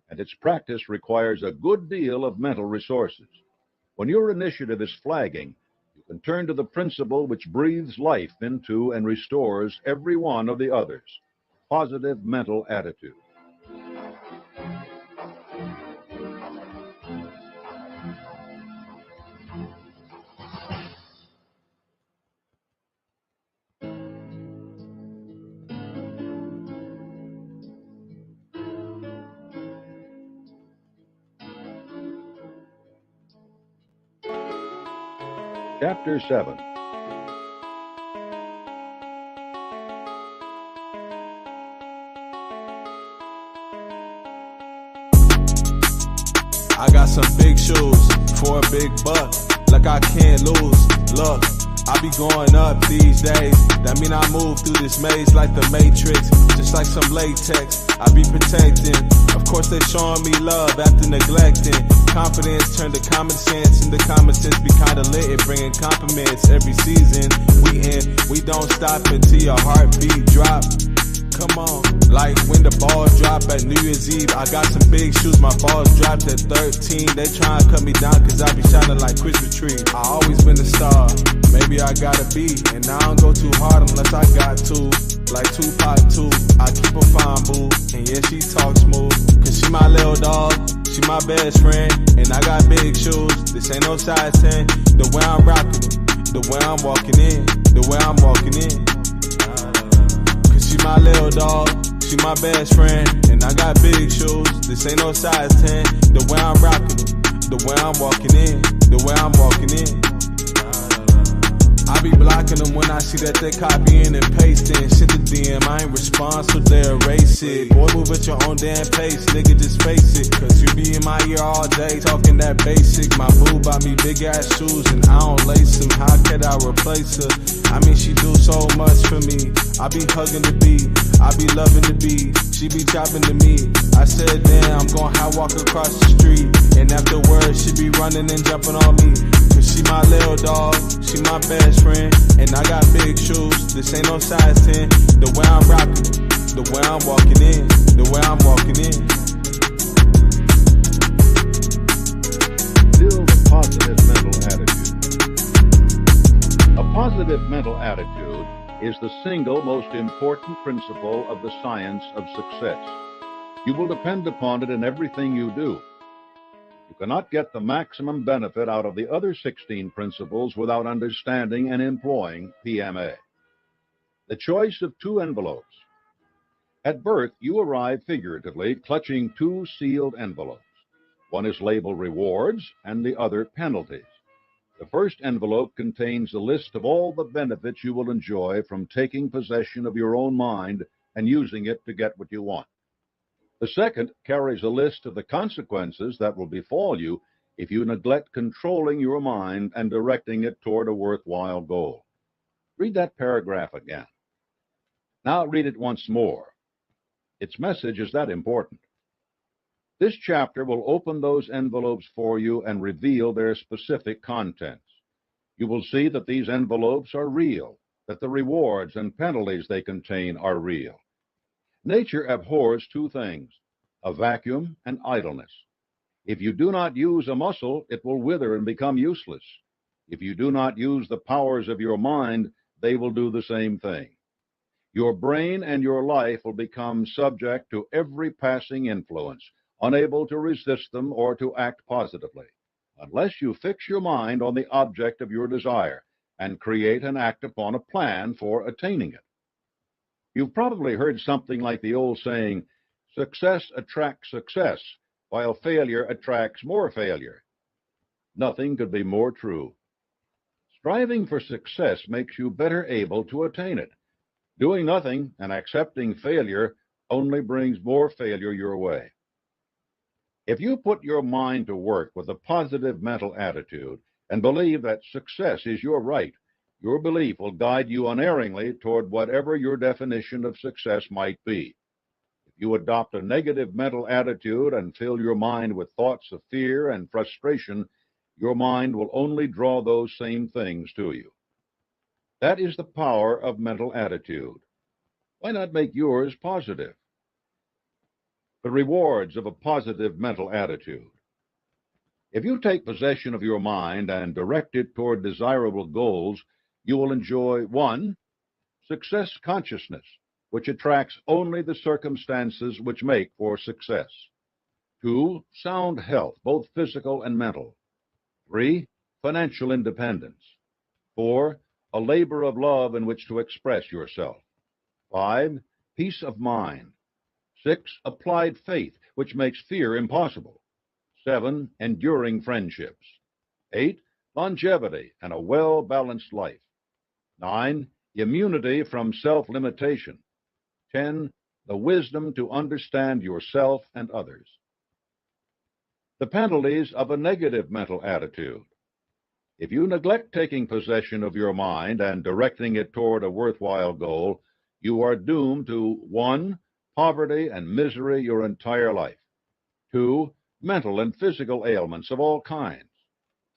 Speaker 2: and its practice requires a good deal of mental resources. When your initiative is flagging, you can turn to the principle which breathes life into and restores every one of the others: positive mental attitude. Chapter 7.
Speaker 1: I got some big shoes for a big buck, like I can't lose. Look, I be going up these days. That mean I move through this maze like the Matrix, just like some latex. I be protecting. Of course they showing me love after neglecting. Confidence turned to common sense, and the common sense be kinda lit. It bringing compliments every season. We don't stop until your heartbeat drop. Come on, like when the balls drop at New Year's Eve. I got some big shoes, my balls dropped at 13. They try and cut me down cause I be shining like Christmas tree. I always been a star, maybe I gotta be. And I don't go too hard unless I got to. Like Tupac too, I keep a fine boo. And yeah, she talk smooth, cause she my little dog, she my best friend. And I got big shoes, this ain't no size 10. The way I'm rocking it, the way I'm walking in, the way I'm walking in. She my little dog, she my best friend, and I got big shoes, this ain't no size 10. The way I'm rocking it, the way I'm walking in, the way I'm walking in. I be blocking them when I see that they copying and pasting. Shit the DM, I ain't respond, so they erase it. Boy, move at your own damn pace, nigga, just face it. Cause you be in my ear all day, talking that basic. My boo bought me big ass shoes and I don't lace them. How could I replace her? I mean, she do so much for me. I be hugging the beat, I be loving the beat. She be chopping to me. I said, damn, I'm gon' high walk across the street. And afterwards, she be running and jumping on me. Cause she my little dog, she my best friend. And I got big shoes, this ain't no size 10. The way I'm rocking it, the way I'm walking in, the way I'm walking in.
Speaker 2: Build a positive mental attitude. A positive mental attitude is the single most important principle of the science of success. You will depend upon it in everything you do. You cannot get the maximum benefit out of the other 16 principles without understanding and employing PMA. The choice of 2 envelopes. At birth, you arrive figuratively clutching 2 sealed envelopes. One is labeled rewards and the other penalties. The first envelope contains a list of all the benefits you will enjoy from taking possession of your own mind and using it to get what you want. The second carries a list of the consequences that will befall you if you neglect controlling your mind and directing it toward a worthwhile goal. Read that paragraph again. Now read it once more. Its message is that important. This chapter will open those envelopes for you and reveal their specific contents. You will see that these envelopes are real, that the rewards and penalties they contain are real. Nature abhors two things, a vacuum and idleness. If you do not use a muscle, it will wither and become useless. If you do not use the powers of your mind, they will do the same thing. Your brain and your life will become subject to every passing influence, unable to resist them or to act positively, unless you fix your mind on the object of your desire and create and act upon a plan for attaining it. You've probably heard something like the old saying, success attracts success, while failure attracts more failure. Nothing could be more true. Striving for success makes you better able to attain it. Doing nothing and accepting failure only brings more failure your way. If you put your mind to work with a positive mental attitude and believe that success is your right, your belief will guide you unerringly toward whatever your definition of success might be. If you adopt a negative mental attitude and fill your mind with thoughts of fear and frustration, your mind will only draw those same things to you. That is the power of mental attitude. Why not make yours positive? The rewards of a positive mental attitude. If you take possession of your mind and direct it toward desirable goals, you will enjoy 1. Success consciousness, which attracts only the circumstances which make for success. 2. Sound health, both physical and mental. 3. Financial independence. 4. A labor of love in which to express yourself. 5. Peace of mind. 6. Applied faith, which makes fear impossible. 7. Enduring friendships. 8. Longevity and a well-balanced life. 9. Immunity from self-limitation. 10. The wisdom to understand yourself and others. The penalties of a negative mental attitude. If you neglect taking possession of your mind and directing it toward a worthwhile goal, you are doomed to 1. Poverty and misery your entire life. 2. Mental and physical ailments of all kinds.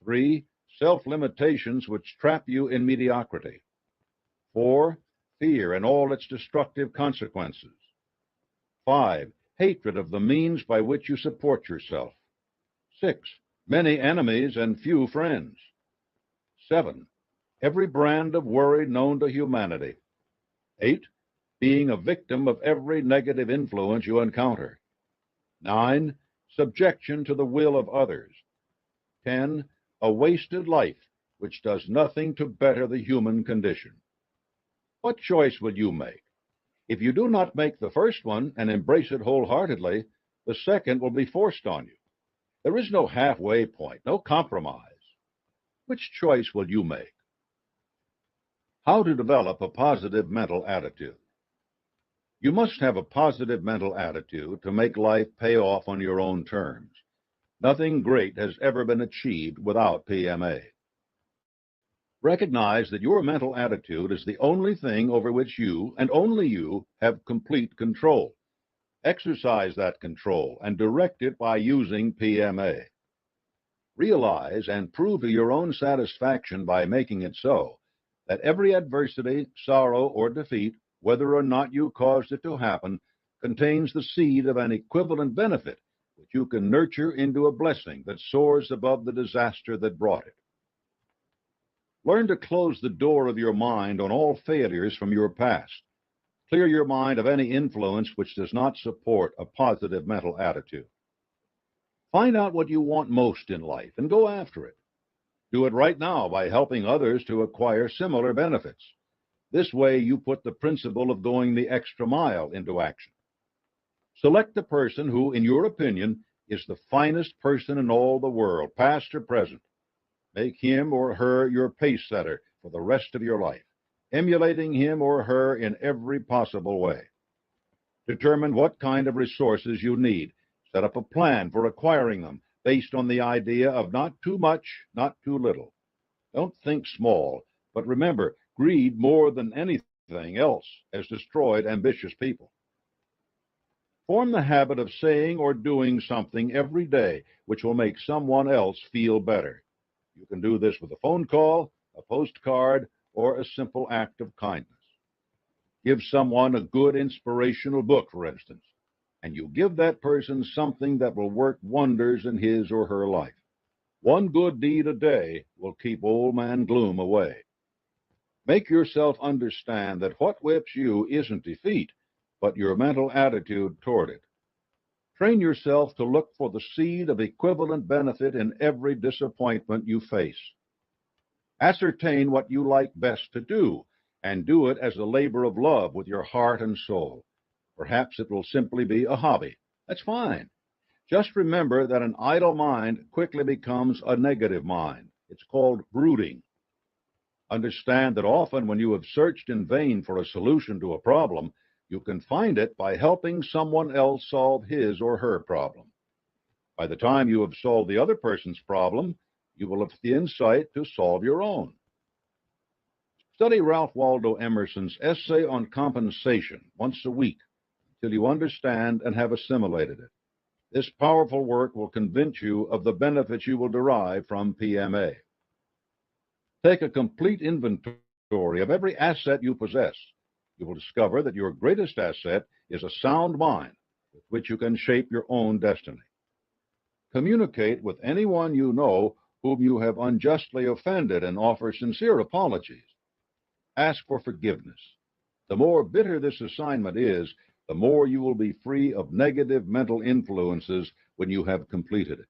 Speaker 2: 3. Self-limitations which trap you in mediocrity. 4. Fear and all its destructive consequences. 5. Hatred of the means by which you support yourself. 6. Many enemies and few friends. 7. Every brand of worry known to humanity. 8. Being a victim of every negative influence you encounter. 9. Subjection to the will of others. 10. A wasted life which does nothing to better the human condition. What choice will you make? If you do not make the first one and embrace it wholeheartedly, the second will be forced on you. There is no halfway point, no compromise. Which choice will you make? How to develop a positive mental attitude. You must have a positive mental attitude to make life pay off on your own terms. Nothing great has ever been achieved without PMA. Recognize that your mental attitude is the only thing over which you, and only you, have complete control. Exercise that control and direct it by using PMA. Realize and prove to your own satisfaction by making it so that every adversity, sorrow, or defeat, whether or not you caused it to happen, contains the seed of an equivalent benefit which you can nurture into a blessing that soars above the disaster that brought it. Learn to close the door of your mind on all failures from your past. Clear your mind of any influence which does not support a positive mental attitude. Find out what you want most in life and go after it. Do it right now by helping others to acquire similar benefits. This way you put the principle of going the extra mile into action. Select the person who, in your opinion, is the finest person in all the world, past or present. Make him or her your pace setter for the rest of your life, emulating him or her in every possible way. Determine what kind of resources you need. Set up a plan for acquiring them based on the idea of not too much, not too little. Don't think small, but remember, greed more than anything else has destroyed ambitious people. Form the habit of saying or doing something every day which will make someone else feel better. You can do this with a phone call, a postcard, or a simple act of kindness. Give someone a good inspirational book, for instance, and you give that person something that will work wonders in his or her life. One good deed a day will keep old man gloom away. Make yourself understand that what whips you isn't defeat, but your mental attitude toward it. Train yourself to look for the seed of equivalent benefit in every disappointment you face. Ascertain what you like best to do, and do it as a labor of love with your heart and soul. Perhaps it will simply be a hobby. That's fine. Just remember that an idle mind quickly becomes a negative mind. It's called brooding. Understand that often when you have searched in vain for a solution to a problem, you can find it by helping someone else solve his or her problem. By the time you have solved the other person's problem, you will have the insight to solve your own. Study Ralph Waldo Emerson's essay on compensation once a week until you understand and have assimilated it. This powerful work will convince you of the benefits you will derive from PMA. Take a complete inventory of every asset you possess. You will discover that your greatest asset is a sound mind with which you can shape your own destiny. Communicate with anyone you know whom you have unjustly offended and offer sincere apologies. Ask for forgiveness. The more bitter this assignment is, the more you will be free of negative mental influences when you have completed it.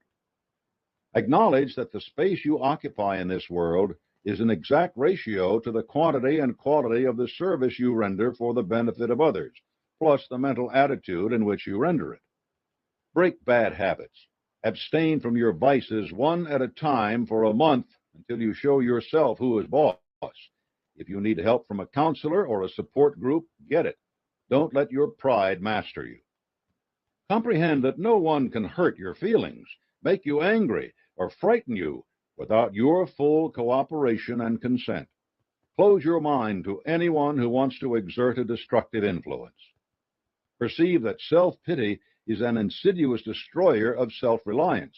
Speaker 2: Acknowledge that the space you occupy in this world is an exact ratio to the quantity and quality of the service you render for the benefit of others, plus the mental attitude in which you render it. Break bad habits. Abstain from your vices one at a time for a month until you show yourself who is boss. If you need help from a counselor or a support group, get it. Don't let your pride master you. Comprehend that no one can hurt your feelings, make you angry, or frighten you without your full cooperation and consent. Close your mind to anyone who wants to exert a destructive influence. Perceive that self-pity is an insidious destroyer of self-reliance.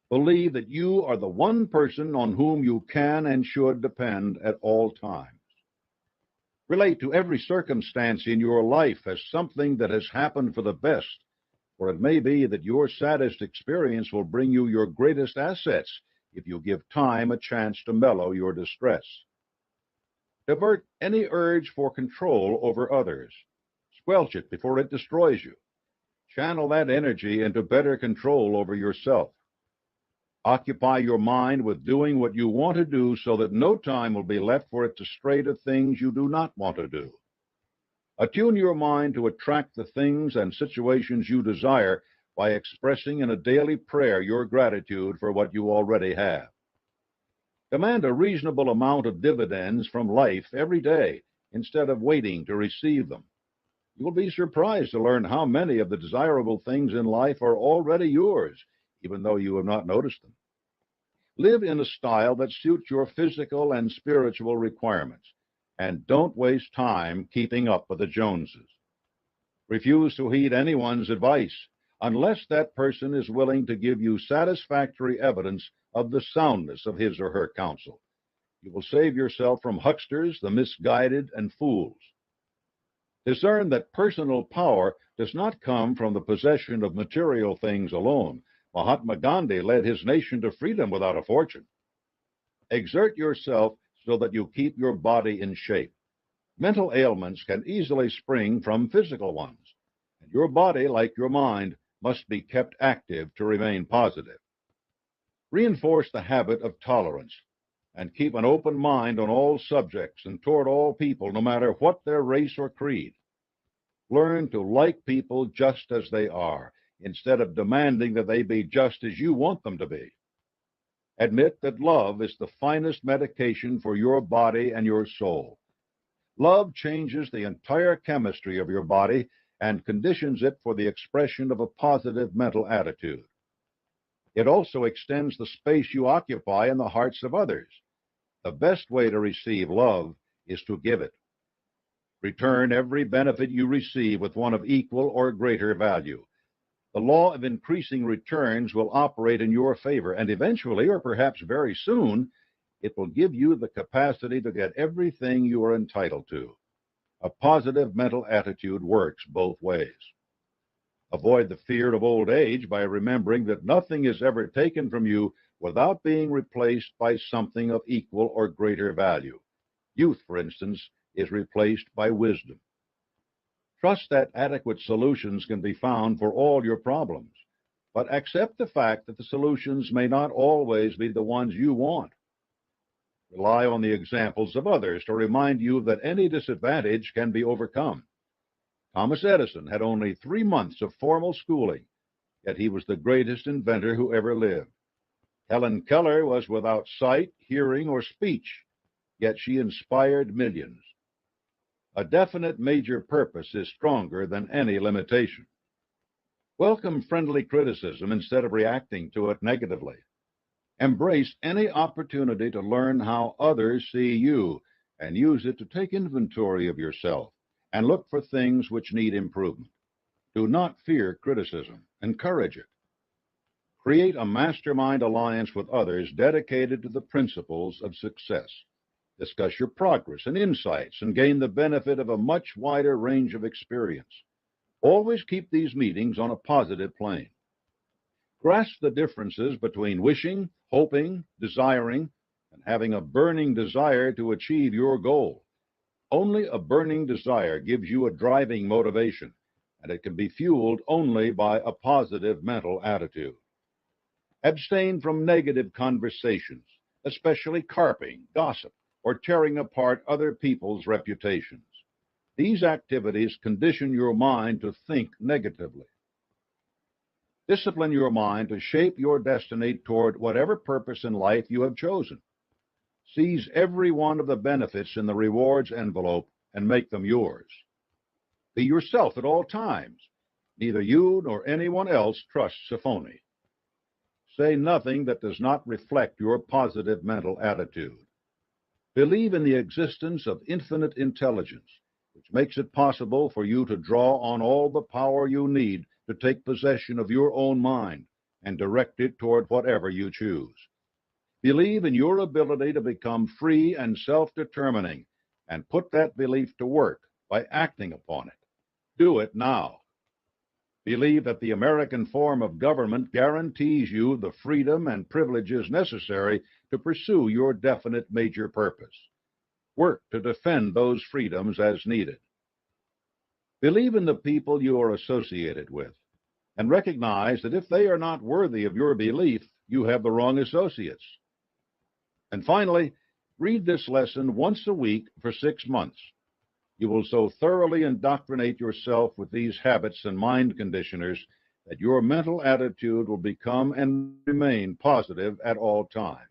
Speaker 2: Believe that you are the one person on whom you can and should depend at all times. Relate to every circumstance in your life as something that has happened for the best, for it may be that your saddest experience will bring you your greatest assets if you give time a chance to mellow your distress. Divert any urge for control over others. Squelch it before it destroys you. Channel that energy into better control over yourself. Occupy your mind with doing what you want to do so that no time will be left for it to stray to things you do not want to do. Attune your mind to attract the things and situations you desire by expressing in a daily prayer your gratitude for what you already have. Demand a reasonable amount of dividends from life every day instead of waiting to receive them. You will be surprised to learn how many of the desirable things in life are already yours, even though you have not noticed them. Live in a style that suits your physical and spiritual requirements, and don't waste time keeping up with the Joneses. Refuse to heed anyone's advice unless that person is willing to give you satisfactory evidence of the soundness of his or her counsel. You will save yourself from hucksters, the misguided, and fools. Discern that personal power does not come from the possession of material things alone. Mahatma Gandhi led his nation to freedom without a fortune. Exert yourself so that you keep your body in shape. Mental ailments can easily spring from physical ones, and your body, like your mind, must be kept active to remain positive. Reinforce the habit of tolerance, and keep an open mind on all subjects and toward all people, no matter what their race or creed. Learn to like people just as they are, instead of demanding that they be just as you want them to be. Admit that love is the finest medication for your body and your soul. Love changes the entire chemistry of your body and conditions it for the expression of a positive mental attitude. It also extends the space you occupy in the hearts of others. The best way to receive love is to give it. Return every benefit you receive with one of equal or greater value. The law of increasing returns will operate in your favor, and eventually, or perhaps very soon, it will give you the capacity to get everything you are entitled to. A positive mental attitude works both ways. Avoid the fear of old age by remembering that nothing is ever taken from you without being replaced by something of equal or greater value. Youth, for instance, is replaced by wisdom. Trust that adequate solutions can be found for all your problems, but accept the fact that the solutions may not always be the ones you want. Rely on the examples of others to remind you that any disadvantage can be overcome. Thomas Edison had only 3 months of formal schooling, yet he was the greatest inventor who ever lived. Helen Keller was without sight, hearing, or speech, yet she inspired millions. A definite major purpose is stronger than any limitation. Welcome friendly criticism instead of reacting to it negatively. Embrace any opportunity to learn how others see you and use it to take inventory of yourself and look for things which need improvement. Do not fear criticism. Encourage it. Create a mastermind alliance with others dedicated to the principles of success. Discuss your progress and insights and gain the benefit of a much wider range of experience. Always keep these meetings on a positive plane. Grasp the differences between wishing, hoping, desiring, and having a burning desire to achieve your goal. Only a burning desire gives you a driving motivation, and it can be fueled only by a positive mental attitude. Abstain from negative conversations, especially carping, gossip, or tearing apart other people's reputations. These activities condition your mind to think negatively. Discipline your mind to shape your destiny toward whatever purpose in life you have chosen. Seize every one of the benefits in the rewards envelope and make them yours. Be yourself at all times. Neither you nor anyone else trusts a phony. Say nothing that does not reflect your positive mental attitude. Believe in the existence of infinite intelligence, which makes it possible for you to draw on all the power you need to take possession of your own mind and direct it toward whatever you choose. Believe in your ability to become free and self-determining, and put that belief to work by acting upon it. Do it now. Believe that the American form of government guarantees you the freedom and privileges necessary to pursue your definite major purpose. Work to defend those freedoms as needed. Believe in the people you are associated with, and recognize that if they are not worthy of your belief, you have the wrong associates. And finally, read this lesson once a week for 6 months. You will so thoroughly indoctrinate yourself with these habits and mind conditioners that your mental attitude will become and remain positive at all times.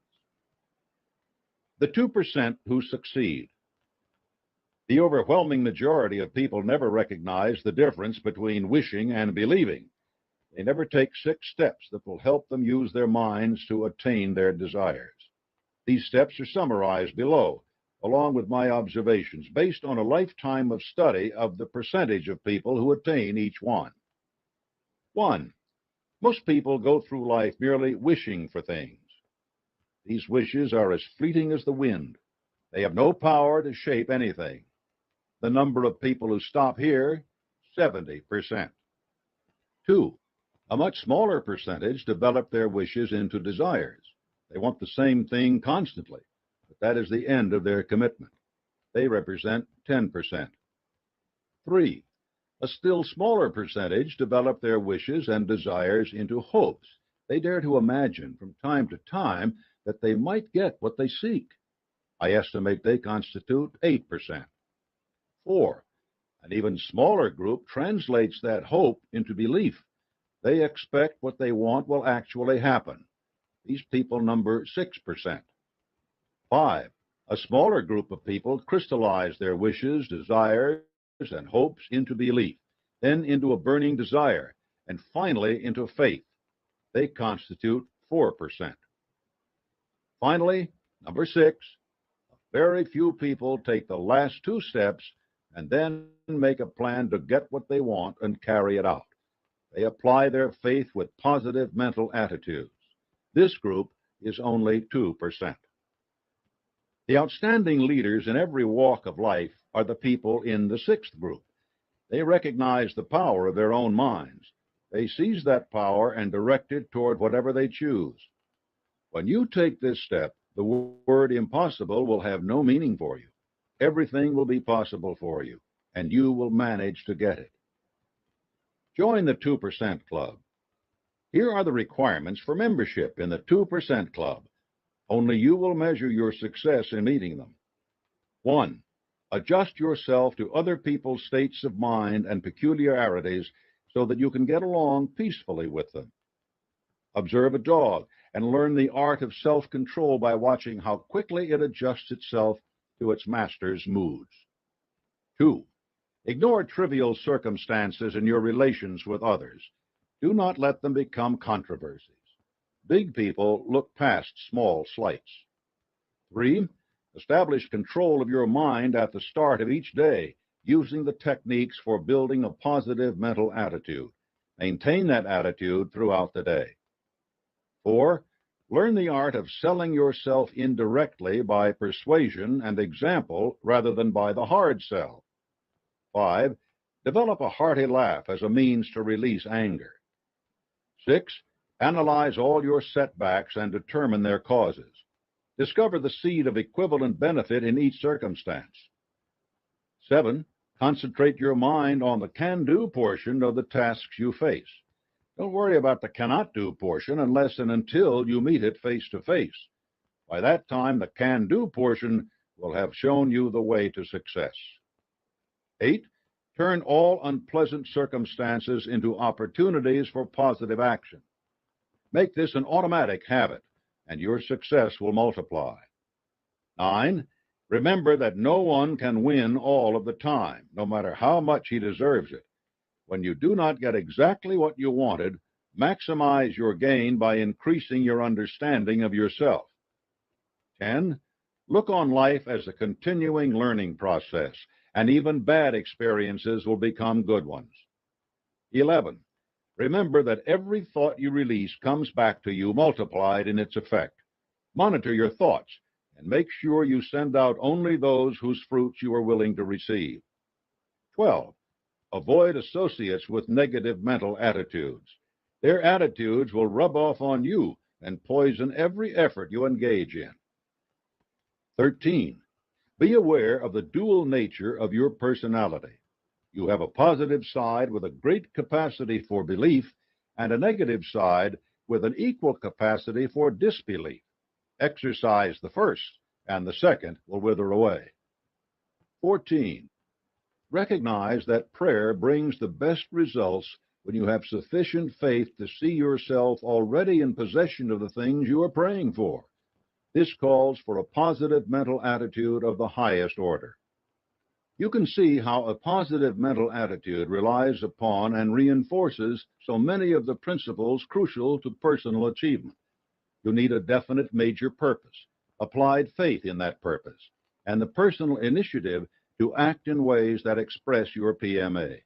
Speaker 2: The 2% who succeed. The overwhelming majority of people never recognize the difference between wishing and believing. They never take 6 steps that will help them use their minds to attain their desires. These steps are summarized below, along with my observations, based on a lifetime of study of the percentage of people who attain each one. 1. Most people go through life merely wishing for things. These wishes are as fleeting as the wind. They have no power to shape anything. The number of people who stop here, 70%. 2. A much smaller percentage develop their wishes into desires. They want the same thing constantly, but that is the end of their commitment. They represent 10%. 3. A still smaller percentage develop their wishes and desires into hopes. They dare to imagine from time to time that they might get what they seek. I estimate they constitute 8%. 4. An even smaller group translates that hope into belief. They expect what they want will actually happen. These people number 6%. 5. A smaller group of people crystallize their wishes, desires, and hopes into belief, then into a burning desire, and finally into faith. They constitute 4%. Finally, number 6, very few people take the last 2 steps and then make a plan to get what they want and carry it out. They apply their faith with positive mental attitudes. This group is only 2%. The outstanding leaders in every walk of life are the people in the 6th group. They recognize the power of their own minds. They seize that power and direct it toward whatever they choose. When you take this step, the word impossible will have no meaning for you. Everything will be possible for you, and you will manage to get it. Join the 2% Club. Here are the requirements for membership in the 2% Club. Only you will measure your success in meeting them. 1. Adjust yourself to other people's states of mind and peculiarities so that you can get along peacefully with them. Observe a dog and learn the art of self-control by watching how quickly it adjusts itself to its master's moods. 2. Ignore trivial circumstances in your relations with others. Do not let them become controversies. Big people look past small slights. 3. Establish control of your mind at the start of each day, using the techniques for building a positive mental attitude. Maintain that attitude throughout the day. 4. Learn the art of selling yourself indirectly by persuasion and example rather than by the hard sell. 5. Develop a hearty laugh as a means to release anger. 6. Analyze all your setbacks and determine their causes. Discover the seed of equivalent benefit in each circumstance. 7. Concentrate your mind on the can-do portion of the tasks you face. Don't worry about the cannot-do portion unless and until you meet it face-to-face. By that time, the can-do portion will have shown you the way to success. 8. Turn all unpleasant circumstances into opportunities for positive action. Make this an automatic habit, and your success will multiply. 9. Remember that no one can win all of the time, no matter how much he deserves it. When you do not get exactly what you wanted, maximize your gain by increasing your understanding of yourself. 10. Look on life as a continuing learning process, and even bad experiences will become good ones. 11. Remember that every thought you release comes back to you multiplied in its effect. Monitor your thoughts and make sure you send out only those whose fruits you are willing to receive. 12. Avoid associates with negative mental attitudes. Their attitudes will rub off on you and poison every effort you engage in. 13. Be aware of the dual nature of your personality. You have a positive side with a great capacity for belief and a negative side with an equal capacity for disbelief. Exercise the first, and the second will wither away. 14. Recognize that prayer brings the best results when you have sufficient faith to see yourself already in possession of the things you are praying for. This calls for a positive mental attitude of the highest order. You can see how a positive mental attitude relies upon and reinforces so many of the principles crucial to personal achievement. You need a definite major purpose, applied faith in that purpose, and the personal initiative to act in ways that express your PMA.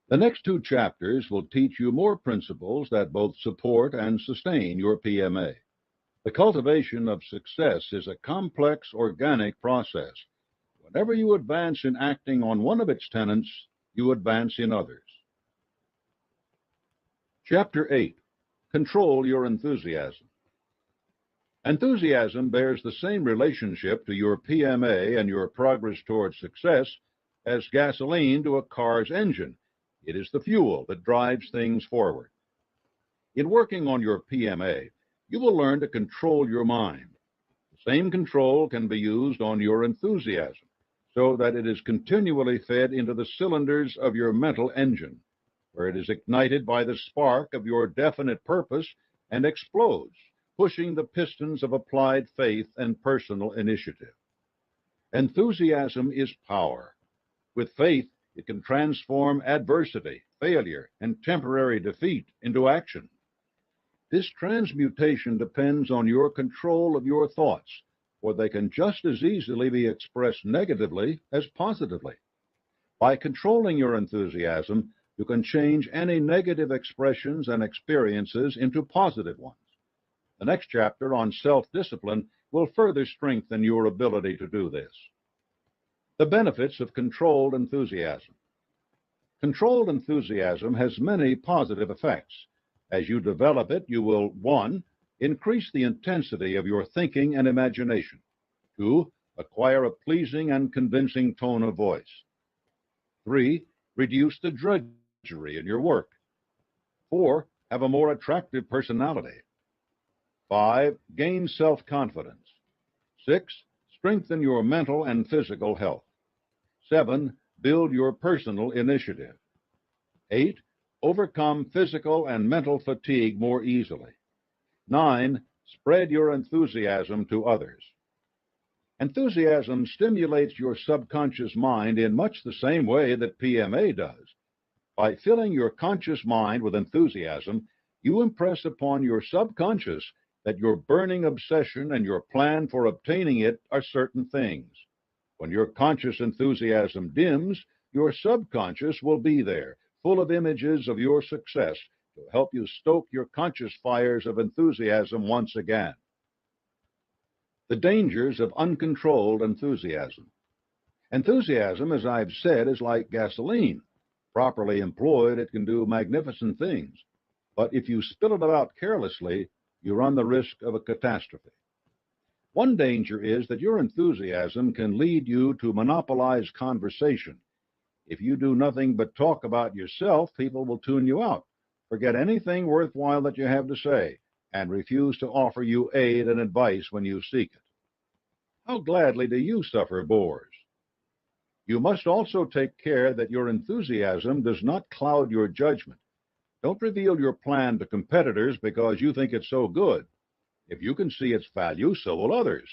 Speaker 2: The next 2 chapters will teach you more principles that both support and sustain your PMA. The cultivation of success is a complex, organic process. Whenever you advance in acting on one of its tenets, you advance in others. Chapter 8. Control your enthusiasm. Enthusiasm bears the same relationship to your PMA and your progress toward success as gasoline to a car's engine. It is the fuel that drives things forward. In working on your PMA, you will learn to control your mind. The same control can be used on your enthusiasm, so that it is continually fed into the cylinders of your mental engine. where it is ignited by the spark of your definite purpose and explodes, pushing the pistons of applied faith and personal initiative. Enthusiasm is power. With faith, it can transform adversity, failure, and temporary defeat into action. This transmutation depends on your control of your thoughts, for they can just as easily be expressed negatively as positively. By controlling your enthusiasm, you can change any negative expressions and experiences into positive ones. The next chapter on self-discipline will further strengthen your ability to do this. The benefits of controlled enthusiasm. Controlled enthusiasm has many positive effects. As you develop it, you will, 1, increase the intensity of your thinking and imagination. 2, acquire a pleasing and convincing tone of voice. 3, reduce the drudgery in your work. 4, have a more attractive personality. 5, gain self-confidence. 6, strengthen your mental and physical health. 7, build your personal initiative. 8, overcome physical and mental fatigue more easily. 9, spread your enthusiasm to others. Enthusiasm stimulates your subconscious mind in much the same way that PMA does. By filling your conscious mind with enthusiasm, you impress upon your subconscious that your burning obsession and your plan for obtaining it are certain things. When your conscious enthusiasm dims, your subconscious will be there, full of images of your success to help you stoke your conscious fires of enthusiasm once again. The dangers of uncontrolled enthusiasm. Enthusiasm, as I've said, is like gasoline. Properly employed, it can do magnificent things. But if you spill it out carelessly, you run the risk of a catastrophe. One danger is that your enthusiasm can lead you to monopolize conversation. If you do nothing but talk about yourself, people will tune you out, forget anything worthwhile that you have to say, and refuse to offer you aid and advice when you seek it. How gladly do you suffer bores? You must also take care that your enthusiasm does not cloud your judgment. Don't reveal your plan to competitors because you think it's so good. If you can see its value, so will others.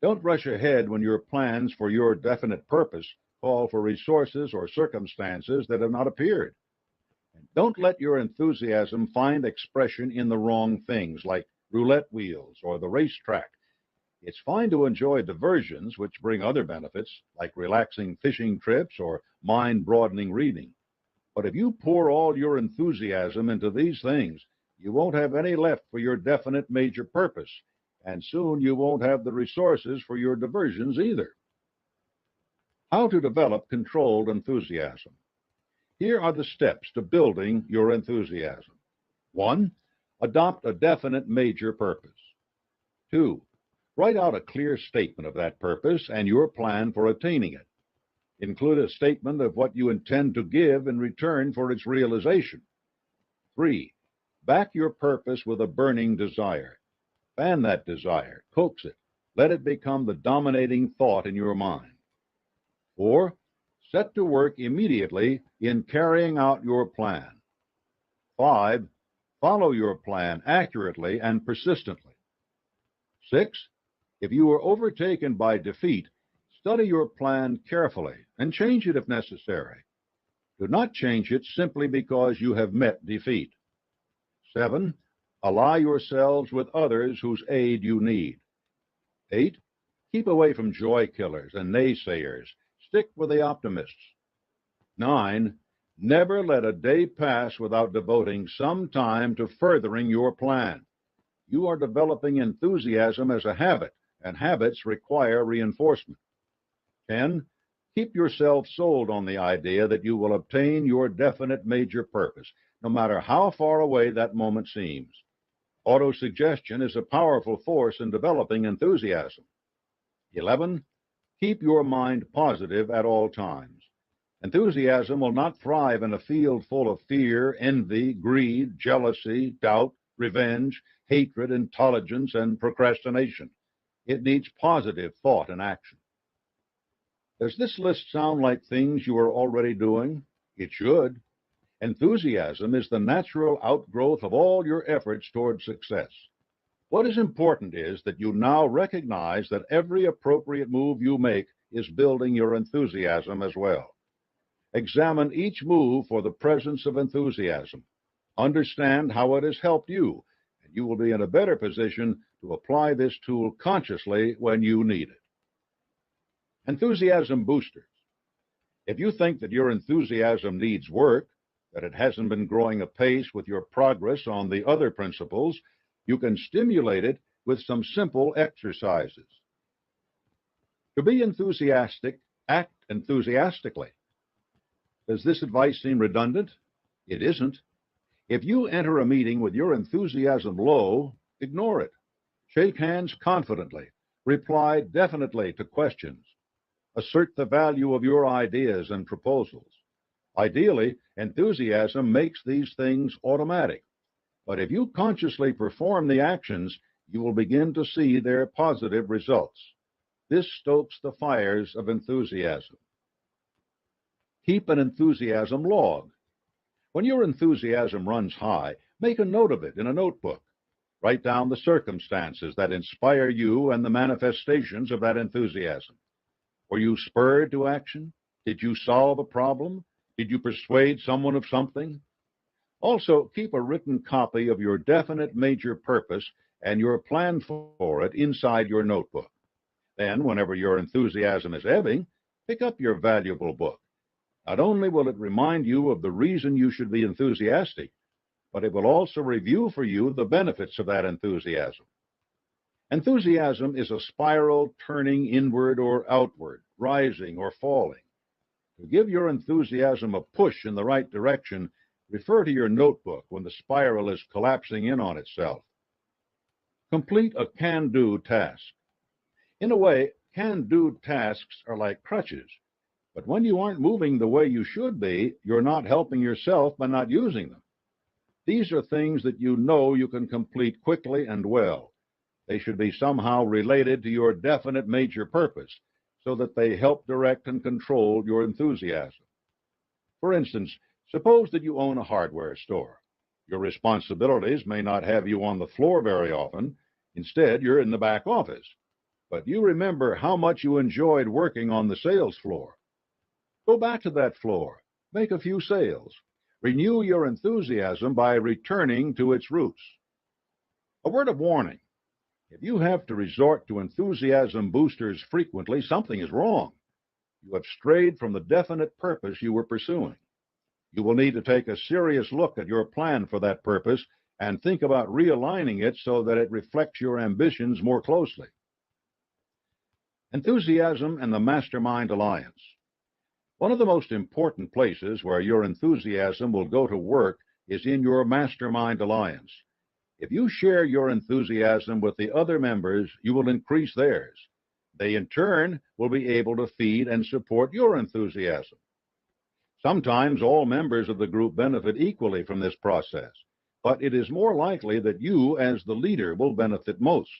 Speaker 2: Don't rush ahead when your plans for your definite purpose call for resources or circumstances that have not appeared. And don't let your enthusiasm find expression in the wrong things, like roulette wheels or the racetrack. It's fine to enjoy diversions which bring other benefits, like relaxing fishing trips or mind-broadening reading. But if you pour all your enthusiasm into these things, you won't have any left for your definite major purpose, and soon you won't have the resources for your diversions either. How to develop controlled enthusiasm. Here are the steps to building your enthusiasm. 1, adopt a definite major purpose. 2, write out a clear statement of that purpose and your plan for attaining it. Include a statement of what you intend to give in return for its realization. 3, back your purpose with a burning desire. Fan that desire, coax it, let it become the dominating thought in your mind. 4, set to work immediately in carrying out your plan. 5, follow your plan accurately and persistently. 6, if you are overtaken by defeat, study your plan carefully and change it if necessary. Do not change it simply because you have met defeat. 7, ally yourselves with others whose aid you need. 8, keep away from joy killers and naysayers. Stick with the optimists. 9, never let a day pass without devoting some time to furthering your plan. You are developing enthusiasm as a habit, and habits require reinforcement. 10, keep yourself sold on the idea that you will obtain your definite major purpose, no matter how far away that moment seems. Autosuggestion is a powerful force in developing enthusiasm. 11, keep your mind positive at all times. Enthusiasm will not thrive in a field full of fear, envy, greed, jealousy, doubt, revenge, hatred, intolerance, and procrastination. It needs positive thought and action. Does this list sound like things you are already doing? It should. Enthusiasm is the natural outgrowth of all your efforts toward success. What is important is that you now recognize that every appropriate move you make is building your enthusiasm as well. Examine each move for the presence of enthusiasm. Understand how it has helped you, and you will be in a better position to apply this tool consciously when you need it. Enthusiasm boosters. If you think that your enthusiasm needs work, that it hasn't been growing apace with your progress on the other principles, you can stimulate it with some simple exercises. To be enthusiastic, act enthusiastically. Does this advice seem redundant? It isn't. If you enter a meeting with your enthusiasm low, ignore it. Shake hands confidently. Reply definitely to questions. Assert the value of your ideas and proposals. Ideally, enthusiasm makes these things automatic. But if you consciously perform the actions, you will begin to see their positive results. This stokes the fires of enthusiasm. Keep an enthusiasm log. When your enthusiasm runs high, make a note of it in a notebook. Write down the circumstances that inspire you and the manifestations of that enthusiasm. Were you spurred to action? Did you solve a problem? Did you persuade someone of something? Also, keep a written copy of your definite major purpose and your plan for it inside your notebook. Then, whenever your enthusiasm is ebbing, pick up your valuable book. Not only will it remind you of the reason you should be enthusiastic, but it will also review for you the benefits of that enthusiasm. Enthusiasm is a spiral turning inward or outward, rising or falling. To give your enthusiasm a push in the right direction, refer to your notebook when the spiral is collapsing in on itself. Complete a can-do task. In a way, can-do tasks are like crutches, but when you aren't moving the way you should be, you're not helping yourself by not using them. These are things that you know you can complete quickly and well. They should be somehow related to your definite major purpose, so that they help direct and control your enthusiasm. For instance, suppose that you own a hardware store. Your responsibilities may not have you on the floor very often. Instead, you're in the back office. But you remember how much you enjoyed working on the sales floor. Go back to that floor. Make a few sales. Renew your enthusiasm by returning to its roots. A word of warning. If you have to resort to enthusiasm boosters frequently, something is wrong. You have strayed from the definite purpose you were pursuing. You will need to take a serious look at your plan for that purpose and think about realigning it so that it reflects your ambitions more closely. Enthusiasm and the Mastermind Alliance. One of the most important places where your enthusiasm will go to work is in your Mastermind Alliance. If you share your enthusiasm with the other members, you will increase theirs. They, in turn, will be able to feed and support your enthusiasm. Sometimes all members of the group benefit equally from this process, but it is more likely that you, as the leader, will benefit most.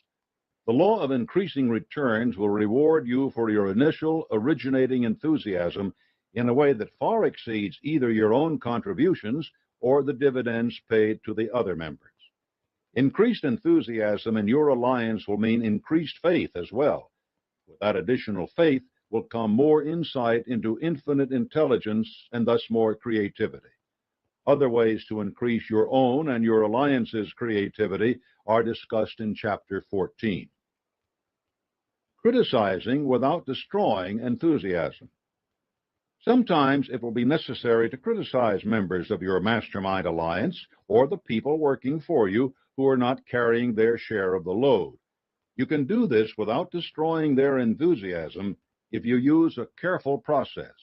Speaker 2: The law of increasing returns will reward you for your initial originating enthusiasm in a way that far exceeds either your own contributions or the dividends paid to the other members. Increased enthusiasm in your alliance will mean increased faith as well. With that additional faith will come more insight into infinite intelligence and thus more creativity. Other ways to increase your own and your alliance's creativity are discussed in Chapter 14. Criticizing without destroying enthusiasm. Sometimes it will be necessary to criticize members of your Mastermind Alliance or the people working for you who are not carrying their share of the load. You can do this without destroying their enthusiasm if you use a careful process.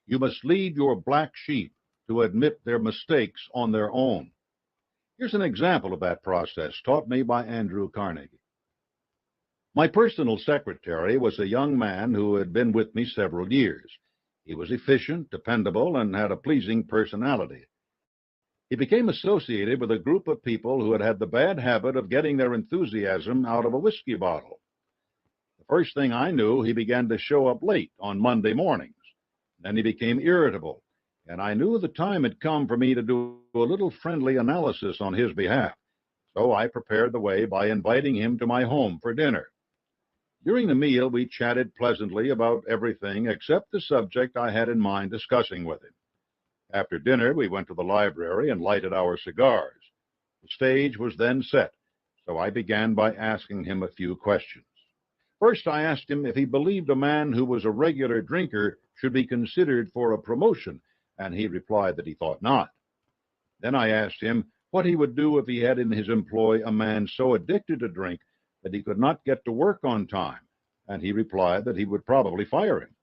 Speaker 2: You must lead your black sheep to admit their mistakes on their own. Here's an example of that process taught me by Andrew Carnegie. My personal secretary was a young man who had been with me several years. He was efficient, dependable, and had a pleasing personality. He became associated with a group of people who had had the bad habit of getting their enthusiasm out of a whiskey bottle. The first thing I knew, he began to show up late on Monday mornings. Then he became irritable. and I knew the time had come for me to do a little friendly analysis on his behalf. So I prepared the way by inviting him to my home for dinner. During the meal, we chatted pleasantly about everything except the subject I had in mind discussing with him. After dinner, we went to the library and lighted our cigars. The stage was then set, so I began by asking him a few questions. First, I asked him if he believed a man who was a regular drinker should be considered for a promotion, and he replied that he thought not. Then I asked him what he would do if he had in his employ a man so addicted to drink that he could not get to work on time, and he replied that he would probably fire him.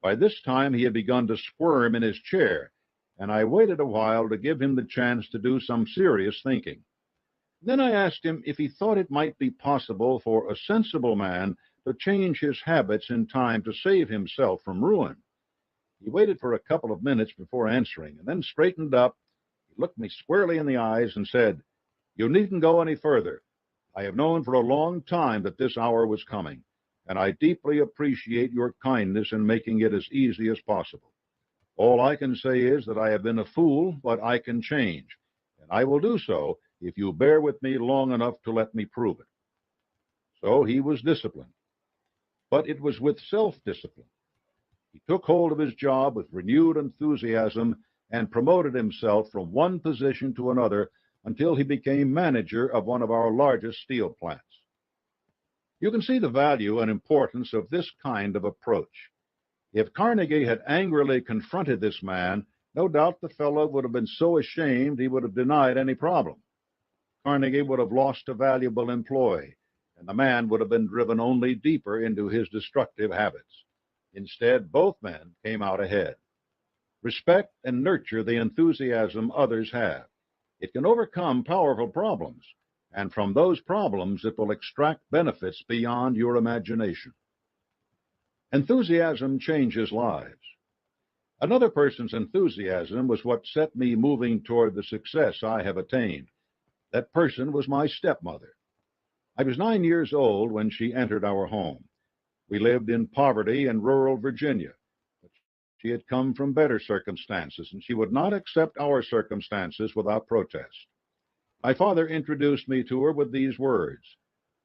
Speaker 2: By this time, he had begun to squirm in his chair, and I waited a while to give him the chance to do some serious thinking. Then I asked him if he thought it might be possible for a sensible man to change his habits in time to save himself from ruin. He waited for a couple of minutes before answering, and then straightened up. He looked me squarely in the eyes and said, "You needn't go any further. I have known for a long time that this hour was coming, and I deeply appreciate your kindness in making it as easy as possible. All I can say is that I have been a fool, but I can change, and I will do so if you bear with me long enough to let me prove it." So he was disciplined, but it was with self-discipline. He took hold of his job with renewed enthusiasm and promoted himself from one position to another until he became manager of one of our largest steel plants. You can see the value and importance of this kind of approach. If Carnegie had angrily confronted this man, no doubt the fellow would have been so ashamed he would have denied any problem. Carnegie would have lost a valuable employee, and the man would have been driven only deeper into his destructive habits. Instead, both men came out ahead. Respect and nurture the enthusiasm others have. It can overcome powerful problems, and from those problems it will extract benefits beyond your imagination. Enthusiasm changes lives. Another person's enthusiasm was what set me moving toward the success I have attained. That person was my stepmother. I was 9 years old when she entered our home. We lived in poverty in rural Virginia. But she had come from better circumstances, and she would not accept our circumstances without protest. My father introduced me to her with these words: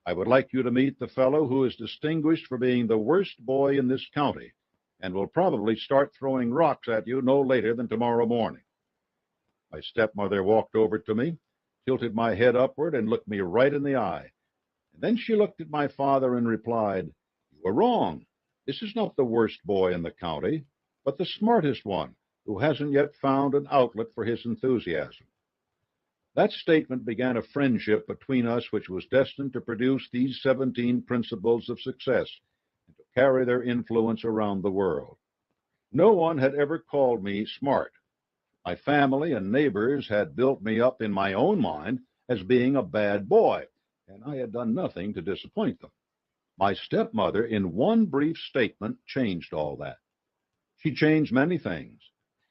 Speaker 2: "I would like you to meet the fellow who is distinguished for being the worst boy in this county, and will probably start throwing rocks at you no later than tomorrow morning." My stepmother walked over to me, tilted my head upward, and looked me right in the eye. And then she looked at my father and replied, "You are wrong. This is not the worst boy in the county, but the smartest one, who hasn't yet found an outlet for his enthusiasm." That statement began a friendship between us which was destined to produce these 17 principles of success and to carry their influence around the world. No one had ever called me smart. My family and neighbors had built me up in my own mind as being a bad boy, and I had done nothing to disappoint them. My stepmother, in one brief statement, changed all that. She changed many things.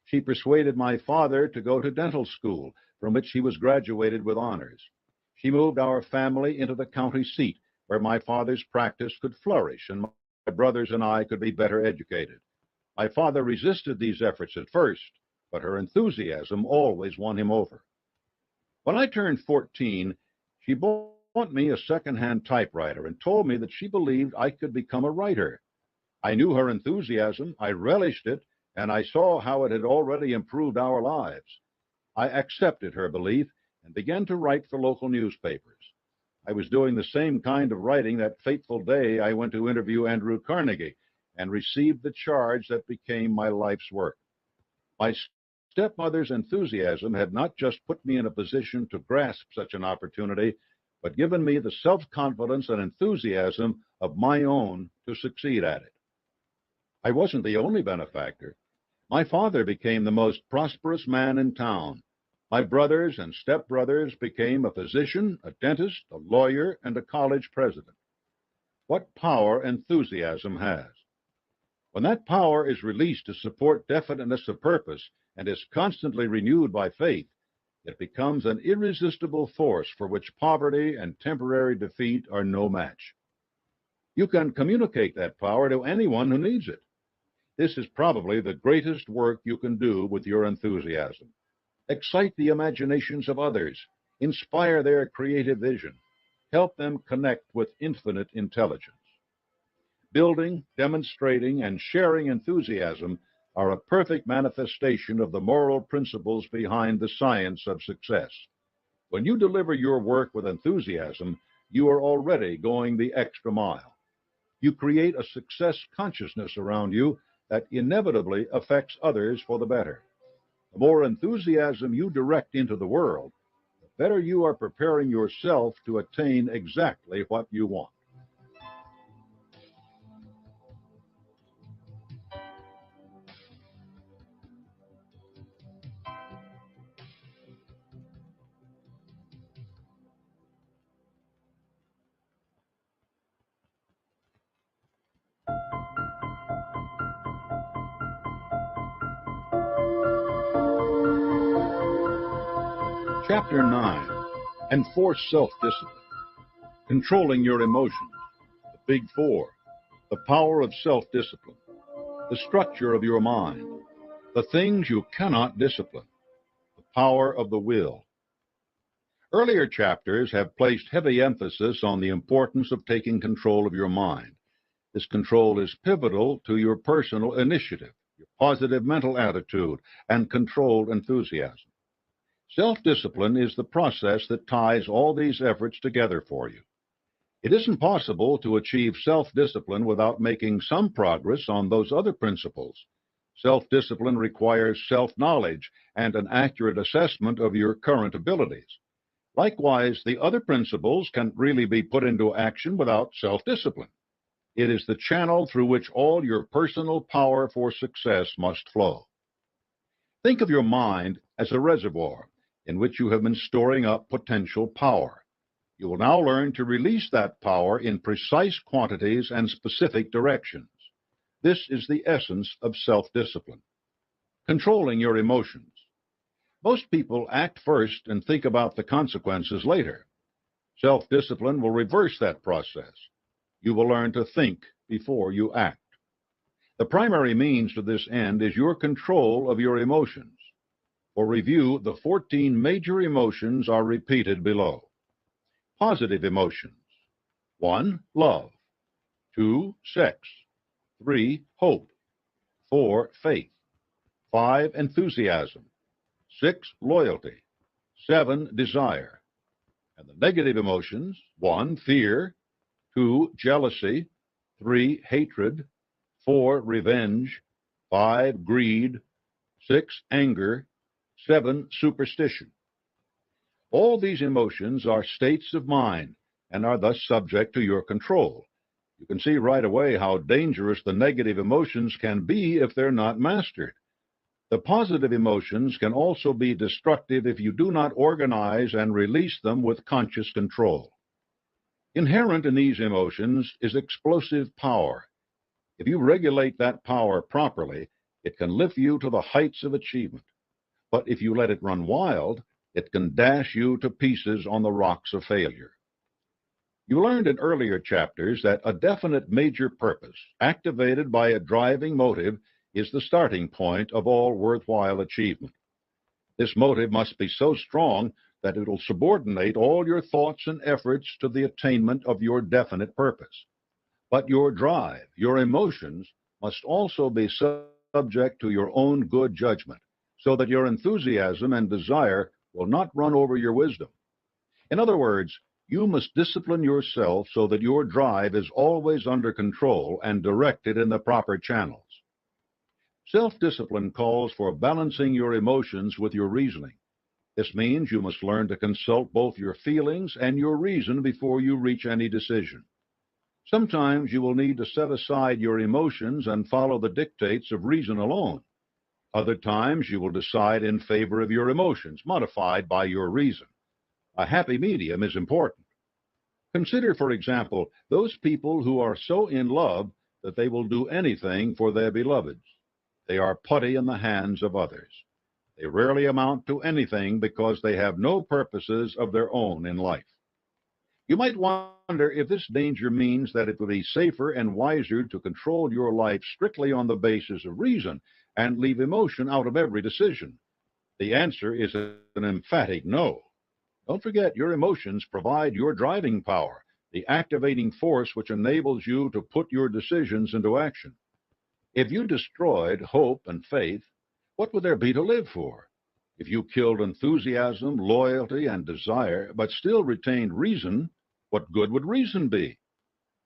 Speaker 2: She persuaded my father to go to dental school, from which he was graduated with honors. She moved our family into the county seat, where my father's practice could flourish and my brothers and I could be better educated. My father resisted these efforts at first, but her enthusiasm always won him over. When I turned 14, she bought me a second-hand typewriter and told me that she believed I could become a writer. I knew her enthusiasm, I relished it, and I saw how it had already improved our lives. I accepted her belief and began to write for local newspapers. I was doing the same kind of writing that fateful day I went to interview Andrew Carnegie and received the charge that became my life's work. My stepmother's enthusiasm had not just put me in a position to grasp such an opportunity, but given me the self-confidence and enthusiasm of my own to succeed at it. I wasn't the only benefactor. My father became the most prosperous man in town. My brothers and stepbrothers became a physician, a dentist, a lawyer, and a college president. What power enthusiasm has! When that power is released to support definiteness of purpose and is constantly renewed by faith, it becomes an irresistible force for which poverty and temporary defeat are no match. You can communicate that power to anyone who needs it. This is probably the greatest work you can do with your enthusiasm. Excite the imaginations of others, inspire their creative vision, help them connect with infinite intelligence. Building, demonstrating, and sharing enthusiasm are a perfect manifestation of the moral principles behind the science of success. When you deliver your work with enthusiasm, you are already going the extra mile. You create a success consciousness around you that inevitably affects others for the better. The more enthusiasm you direct into the world, the better you are preparing yourself to attain exactly what you want. Chapter 9. Enforce self-discipline. Controlling your emotions. The Big Four. The power of self-discipline. The structure of your mind. The things you cannot discipline. The power of the will. Earlier chapters have placed heavy emphasis on the importance of taking control of your mind. This control is pivotal to your personal initiative, your positive mental attitude, and controlled enthusiasm. Self-discipline is the process that ties all these efforts together for you. It isn't possible to achieve self-discipline without making some progress on those other principles. Self-discipline requires self-knowledge and an accurate assessment of your current abilities. Likewise, the other principles can't really be put into action without self-discipline. It is the channel through which all your personal power for success must flow. Think of your mind as a reservoir in which you have been storing up potential power. You will now learn to release that power in precise quantities and specific directions. This is the essence of self-discipline. Controlling your emotions. Most people act first and think about the consequences later. Self-discipline will reverse that process. You will learn to think before you act. The primary means to this end is your control of your emotions. For review, the 14 major emotions are repeated below. Positive emotions. 1. Love. 2. Sex. 3. Hope. 4. Faith. 5. Enthusiasm. 6. Loyalty. 7. Desire. And the negative emotions. 1. Fear. 2. Jealousy. 3. Hatred. 4. Revenge. 5. Greed. 6. Anger. 7. Superstition. All these emotions are states of mind and are thus subject to your control. You can see right away how dangerous the negative emotions can be if they're not mastered. The positive emotions can also be destructive if you do not organize and release them with conscious control. Inherent in these emotions is explosive power. If you regulate that power properly, it can lift you to the heights of achievement. But if you let it run wild, it can dash you to pieces on the rocks of failure. You learned in earlier chapters that a definite major purpose, activated by a driving motive, is the starting point of all worthwhile achievement. This motive must be so strong that it will subordinate all your thoughts and efforts to the attainment of your definite purpose. But your drive, your emotions, must also be subject to your own good judgment, so that your enthusiasm and desire will not run over your wisdom. In other words, you must discipline yourself so that your drive is always under control and directed in the proper channels. Self-discipline calls for balancing your emotions with your reasoning. This means you must learn to consult both your feelings and your reason before you reach any decision. Sometimes you will need to set aside your emotions and follow the dictates of reason alone. Other times you will decide in favor of your emotions, modified by your reason. A happy medium is important. Consider, for example, those people who are so in love that they will do anything for their beloveds. They are putty in the hands of others. They rarely amount to anything because they have no purposes of their own in life. You might wonder if this danger means that it would be safer and wiser to control your life strictly on the basis of reason and leave emotion out of every decision. The answer is an emphatic no. Don't forget, your emotions provide your driving power, the activating force which enables you to put your decisions into action. If you destroyed hope and faith, what would there be to live for? If you killed enthusiasm, loyalty, and desire, but still retained reason, what good would reason be?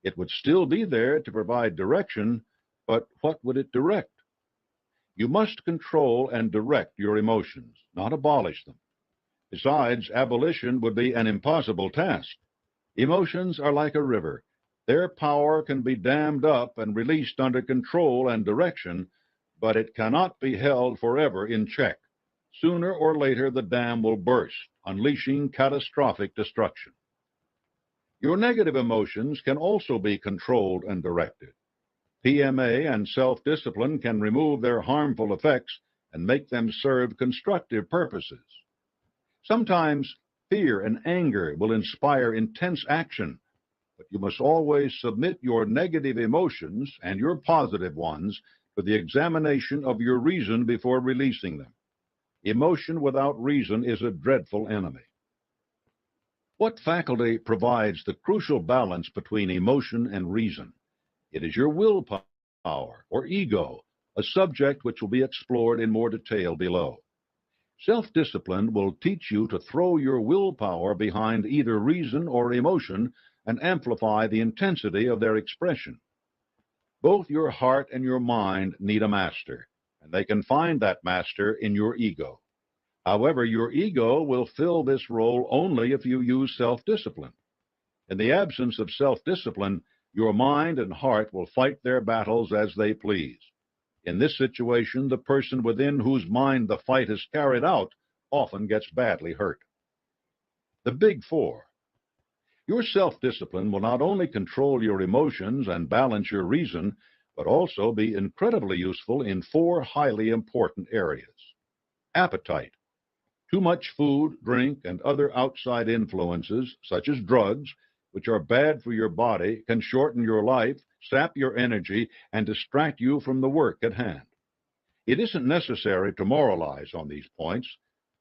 Speaker 2: It would still be there to provide direction, but what would it direct? You must control and direct your emotions, not abolish them. Besides, abolition would be an impossible task. Emotions are like a river. Their power can be dammed up and released under control and direction, but it cannot be held forever in check. Sooner or later, the dam will burst, unleashing catastrophic destruction. Your negative emotions can also be controlled and directed. PMA and self-discipline can remove their harmful effects and make them serve constructive purposes. Sometimes fear and anger will inspire intense action, but you must always submit your negative emotions and your positive ones to the examination of your reason before releasing them. Emotion without reason is a dreadful enemy. What faculty provides the crucial balance between emotion and reason? It is your willpower, or ego, a subject which will be explored in more detail below. Self-discipline will teach you to throw your willpower behind either reason or emotion and amplify the intensity of their expression. Both your heart and your mind need a master, and they can find that master in your ego. However, your ego will fill this role only if you use self-discipline. In the absence of self-discipline, your mind and heart will fight their battles as they please. In this situation, the person within whose mind the fight is carried out often gets badly hurt. The Big Four. Your self-discipline will not only control your emotions and balance your reason, but also be incredibly useful in four highly important areas. Appetite. Too much food, drink, and other outside influences, such as drugs, which are bad for your body, can shorten your life, sap your energy, and distract you from the work at hand. It isn't necessary to moralize on these points.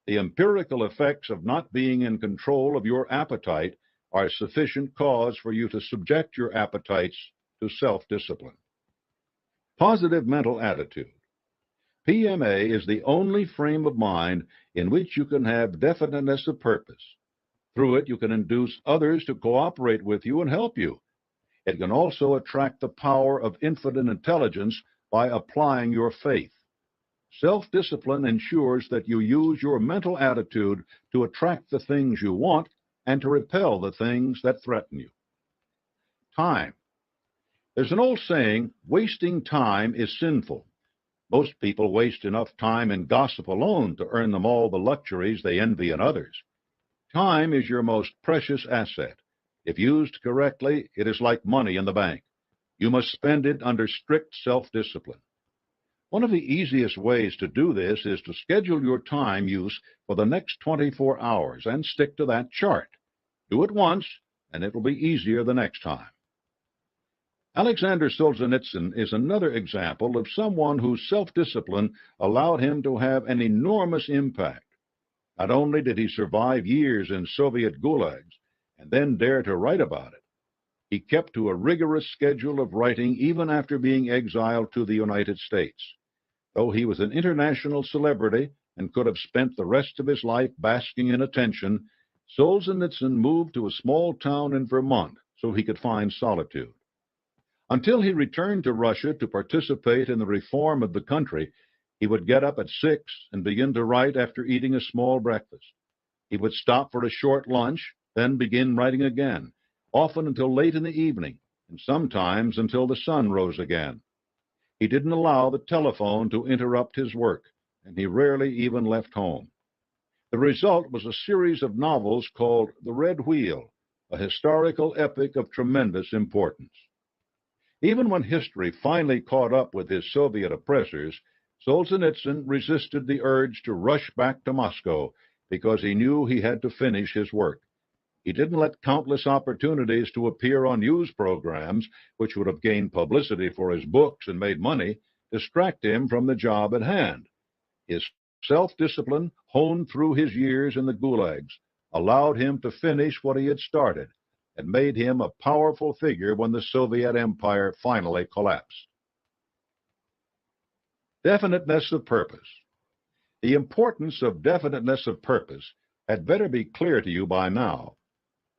Speaker 2: The empirical effects of not being in control of your appetite are sufficient cause for you to subject your appetites to self-discipline. Positive mental attitude. PMA is the only frame of mind in which you can have definiteness of purpose. Through it, you can induce others to cooperate with you and help you. It can also attract the power of infinite intelligence by applying your faith. Self-discipline ensures that you use your mental attitude to attract the things you want and to repel the things that threaten you. Time. There's an old saying, wasting time is sinful. Most people waste enough time in gossip alone to earn them all the luxuries they envy in others. Time is your most precious asset. If used correctly, it is like money in the bank. You must spend it under strict self-discipline. One of the easiest ways to do this is to schedule your time use for the next 24 hours and stick to that chart. Do it once, and it will be easier the next time. Alexander Solzhenitsyn is another example of someone whose self-discipline allowed him to have an enormous impact. Not only did he survive years in Soviet gulags and then dare to write about it, he kept to a rigorous schedule of writing even after being exiled to the United States. Though he was an international celebrity and could have spent the rest of his life basking in attention, Solzhenitsyn moved to a small town in Vermont so he could find solitude. Until he returned to Russia to participate in the reform of the country, he would get up at 6 and begin to write after eating a small breakfast. He would stop for a short lunch, then begin writing again, often until late in the evening, and sometimes until the sun rose again. He didn't allow the telephone to interrupt his work, and he rarely even left home. The result was a series of novels called The Red Wheel, a historical epic of tremendous importance. Even when history finally caught up with his Soviet oppressors, Solzhenitsyn resisted the urge to rush back to Moscow because he knew he had to finish his work. He didn't let countless opportunities to appear on news programs, which would have gained publicity for his books and made money, distract him from the job at hand. His self-discipline, honed through his years in the gulags, allowed him to finish what he had started and made him a powerful figure when the Soviet Empire finally collapsed. Definiteness of purpose. The importance of definiteness of purpose had better be clear to you by now.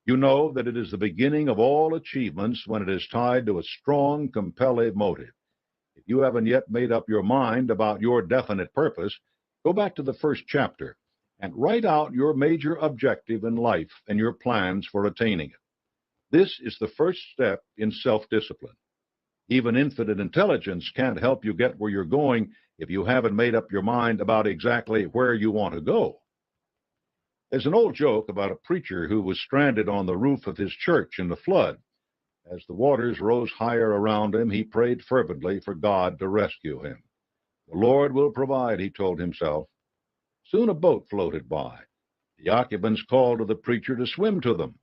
Speaker 2: You know that it is the beginning of all achievements when it is tied to a strong, compelling motive. If you haven't yet made up your mind about your definite purpose, go back to the first chapter and write out your major objective in life and your plans for attaining it. This is the first step in self-discipline. Even infinite intelligence can't help you get where you're going if you haven't made up your mind about exactly where you want to go. There's an old joke about a preacher who was stranded on the roof of his church in the flood. As the waters rose higher around him, he prayed fervently for God to rescue him. The Lord will provide, he told himself. Soon a boat floated by. The occupants called to the preacher to swim to them.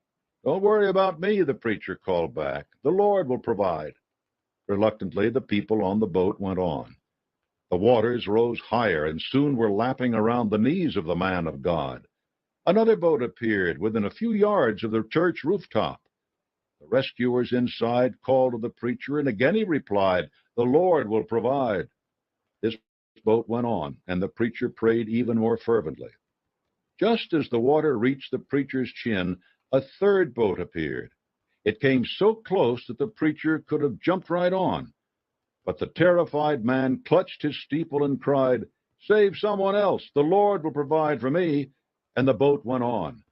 Speaker 2: Don't worry about me, the preacher called back. The Lord will provide. Reluctantly, the people on the boat went on. The waters rose higher and soon were lapping around the knees of the man of God. Another boat appeared within a few yards of the church rooftop. The rescuers inside called to the preacher, and again he replied, "The Lord will provide." This boat went on, and the preacher prayed even more fervently. Just as the water reached the preacher's chin, a third boat appeared. It came so close that the preacher could have jumped right on. But the terrified man clutched his steeple and cried, "Save someone else. The Lord will provide for me." And the boat went on.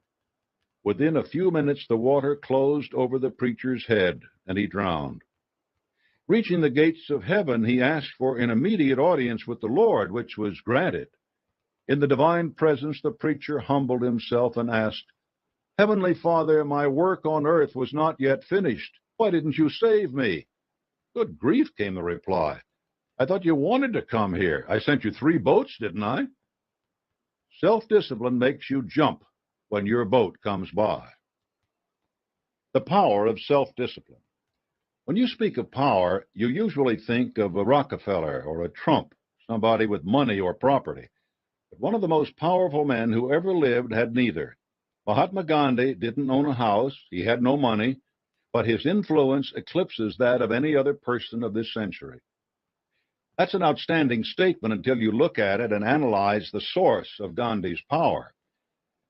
Speaker 2: Within a few minutes, the water closed over the preacher's head, and he drowned. Reaching the gates of heaven, he asked for an immediate audience with the Lord, which was granted. In the divine presence, the preacher humbled himself and asked, "Heavenly Father, my work on earth was not yet finished. Why didn't you save me?" "Good grief," came the reply. "I thought you wanted to come here. I sent you 3 boats, didn't I?" Self-discipline makes you jump when your boat comes by. The power of self-discipline. When you speak of power, you usually think of a Rockefeller or a Trump, somebody with money or property. But one of the most powerful men who ever lived had neither. Mahatma Gandhi didn't own a house, he had no money, but his influence eclipses that of any other person of this century. That's an outstanding statement until you look at it and analyze the source of Gandhi's power.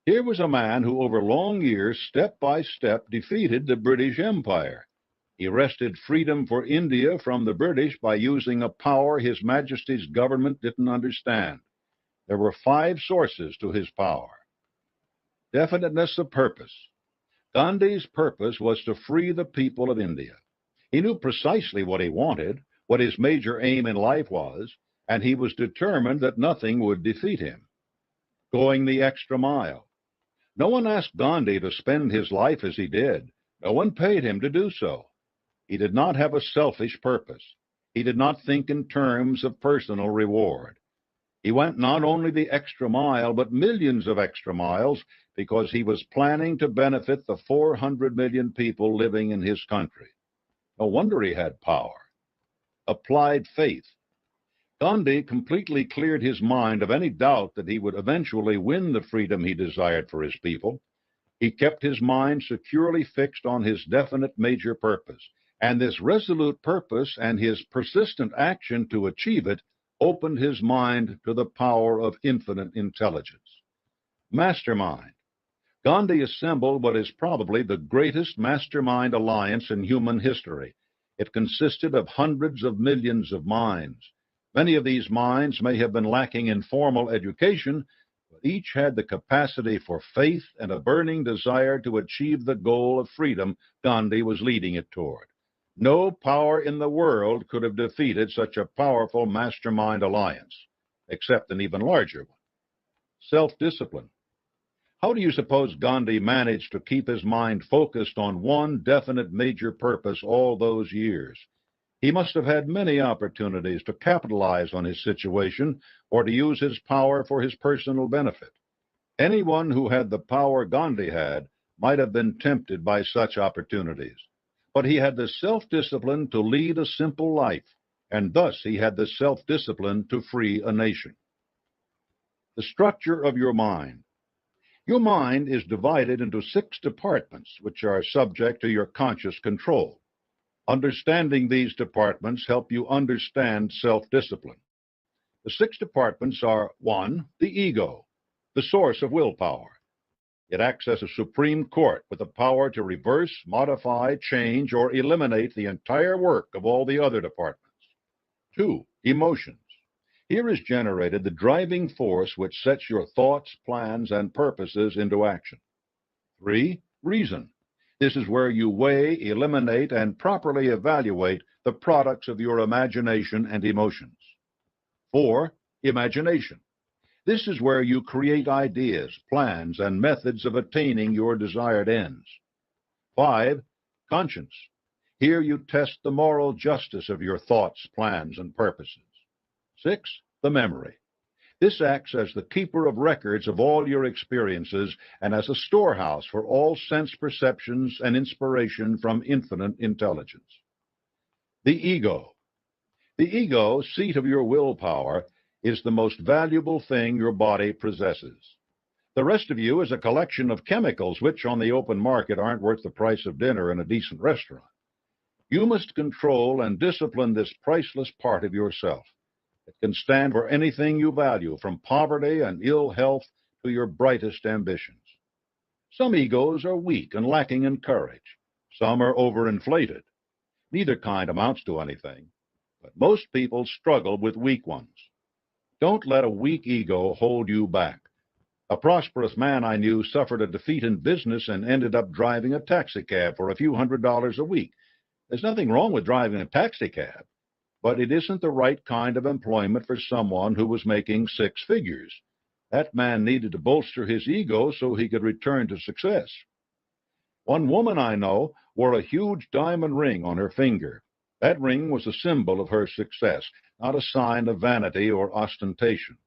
Speaker 2: Here was a man who over long years, step by step, defeated the British Empire. He wrested freedom for India from the British by using a power His Majesty's government didn't understand. There were 5 sources to his power. Definiteness of purpose. Gandhi's purpose was to free the people of India. He knew precisely what he wanted, what his major aim in life was, and he was determined that nothing would defeat him. Going the extra mile. No one asked Gandhi to spend his life as he did. No one paid him to do so. He did not have a selfish purpose. He did not think in terms of personal reward. He went not only the extra mile, but millions of extra miles, because he was planning to benefit the 400 million people living in his country. No wonder he had power. Applied faith. Gandhi completely cleared his mind of any doubt that he would eventually win the freedom he desired for his people. He kept his mind securely fixed on his definite major purpose, and this resolute purpose and his persistent action to achieve it opened his mind to the power of infinite intelligence. Mastermind. Gandhi assembled what is probably the greatest mastermind alliance in human history. It consisted of hundreds of millions of minds. Many of these minds may have been lacking in formal education, but each had the capacity for faith and a burning desire to achieve the goal of freedom Gandhi was leading it toward. No power in the world could have defeated such a powerful mastermind alliance, except an even larger one. Self-discipline. How do you suppose Gandhi managed to keep his mind focused on one definite major purpose all those years? He must have had many opportunities to capitalize on his situation or to use his power for his personal benefit. Anyone who had the power Gandhi had might have been tempted by such opportunities, but he had the self-discipline to lead a simple life, and thus he had the self-discipline to free a nation. The structure of your mind. Your mind is divided into 6 departments, which are subject to your conscious control. Understanding these departments help you understand self-discipline. The 6 departments are: 1, the ego, the source of willpower. It acts as a supreme court with the power to reverse, modify, change, or eliminate the entire work of all the other departments. 2, emotions. Here is generated the driving force which sets your thoughts, plans, and purposes into action. 3, reason. This is where you weigh, eliminate, and properly evaluate the products of your imagination and emotions. 4, imagination. This is where you create ideas, plans, and methods of attaining your desired ends. 5, conscience. Here you test the moral justice of your thoughts, plans, and purposes. 6, the memory. This acts as the keeper of records of all your experiences and as a storehouse for all sense perceptions and inspiration from infinite intelligence. The ego. The ego, seat of your willpower, is the most valuable thing your body possesses. The rest of you is a collection of chemicals which on the open market aren't worth the price of dinner in a decent restaurant. You must control and discipline this priceless part of yourself. It can stand for anything you value, from poverty and ill health to your brightest ambitions. Some egos are weak and lacking in courage. Some are overinflated. Neither kind amounts to anything, but most people struggle with weak ones. Don't let a weak ego hold you back. A prosperous man I knew suffered a defeat in business and ended up driving a taxicab for a few $100s a week. There's nothing wrong with driving a taxicab, but it isn't the right kind of employment for someone who was making 6 figures. That man needed to bolster his ego so he could return to success. One woman I know wore a huge diamond ring on her finger. That ring was a symbol of her success, not a sign of vanity or ostentation.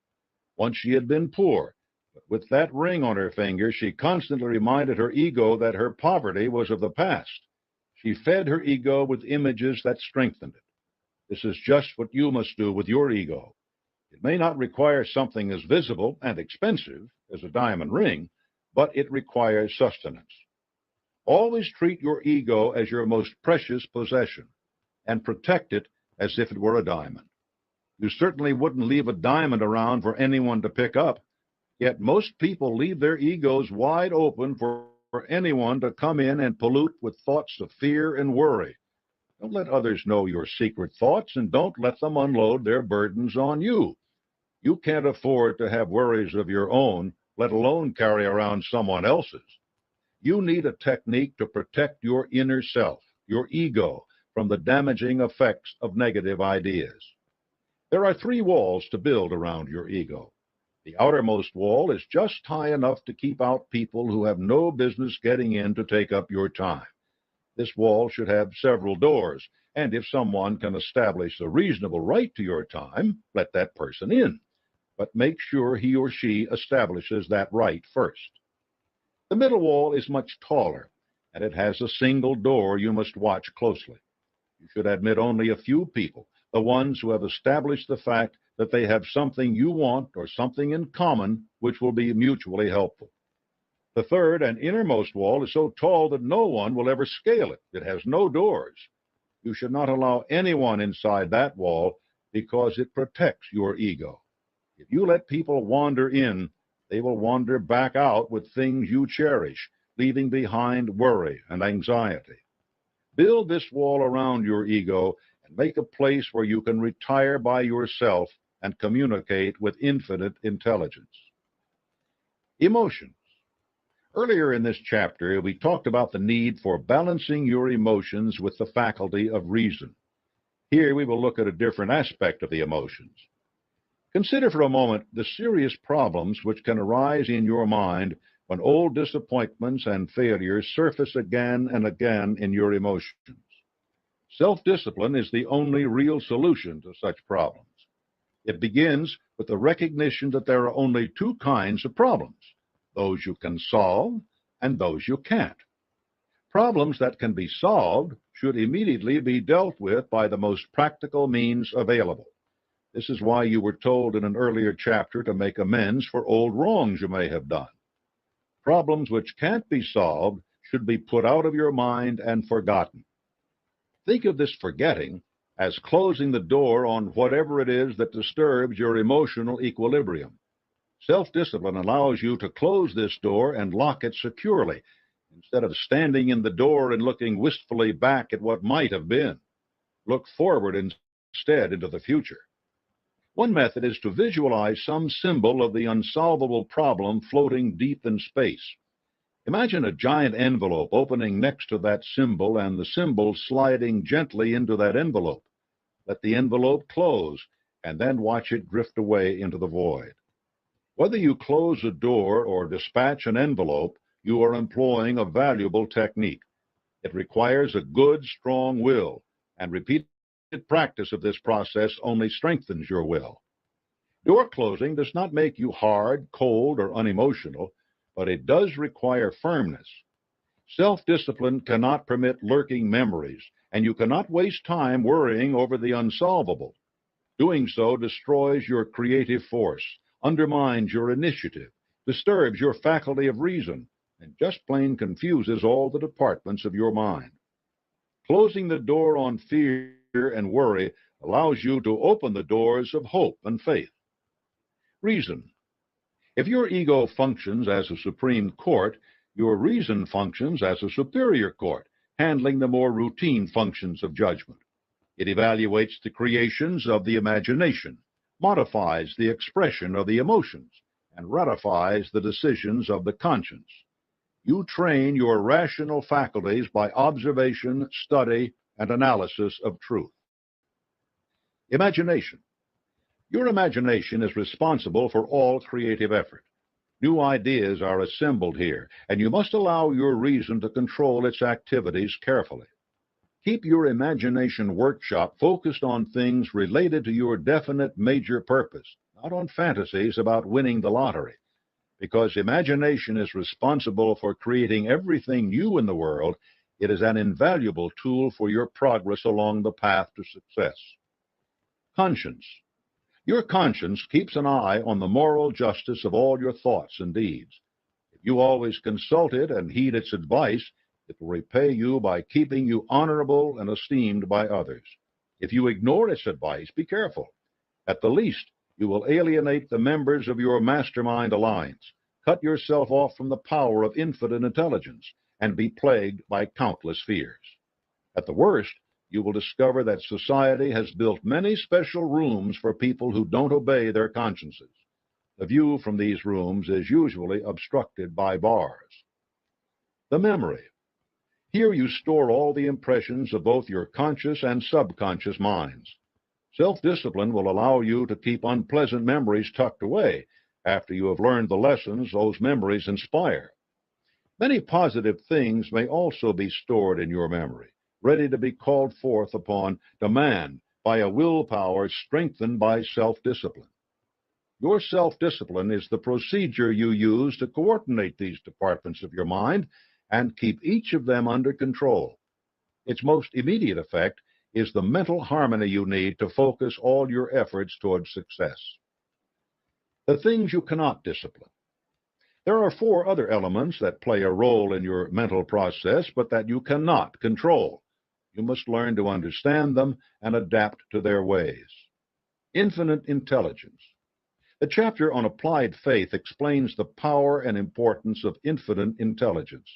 Speaker 2: Once she had been poor, but with that ring on her finger, she constantly reminded her ego that her poverty was of the past. She fed her ego with images that strengthened it. This is just what you must do with your ego. It may not require something as visible and expensive as a diamond ring, but it requires sustenance. Always treat your ego as your most precious possession and protect it as if it were a diamond. You certainly wouldn't leave a diamond around for anyone to pick up, yet most people leave their egos wide open for anyone to come in and pollute with thoughts of fear and worry. Don't let others know your secret thoughts, and don't let them unload their burdens on you. You can't afford to have worries of your own, let alone carry around someone else's. You need a technique to protect your inner self, your ego, from the damaging effects of negative ideas. There are 3 walls to build around your ego. The outermost wall is just high enough to keep out people who have no business getting in to take up your time. This wall should have several doors, and if someone can establish a reasonable right to your time, let that person in. But make sure he or she establishes that right first. The middle wall is much taller, and it has a single door you must watch closely. You should admit only a few people, the ones who have established the fact that they have something you want or something in common which will be mutually helpful. The third and innermost wall is so tall that no one will ever scale it. It has no doors. You should not allow anyone inside that wall because it protects your ego. If you let people wander in, they will wander back out with things you cherish, leaving behind worry and anxiety. Build this wall around your ego and make a place where you can retire by yourself and communicate with infinite intelligence. Emotions. Earlier in this chapter, we talked about the need for balancing your emotions with the faculty of reason. Here we will look at a different aspect of the emotions. Consider for a moment the serious problems which can arise in your mind when old disappointments and failures surface again and again in your emotions. Self-discipline is the only real solution to such problems. It begins with the recognition that there are only 2 kinds of problems: those you can solve and those you can't. Problems that can be solved should immediately be dealt with by the most practical means available. This is why you were told in an earlier chapter to make amends for old wrongs you may have done. Problems which can't be solved should be put out of your mind and forgotten. Think of this forgetting as closing the door on whatever it is that disturbs your emotional equilibrium. Self-discipline allows you to close this door and lock it securely, instead of standing in the door and looking wistfully back at what might have been. Look forward instead into the future. One method is to visualize some symbol of the unsolvable problem floating deep in space. Imagine a giant envelope opening next to that symbol and the symbol sliding gently into that envelope. Let the envelope close and then watch it drift away into the void. Whether you close a door or dispatch an envelope, you are employing a valuable technique. It requires a good, strong will, and repeated practice of this process only strengthens your will. Door closing does not make you hard, cold, or unemotional, but it does require firmness. Self-discipline cannot permit lurking memories, and you cannot waste time worrying over the unsolvable. Doing so destroys your creative force, undermines your initiative, disturbs your faculty of reason, and just plain confuses all the departments of your mind. Closing the door on fear and worry allows you to open the doors of hope and faith. Reason. If your ego functions as a supreme court, your reason functions as a superior court, handling the more routine functions of judgment. It evaluates the creations of the imagination, modifies the expression of the emotions, and ratifies the decisions of the conscience. You train your rational faculties by observation, study, and analysis of truth. Imagination. Your imagination is responsible for all creative effort. New ideas are assembled here, and you must allow your reason to control its activities carefully. Keep your imagination workshop focused on things related to your definite major purpose, not on fantasies about winning the lottery. Because imagination is responsible for creating everything new in the world, it is an invaluable tool for your progress along the path to success. Conscience. Your conscience keeps an eye on the moral justice of all your thoughts and deeds. If you always consult it and heed its advice, it will repay you by keeping you honorable and esteemed by others. If you ignore its advice, be careful. At the least, you will alienate the members of your mastermind alliance, cut yourself off from the power of infinite intelligence, and be plagued by countless fears. At the worst, you will discover that society has built many special rooms for people who don't obey their consciences. The view from these rooms is usually obstructed by bars. The memory. Here you store all the impressions of both your conscious and subconscious minds. Self-discipline will allow you to keep unpleasant memories tucked away after you have learned the lessons those memories inspire. Many positive things may also be stored in your memory, ready to be called forth upon demand by a willpower strengthened by self-discipline. Your self-discipline is the procedure you use to coordinate these departments of your mind and keep each of them under control. Its most immediate effect is the mental harmony you need to focus all your efforts toward success. The things you cannot discipline. There are 4 other elements that play a role in your mental process, but that you cannot control. You must learn to understand them and adapt to their ways. Infinite intelligence. The chapter on applied faith explains the power and importance of infinite intelligence.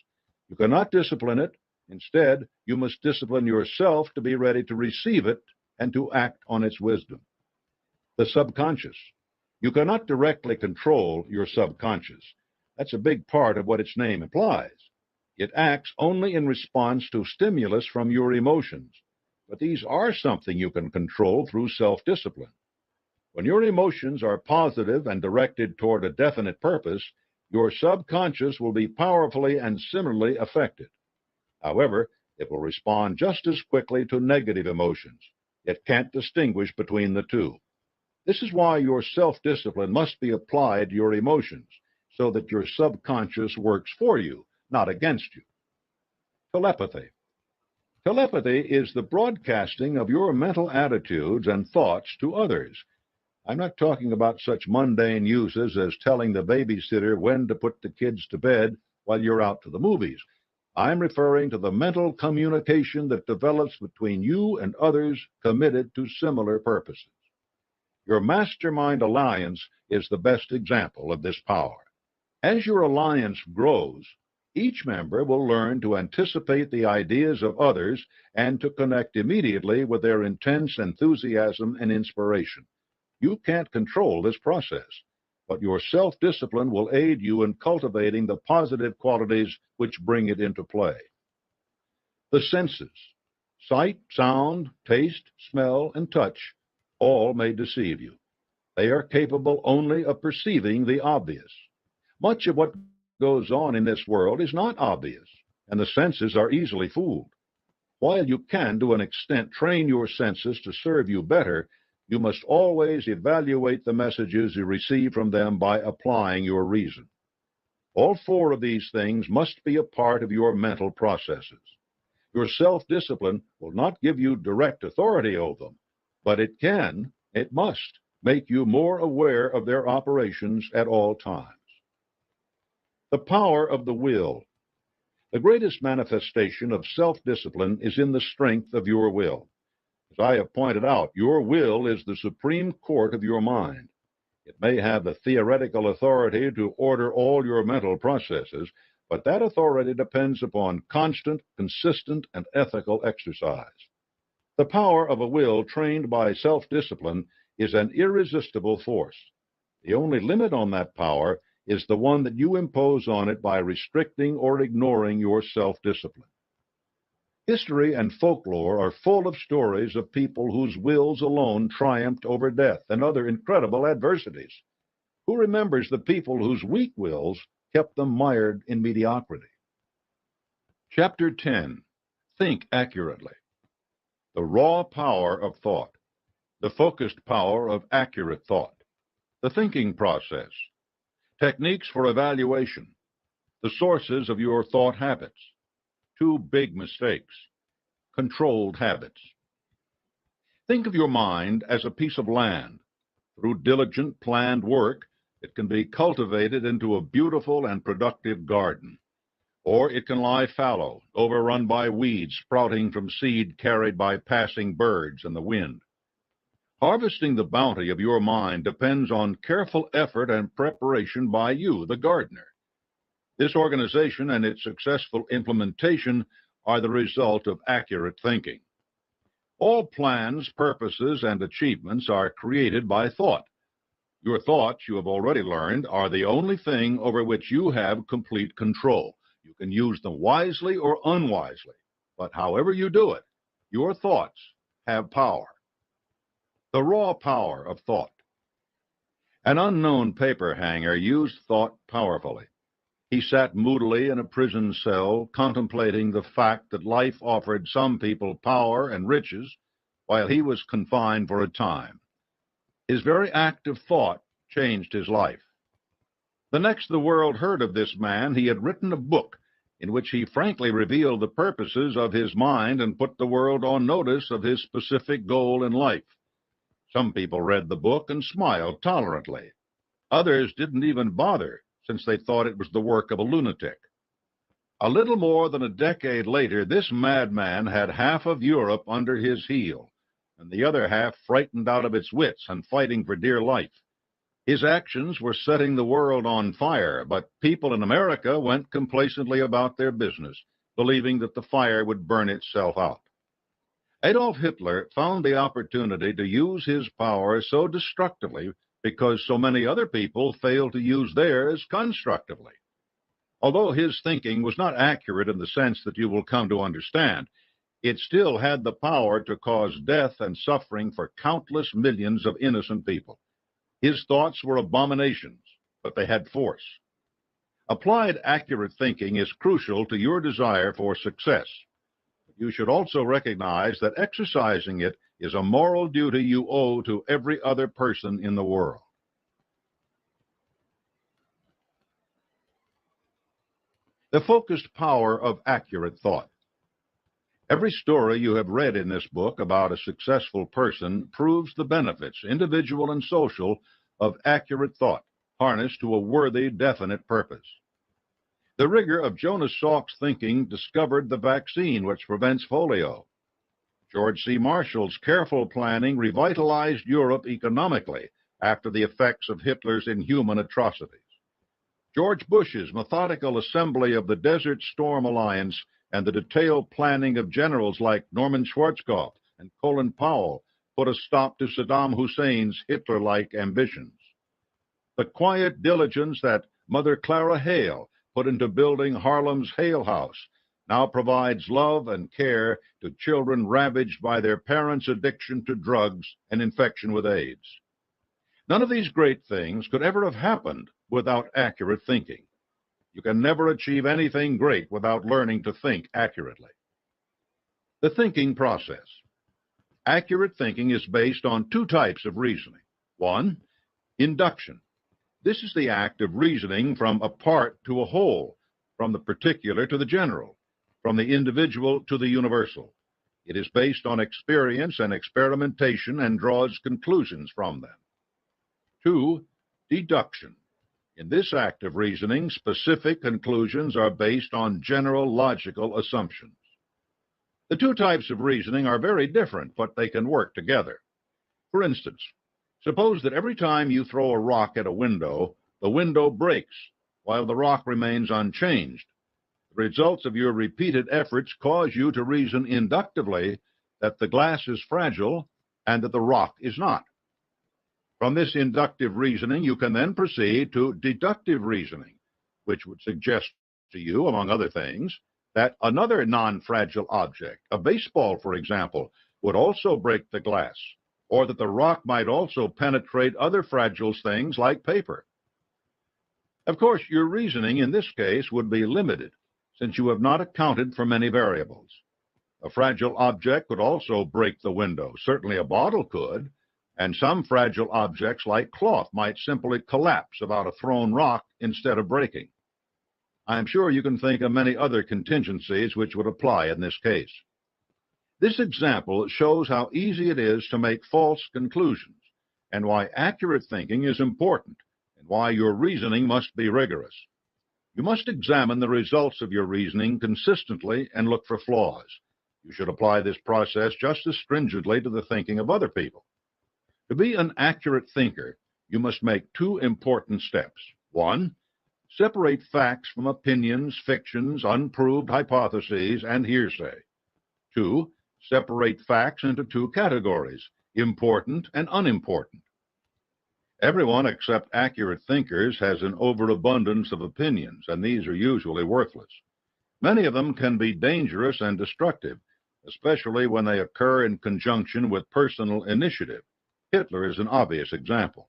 Speaker 2: You cannot discipline it. Instead, you must discipline yourself to be ready to receive it and to act on its wisdom. The subconscious. You cannot directly control your subconscious. That's a big part of what its name implies. It acts only in response to stimulus from your emotions. But these are something you can control through self-discipline. When your emotions are positive and directed toward a definite purpose, your subconscious will be powerfully and similarly affected. However, it will respond just as quickly to negative emotions. It can't distinguish between the two. This is why your self-discipline must be applied to your emotions, so that your subconscious works for you, not against you. Telepathy. Telepathy is the broadcasting of your mental attitudes and thoughts to others. I'm not talking about such mundane uses as telling the babysitter when to put the kids to bed while you're out to the movies. I'm referring to the mental communication that develops between you and others committed to similar purposes. Your mastermind alliance is the best example of this power. As your alliance grows, each member will learn to anticipate the ideas of others and to connect immediately with their intense enthusiasm and inspiration. You can't control this process, but your self-discipline will aid you in cultivating the positive qualities which bring it into play. The senses, sight, sound, taste, smell, and touch, all may deceive you. They are capable only of perceiving the obvious. Much of what goes on in this world is not obvious, and the senses are easily fooled. While you can, to an extent, train your senses to serve you better, you must always evaluate the messages you receive from them by applying your reason. All four of these things must be a part of your mental processes. Your self-discipline will not give you direct authority over them, but it must make you more aware of their operations at all times. The power of the will. The greatest manifestation of self-discipline is in the strength of your will. As I have pointed out, your will is the supreme court of your mind. It may have the theoretical authority to order all your mental processes, but that authority depends upon constant, consistent, and ethical exercise. The power of a will trained by self-discipline is an irresistible force. The only limit on that power is the one that you impose on it by restricting or ignoring your self-discipline. History and folklore are full of stories of people whose wills alone triumphed over death and other incredible adversities. Who remembers the people whose weak wills kept them mired in mediocrity? Chapter 10. Think accurately. The raw power of thought. The focused power of accurate thought. The thinking process. Techniques for evaluation. The sources of your thought habits. 2 big mistakes. Controlled habits. Think of your mind as a piece of land. Through diligent, planned work, it can be cultivated into a beautiful and productive garden. Or it can lie fallow, overrun by weeds sprouting from seed carried by passing birds and the wind. Harvesting the bounty of your mind depends on careful effort and preparation by you, the gardener. This organization and its successful implementation are the result of accurate thinking. All plans, purposes, and achievements are created by thought. Your thoughts, you have already learned, are the only thing over which you have complete control. You can use them wisely or unwisely, but however you do it, your thoughts have power. The raw power of thought. An unknown paper hanger used thought powerfully. He sat moodily in a prison cell, contemplating the fact that life offered some people power and riches, while he was confined for a time. His very act of thought changed his life. The next the world heard of this man, he had written a book in which he frankly revealed the purposes of his mind and put the world on notice of his specific goal in life. Some people read the book and smiled tolerantly. Others didn't even bother, since they thought it was the work of a lunatic. A little more than a decade later, this madman had half of Europe under his heel, and the other half frightened out of its wits and fighting for dear life. His actions were setting the world on fire, but people in America went complacently about their business, believing that the fire would burn itself out. Adolf Hitler found the opportunity to use his power so destructively because so many other people failed to use theirs constructively. Although his thinking was not accurate in the sense that you will come to understand, it still had the power to cause death and suffering for countless millions of innocent people. His thoughts were abominations, but they had force. Applied accurate thinking is crucial to your desire for success. You should also recognize that exercising it is a moral duty you owe to every other person in the world. The focused power of accurate thought. Every story you have read in this book about a successful person proves the benefits, individual and social, of accurate thought, harnessed to a worthy, definite purpose. The rigor of Jonas Salk's thinking discovered the vaccine which prevents polio. George C. Marshall's careful planning revitalized Europe economically after the effects of Hitler's inhuman atrocities. George Bush's methodical assembly of the Desert Storm Alliance and the detailed planning of generals like Norman Schwarzkopf and Colin Powell put a stop to Saddam Hussein's Hitler-like ambitions. The quiet diligence that Mother Clara Hale put into building Harlem's Hale House now provides love and care to children ravaged by their parents' addiction to drugs and infection with AIDS. None of these great things could ever have happened without accurate thinking. You can never achieve anything great without learning to think accurately. The thinking process. Accurate thinking is based on two types of reasoning. One, induction. This is the act of reasoning from a part to a whole, from the particular to the general, from the individual to the universal. It is based on experience and experimentation and draws conclusions from them. Two, deduction. In this act of reasoning, specific conclusions are based on general logical assumptions. The two types of reasoning are very different, but they can work together. For instance, suppose that every time you throw a rock at a window, the window breaks while the rock remains unchanged. The results of your repeated efforts cause you to reason inductively that the glass is fragile and that the rock is not. From this inductive reasoning, you can then proceed to deductive reasoning, which would suggest to you, among other things, that another non-fragile object, a baseball, for example, would also break the glass, or that the rock might also penetrate other fragile things like paper. Of course, your reasoning in this case would be limited, since you have not accounted for many variables. A fragile object could also break the window. Certainly a bottle could, and some fragile objects like cloth might simply collapse about a thrown rock instead of breaking. I am sure you can think of many other contingencies which would apply in this case. This example shows how easy it is to make false conclusions and why accurate thinking is important and why your reasoning must be rigorous. You must examine the results of your reasoning consistently and look for flaws. You should apply this process just as stringently to the thinking of other people. To be an accurate thinker, you must make two important steps. One, separate facts from opinions, fictions, unproved hypotheses, and hearsay. Two, separate facts into two categories, important and unimportant. Everyone except accurate thinkers has an overabundance of opinions, and these are usually worthless. Many of them can be dangerous and destructive, especially when they occur in conjunction with personal initiative. Hitler is an obvious example.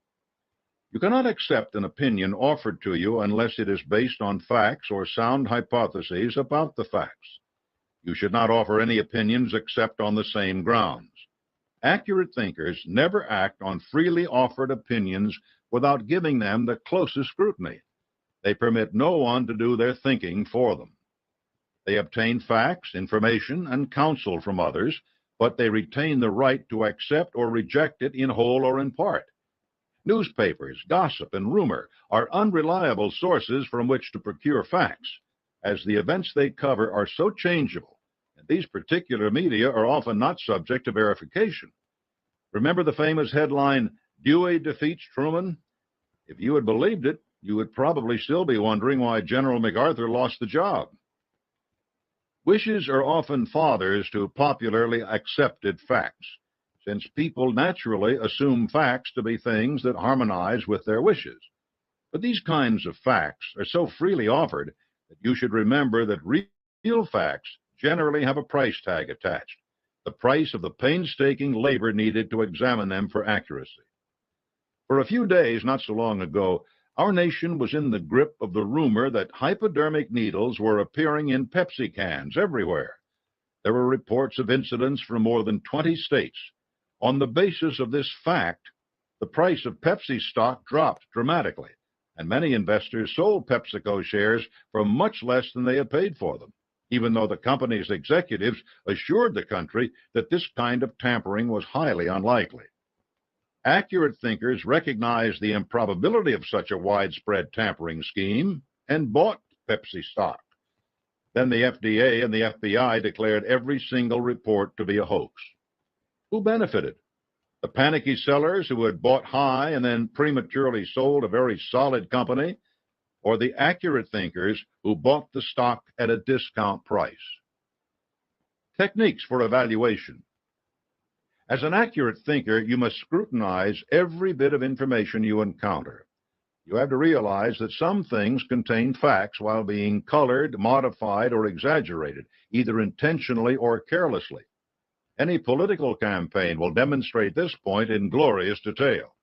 Speaker 2: You cannot accept an opinion offered to you unless it is based on facts or sound hypotheses about the facts. You should not offer any opinions except on the same grounds. Accurate thinkers never act on freely offered opinions without giving them the closest scrutiny. They permit no one to do their thinking for them. They obtain facts, information, and counsel from others, but they retain the right to accept or reject it in whole or in part. Newspapers, gossip, and rumor are unreliable sources from which to procure facts, as the events they cover are so changeable, and these particular media are often not subject to verification. Remember the famous headline, "Dewey defeats Truman"? If you had believed it, you would probably still be wondering why General MacArthur lost the job. Wishes are often fathers to popularly accepted facts, since people naturally assume facts to be things that harmonize with their wishes. But these kinds of facts are so freely offered that you should remember that real facts generally have a price tag attached, the price of the painstaking labor needed to examine them for accuracy. For a few days, not so long ago, our nation was in the grip of the rumor that hypodermic needles were appearing in Pepsi cans everywhere. There were reports of incidents from more than 20 states. On the basis of this fact, the price of Pepsi stock dropped dramatically, and many investors sold PepsiCo shares for much less than they had paid for them, even though the company's executives assured the country that this kind of tampering was highly unlikely. Accurate thinkers recognized the improbability of such a widespread tampering scheme and bought Pepsi stock. Then the FDA and the FBI declared every single report to be a hoax. Who benefited? The panicky sellers who had bought high and then prematurely sold a very solid company, or the accurate thinkers who bought the stock at a discount price? Techniques for evaluation. As an accurate thinker, you must scrutinize every bit of information you encounter. You have to realize that some things contain facts while being colored, modified, or exaggerated, either intentionally or carelessly. Any political campaign will demonstrate this point in glorious detail.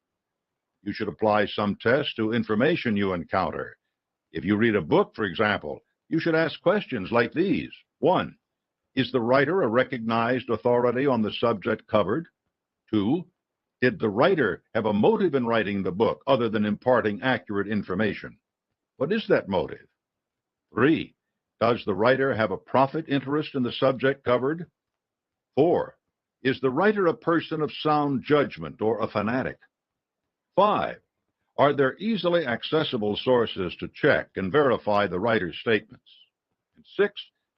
Speaker 2: You should apply some test to information you encounter. If you read a book, for example, you should ask questions like these. 1. Is the writer a recognized authority on the subject covered? 2. Did the writer have a motive in writing the book other than imparting accurate information? What is that motive? 3. Does the writer have a profit interest in the subject covered? 4. Is the writer a person of sound judgment or a fanatic? 5. Are there easily accessible sources to check and verify the writer's statements? And 6.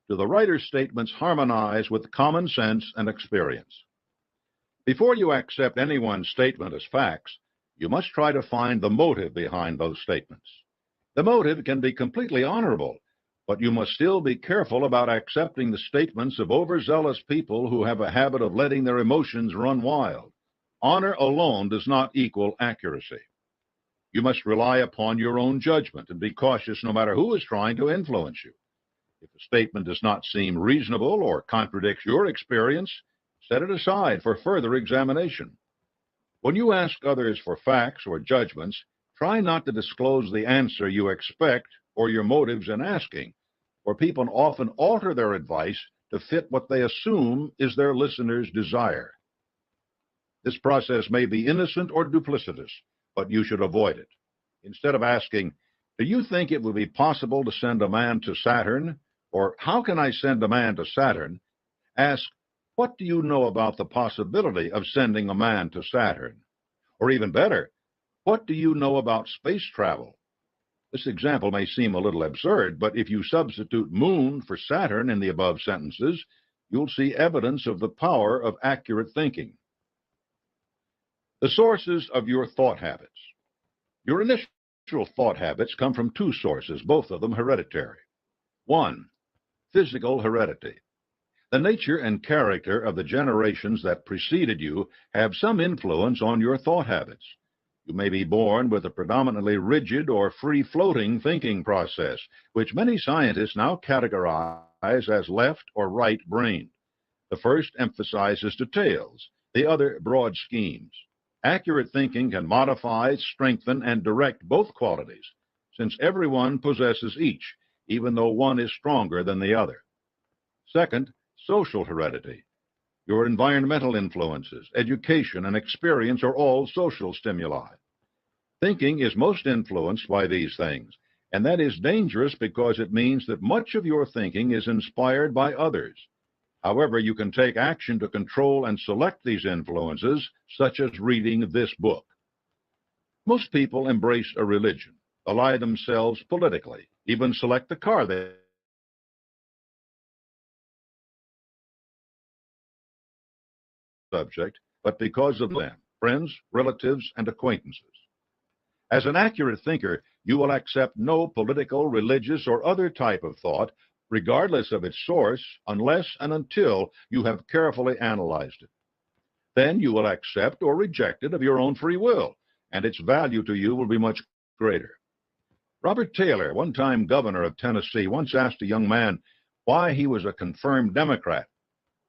Speaker 2: Do the writer's statements harmonize with common sense and experience? Before you accept anyone's statement as facts, you must try to find the motive behind those statements. The motive can be completely honorable, but you must still be careful about accepting the statements of overzealous people who have a habit of letting their emotions run wild. Honor alone does not equal accuracy. You must rely upon your own judgment and be cautious no matter who is trying to influence you. If a statement does not seem reasonable or contradicts your experience, set it aside for further examination. When you ask others for facts or judgments, try not to disclose the answer you expect or your motives in asking, for people often alter their advice to fit what they assume is their listener's desire. This process may be innocent or duplicitous, but you should avoid it. Instead of asking, "Do you think it would be possible to send a man to Saturn?" or "How can I send a man to Saturn?" ask, "What do you know about the possibility of sending a man to Saturn?" Or even better, "What do you know about space travel?" This example may seem a little absurd, but if you substitute moon for Saturn in the above sentences, you'll see evidence of the power of accurate thinking. The sources of your thought habits. Your initial thought habits come from two sources, both of them hereditary. 1. Physical heredity. The nature and character of the generations that preceded you have some influence on your thought habits. You may be born with a predominantly rigid or free-floating thinking process, which many scientists now categorize as left or right-brained. The first emphasizes details, the other broad schemes. Accurate thinking can modify, strengthen, and direct both qualities, since everyone possesses each, even though one is stronger than the other. Second, social heredity. Your environmental influences, education, and experience are all social stimuli. Thinking is most influenced by these things, and that is dangerous because it means that much of your thinking is inspired by others. However, you can take action to control and select these influences, such as reading this book. Most people embrace a religion, ally themselves politically, even select the car they subject, but because of them, friends, relatives, and acquaintances. As an accurate thinker, you will accept no political, religious, or other type of thought, regardless of its source, unless and until you have carefully analyzed it. Then you will accept or reject it of your own free will, and its value to you will be much greater. Robert Taylor, one-time governor of Tennessee, once asked a young man why he was a confirmed Democrat.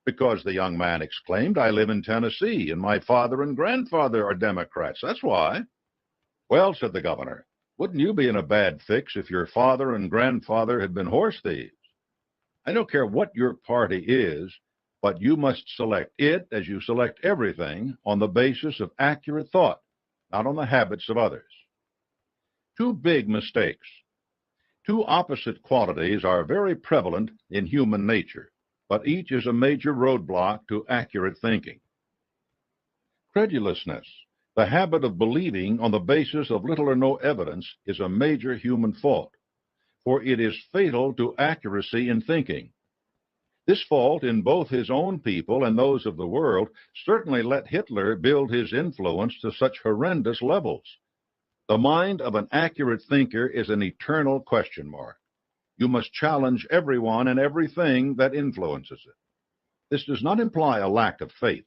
Speaker 2: "Because," the young man exclaimed, "I live in Tennessee, and my father and grandfather are Democrats. That's why." "Well," said the governor, "wouldn't you be in a bad fix if your father and grandfather had been horse thieves? I don't care what your party is, but you must select it, as you select everything, on the basis of accurate thought, not on the habits of others." Two big mistakes. Two opposite qualities are very prevalent in human nature, but each is a major roadblock to accurate thinking. Credulousness, the habit of believing on the basis of little or no evidence, is a major human fault, for it is fatal to accuracy in thinking. This fault in both his own people and those of the world certainly let Hitler build his influence to such horrendous levels. The mind of an accurate thinker is an eternal question mark. You must challenge everyone and everything that influences it. This does not imply a lack of faith.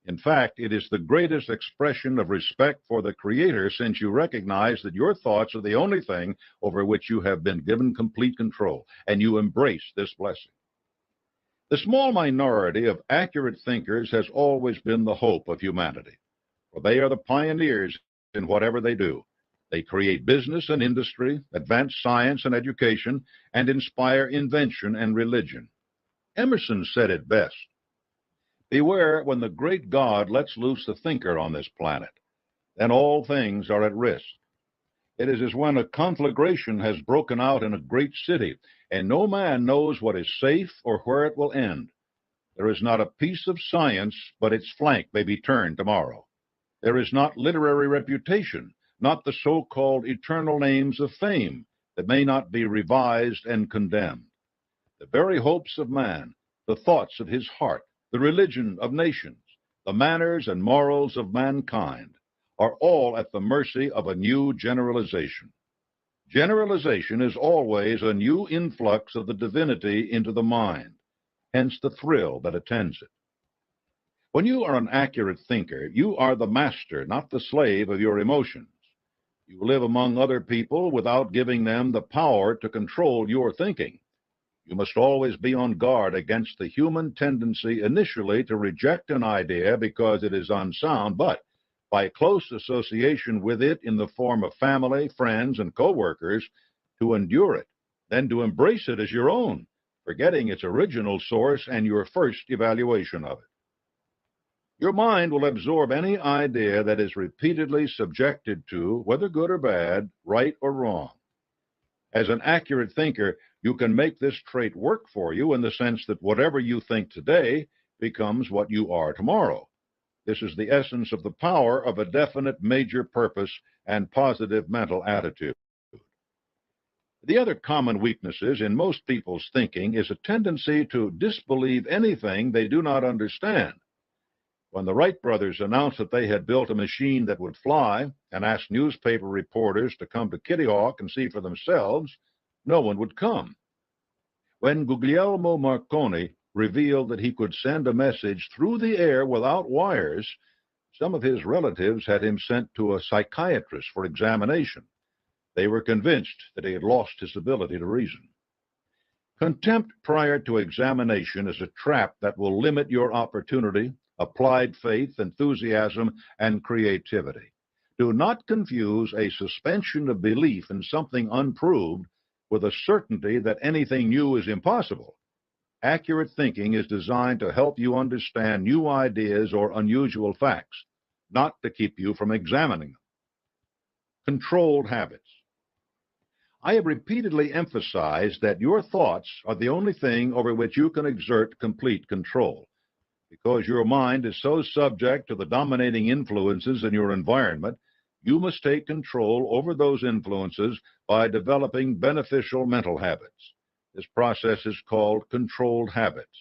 Speaker 2: In fact, it is the greatest expression of respect for the Creator, since you recognize that your thoughts are the only thing over which you have been given complete control, and you embrace this blessing. The small minority of accurate thinkers has always been the hope of humanity, for they are the pioneers in whatever they do. They create business and industry, advance science and education, and inspire invention and religion. Emerson said it best: "Beware when the great God lets loose the thinker on this planet, then all things are at risk. It is as when a conflagration has broken out in a great city, and no man knows what is safe or where it will end. There is not a piece of science but its flank may be turned tomorrow. There is not literary reputation, not the so-called eternal names of fame, that may not be revised and condemned. The very hopes of man, the thoughts of his heart, the religion of nations, the manners and morals of mankind, are all at the mercy of a new generalization. Generalization is always a new influx of the divinity into the mind, hence the thrill that attends it. When you are an accurate thinker, you are the master, not the slave of your emotions. You live among other people without giving them the power to control your thinking. You must always be on guard against the human tendency initially to reject an idea because it is unsound, but by close association with it in the form of family, friends, and co-workers, to endure it, then to embrace it as your own, forgetting its original source and your first evaluation of it. Your mind will absorb any idea that is repeatedly subjected to, whether good or bad, right or wrong. As an accurate thinker, you can make this trait work for you in the sense that whatever you think today becomes what you are tomorrow. This is the essence of the power of a definite major purpose and positive mental attitude. The other common weaknesses in most people's thinking is a tendency to disbelieve anything they do not understand. When the Wright brothers announced that they had built a machine that would fly and asked newspaper reporters to come to Kitty Hawk and see for themselves, no one would come. When Guglielmo Marconi revealed that he could send a message through the air without wires, some of his relatives had him sent to a psychiatrist for examination. They were convinced that he had lost his ability to reason. Contempt prior to examination is a trap that will limit your opportunity, applied faith, enthusiasm, and creativity. Do not confuse a suspension of belief in something unproved with a certainty that anything new is impossible. Accurate thinking is designed to help you understand new ideas or unusual facts, not to keep you from examining them. Controlled habits. I have repeatedly emphasized that your thoughts are the only thing over which you can exert complete control. Because your mind is so subject to the dominating influences in your environment, you must take control over those influences by developing beneficial mental habits. This process is called controlled habits.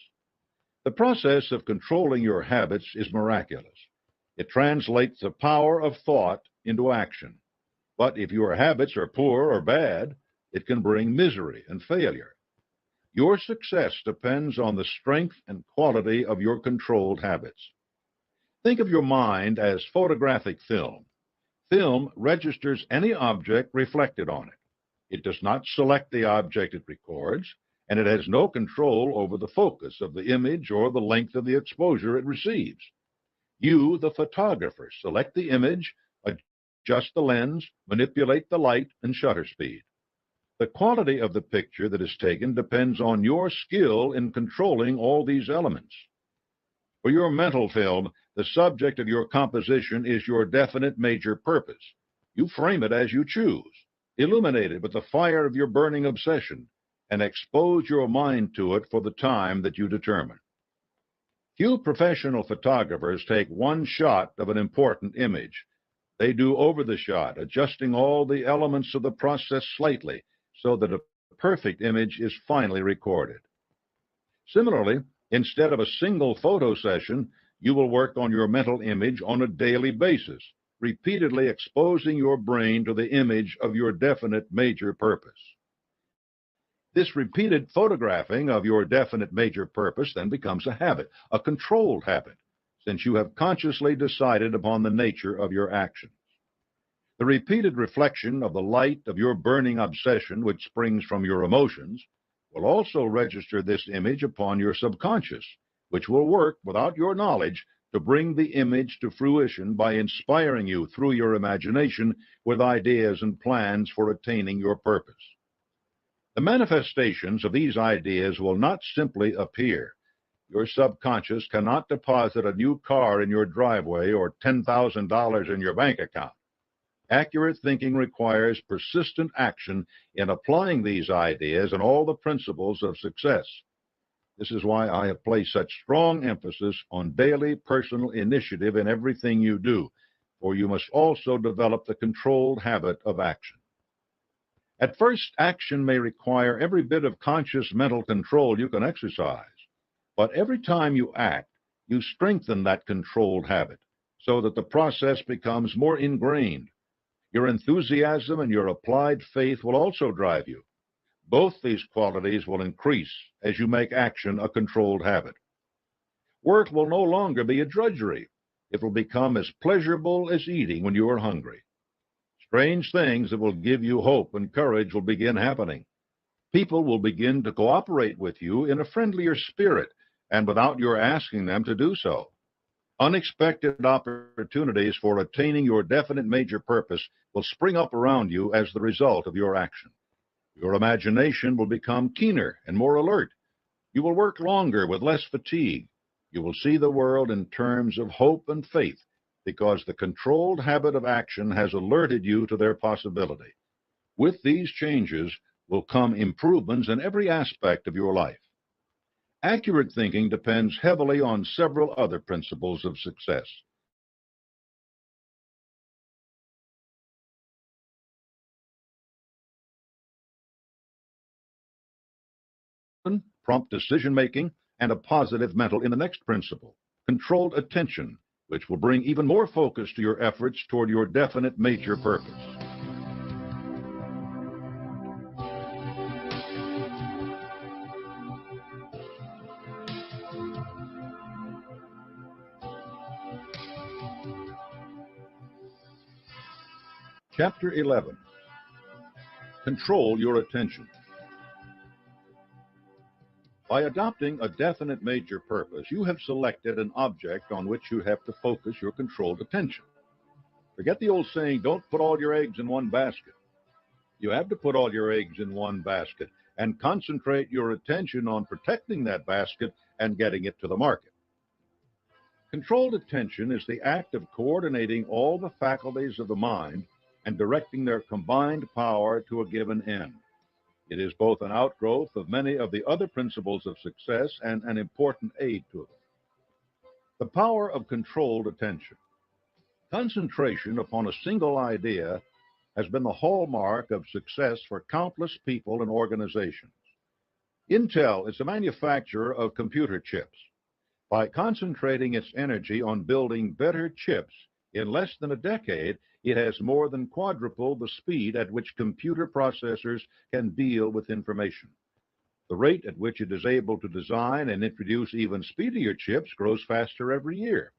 Speaker 2: The process of controlling your habits is miraculous. It translates the power of thought into action. But if your habits are poor or bad, it can bring misery and failure. Your success depends on the strength and quality of your controlled habits. Think of your mind as photographic film. Film registers any object reflected on it. It does not select the object it records, and it has no control over the focus of the image or the length of the exposure it receives. You, the photographer, select the image, adjust the lens, manipulate the light and shutter speed. The quality of the picture that is taken depends on your skill in controlling all these elements. For your mental film, the subject of your composition is your definite major purpose. You frame it as you choose. Illuminate it with the fire of your burning obsession and expose your mind to it for the time that you determine. Few professional photographers take one shot of an important image. They do over the shot, adjusting all the elements of the process slightly so that a perfect image is finally recorded. Similarly, instead of a single photo session, you will work on your mental image on a daily basis, repeatedly exposing your brain to the image of your definite major purpose. This repeated photographing of your definite major purpose then becomes a habit, a controlled habit, since you have consciously decided upon the nature of your actions. The repeated reflection of the light of your burning obsession, which springs from your emotions, will also register this image upon your subconscious, which will work without your knowledge to bring the image to fruition by inspiring you through your imagination with ideas and plans for attaining your purpose. The manifestations of these ideas will not simply appear. Your subconscious cannot deposit a new car in your driveway or $10,000 in your bank account. Accurate thinking requires persistent action in applying these ideas and all the principles of success. This is why I have placed such strong emphasis on daily personal initiative in everything you do, for you must also develop the controlled habit of action. At first, action may require every bit of conscious mental control you can exercise, but every time you act, you strengthen that controlled habit so that the process becomes more ingrained. Your enthusiasm and your applied faith will also drive you. Both these qualities will increase as you make action a controlled habit. Work will no longer be a drudgery. It will become as pleasurable as eating when you are hungry. Strange things that will give you hope and courage will begin happening. People will begin to cooperate with you in a friendlier spirit and without your asking them to do so. Unexpected opportunities for attaining your definite major purpose will spring up around you as the result of your action. Your imagination will become keener and more alert. You will work longer with less fatigue. You will see the world in terms of hope and faith, because the controlled habit of action has alerted you to their possibility. With these changes will come improvements in every aspect of your life. Accurate thinking depends heavily on several other principles of success. Prompt decision-making, and a positive mental in the next principle, controlled attention, which will bring even more focus to your efforts toward your definite major purpose. Chapter 11. Control your attention. By adopting a definite major purpose, you have selected an object on which you have to focus your controlled attention. Forget the old saying, don't put all your eggs in one basket. You have to put all your eggs in one basket and concentrate your attention on protecting that basket and getting it to the market. Controlled attention is the act of coordinating all the faculties of the mind and directing their combined power to a given end. It is both an outgrowth of many of the other principles of success and an important aid to them. The power of controlled attention. Concentration upon a single idea has been the hallmark of success for countless people and organizations. Intel is a manufacturer of computer chips. By concentrating its energy on building better chips, in less than a decade, it has more than quadrupled the speed at which computer processors can deal with information. The rate at which it is able to design and introduce even speedier chips grows faster every year.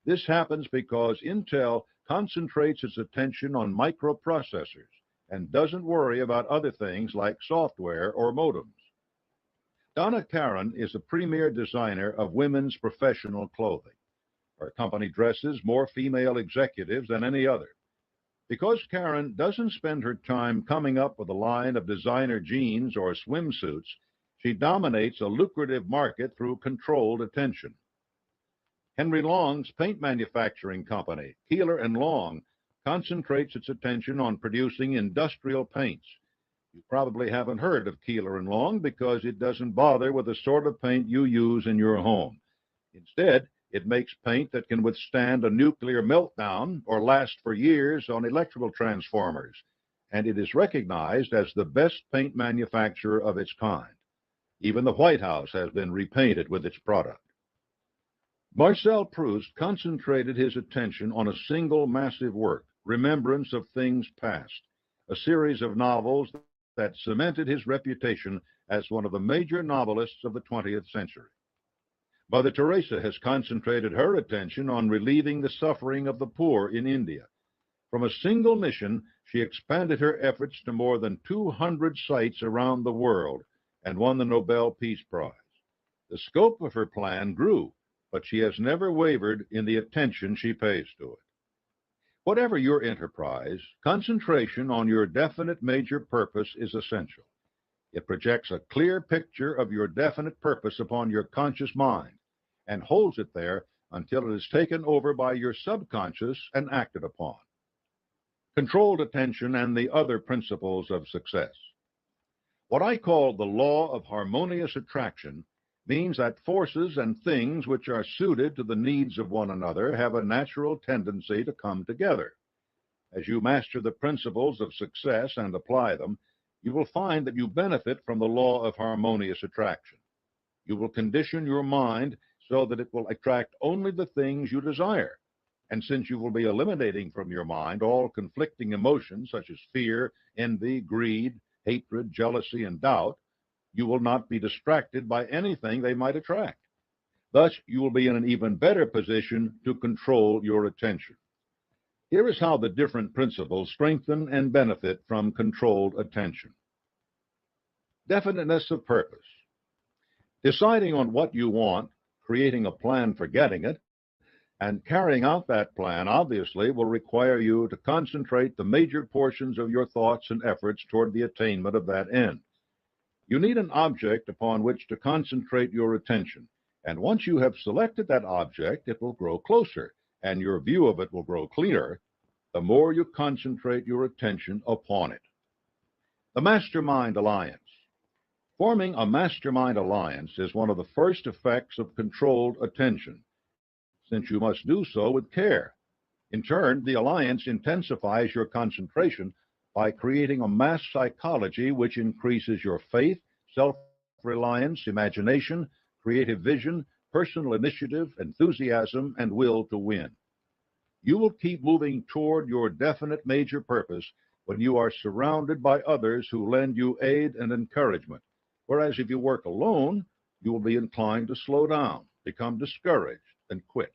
Speaker 2: This happens because Intel concentrates its attention on microprocessors and doesn't worry about other things like software or modems. Donna Karan is a premier designer of women's professional clothing. Her company dresses more female executives than any other. Because Karen doesn't spend her time coming up with a line of designer jeans or swimsuits, she dominates a lucrative market through controlled attention. Henry Long's paint manufacturing company, Keeler & Long, concentrates its attention on producing industrial paints. You probably haven't heard of Keeler & Long because it doesn't bother with the sort of paint you use in your home. Instead, it makes paint that can withstand a nuclear meltdown or last for years on electrical transformers, and it is recognized as the best paint manufacturer of its kind. Even the White House has been repainted with its product. Marcel Proust concentrated his attention on a single massive work, Remembrance of Things Past, a series of novels that cemented his reputation as one of the major novelists of the 20th century. Mother Teresa has concentrated her attention on relieving the suffering of the poor in India. From a single mission, she expanded her efforts to more than 200 sites around the world and won the Nobel Peace Prize. The scope of her plan grew, but she has never wavered in the attention she pays to it. Whatever your enterprise, concentration on your definite major purpose is essential. It projects a clear picture of your definite purpose upon your conscious mind and holds it there until it is taken over by your subconscious and acted upon. Controlled attention and the other principles of success. What I call the law of harmonious attraction means that forces and things which are suited to the needs of one another have a natural tendency to come together. As you master the principles of success and apply them, you will find that you benefit from the law of harmonious attraction. You will condition your mind so that it will attract only the things you desire. And since you will be eliminating from your mind all conflicting emotions such as fear, envy, greed, hatred, jealousy, and doubt, you will not be distracted by anything they might attract. Thus, you will be in an even better position to control your attention. Here is how the different principles strengthen and benefit from controlled attention. Definiteness of purpose. Deciding on what you want, creating a plan for getting it, and carrying out that plan obviously will require you to concentrate the major portions of your thoughts and efforts toward the attainment of that end. You need an object upon which to concentrate your attention, and once you have selected that object, it will grow closer, and your view of it will grow clearer the more you concentrate your attention upon it. The Mastermind Alliance. Forming a mastermind alliance is one of the first effects of controlled attention, since you must do so with care. In turn, the alliance intensifies your concentration by creating a mass psychology which increases your faith, self-reliance, imagination, creative vision, personal initiative, enthusiasm, and will to win. You will keep moving toward your definite major purpose when you are surrounded by others who lend you aid and encouragement, whereas if you work alone, you will be inclined to slow down, become discouraged, and quit.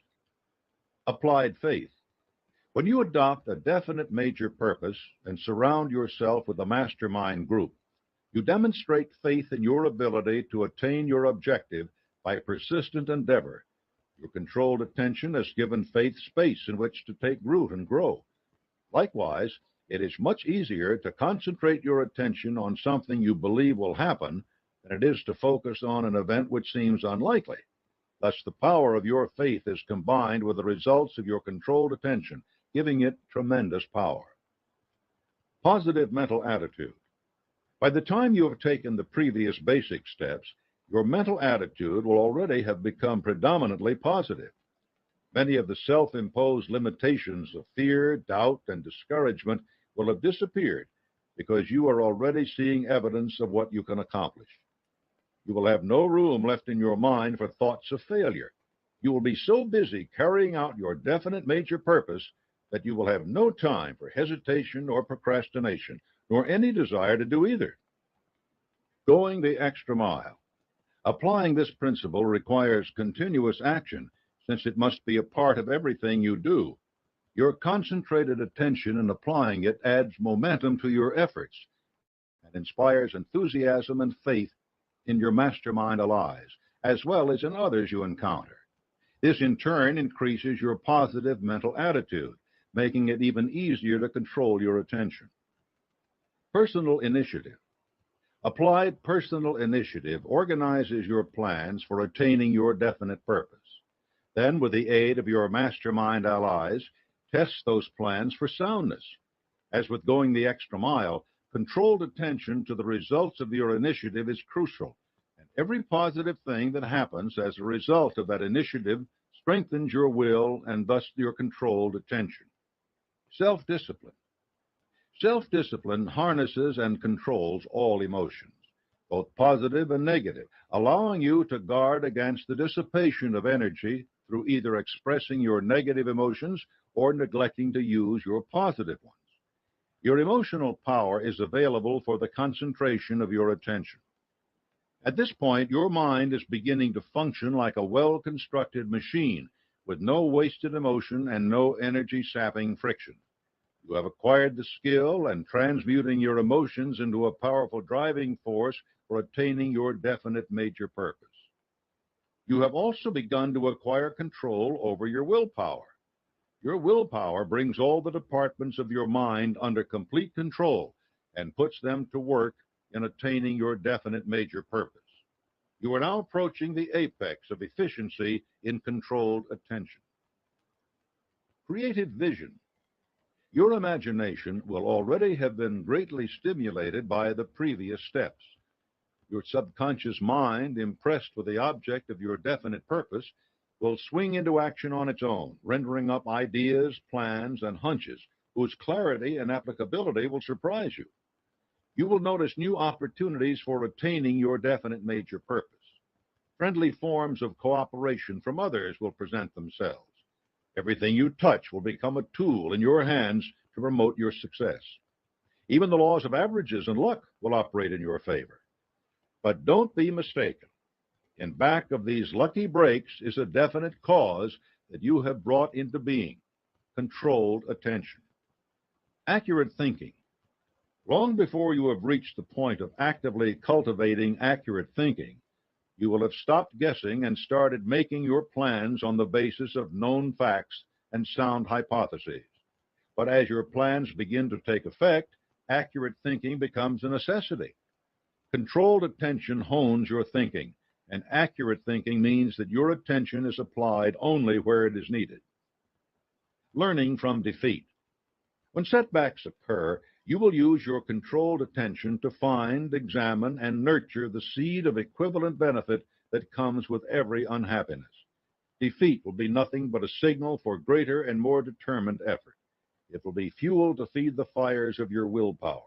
Speaker 2: Applied faith. When you adopt a definite major purpose and surround yourself with a mastermind group, you demonstrate faith in your ability to attain your objective by persistent endeavor. Your controlled attention has given faith space in which to take root and grow. Likewise, it is much easier to concentrate your attention on something you believe will happen than it is to focus on an event which seems unlikely. Thus, the power of your faith is combined with the results of your controlled attention, giving it tremendous power. Positive mental attitude. By the time you have taken the previous basic steps, your mental attitude will already have become predominantly positive. Many of the self-imposed limitations of fear, doubt, and discouragement will have disappeared because you are already seeing evidence of what you can accomplish. You will have no room left in your mind for thoughts of failure. You will be so busy carrying out your definite major purpose that you will have no time for hesitation or procrastination, nor any desire to do either. Going the extra mile. Applying this principle requires continuous action, since it must be a part of everything you do. Your concentrated attention in applying it adds momentum to your efforts and inspires enthusiasm and faith in your mastermind allies, as well as in others you encounter. This, in turn, increases your positive mental attitude, making it even easier to control your attention. Personal initiative. Applied personal initiative organizes your plans for attaining your definite purpose. Then, with the aid of your mastermind allies, tests those plans for soundness. As with going the extra mile, controlled attention to the results of your initiative is crucial, and every positive thing that happens as a result of that initiative strengthens your will and thus your controlled attention. Self-discipline. Self-discipline harnesses and controls all emotions, both positive and negative, allowing you to guard against the dissipation of energy through either expressing your negative emotions or neglecting to use your positive ones. Your emotional power is available for the concentration of your attention. At this point, your mind is beginning to function like a well-constructed machine with no wasted emotion and no energy-sapping friction. You have acquired the skill in transmuting your emotions into a powerful driving force for attaining your definite major purpose. You have also begun to acquire control over your willpower. Your willpower brings all the departments of your mind under complete control and puts them to work in attaining your definite major purpose. You are now approaching the apex of efficiency in controlled attention. Creative vision. Your imagination will already have been greatly stimulated by the previous steps. Your subconscious mind, impressed with the object of your definite purpose, will swing into action on its own, rendering up ideas, plans, and hunches whose clarity and applicability will surprise you. You will notice new opportunities for attaining your definite major purpose. Friendly forms of cooperation from others will present themselves. Everything you touch will become a tool in your hands to promote your success. Even the laws of averages and luck will operate in your favor. But don't be mistaken. In back of these lucky breaks is a definite cause that you have brought into being: controlled attention. Accurate thinking. Long before you have reached the point of actively cultivating accurate thinking, you will have stopped guessing and started making your plans on the basis of known facts and sound hypotheses. But as your plans begin to take effect, accurate thinking becomes a necessity. Controlled attention hones your thinking, and accurate thinking means that your attention is applied only where it is needed. Learning from defeat. When setbacks occur, you will use your controlled attention to find, examine, and nurture the seed of equivalent benefit that comes with every unhappiness. Defeat will be nothing but a signal for greater and more determined effort. It will be fuel to feed the fires of your willpower.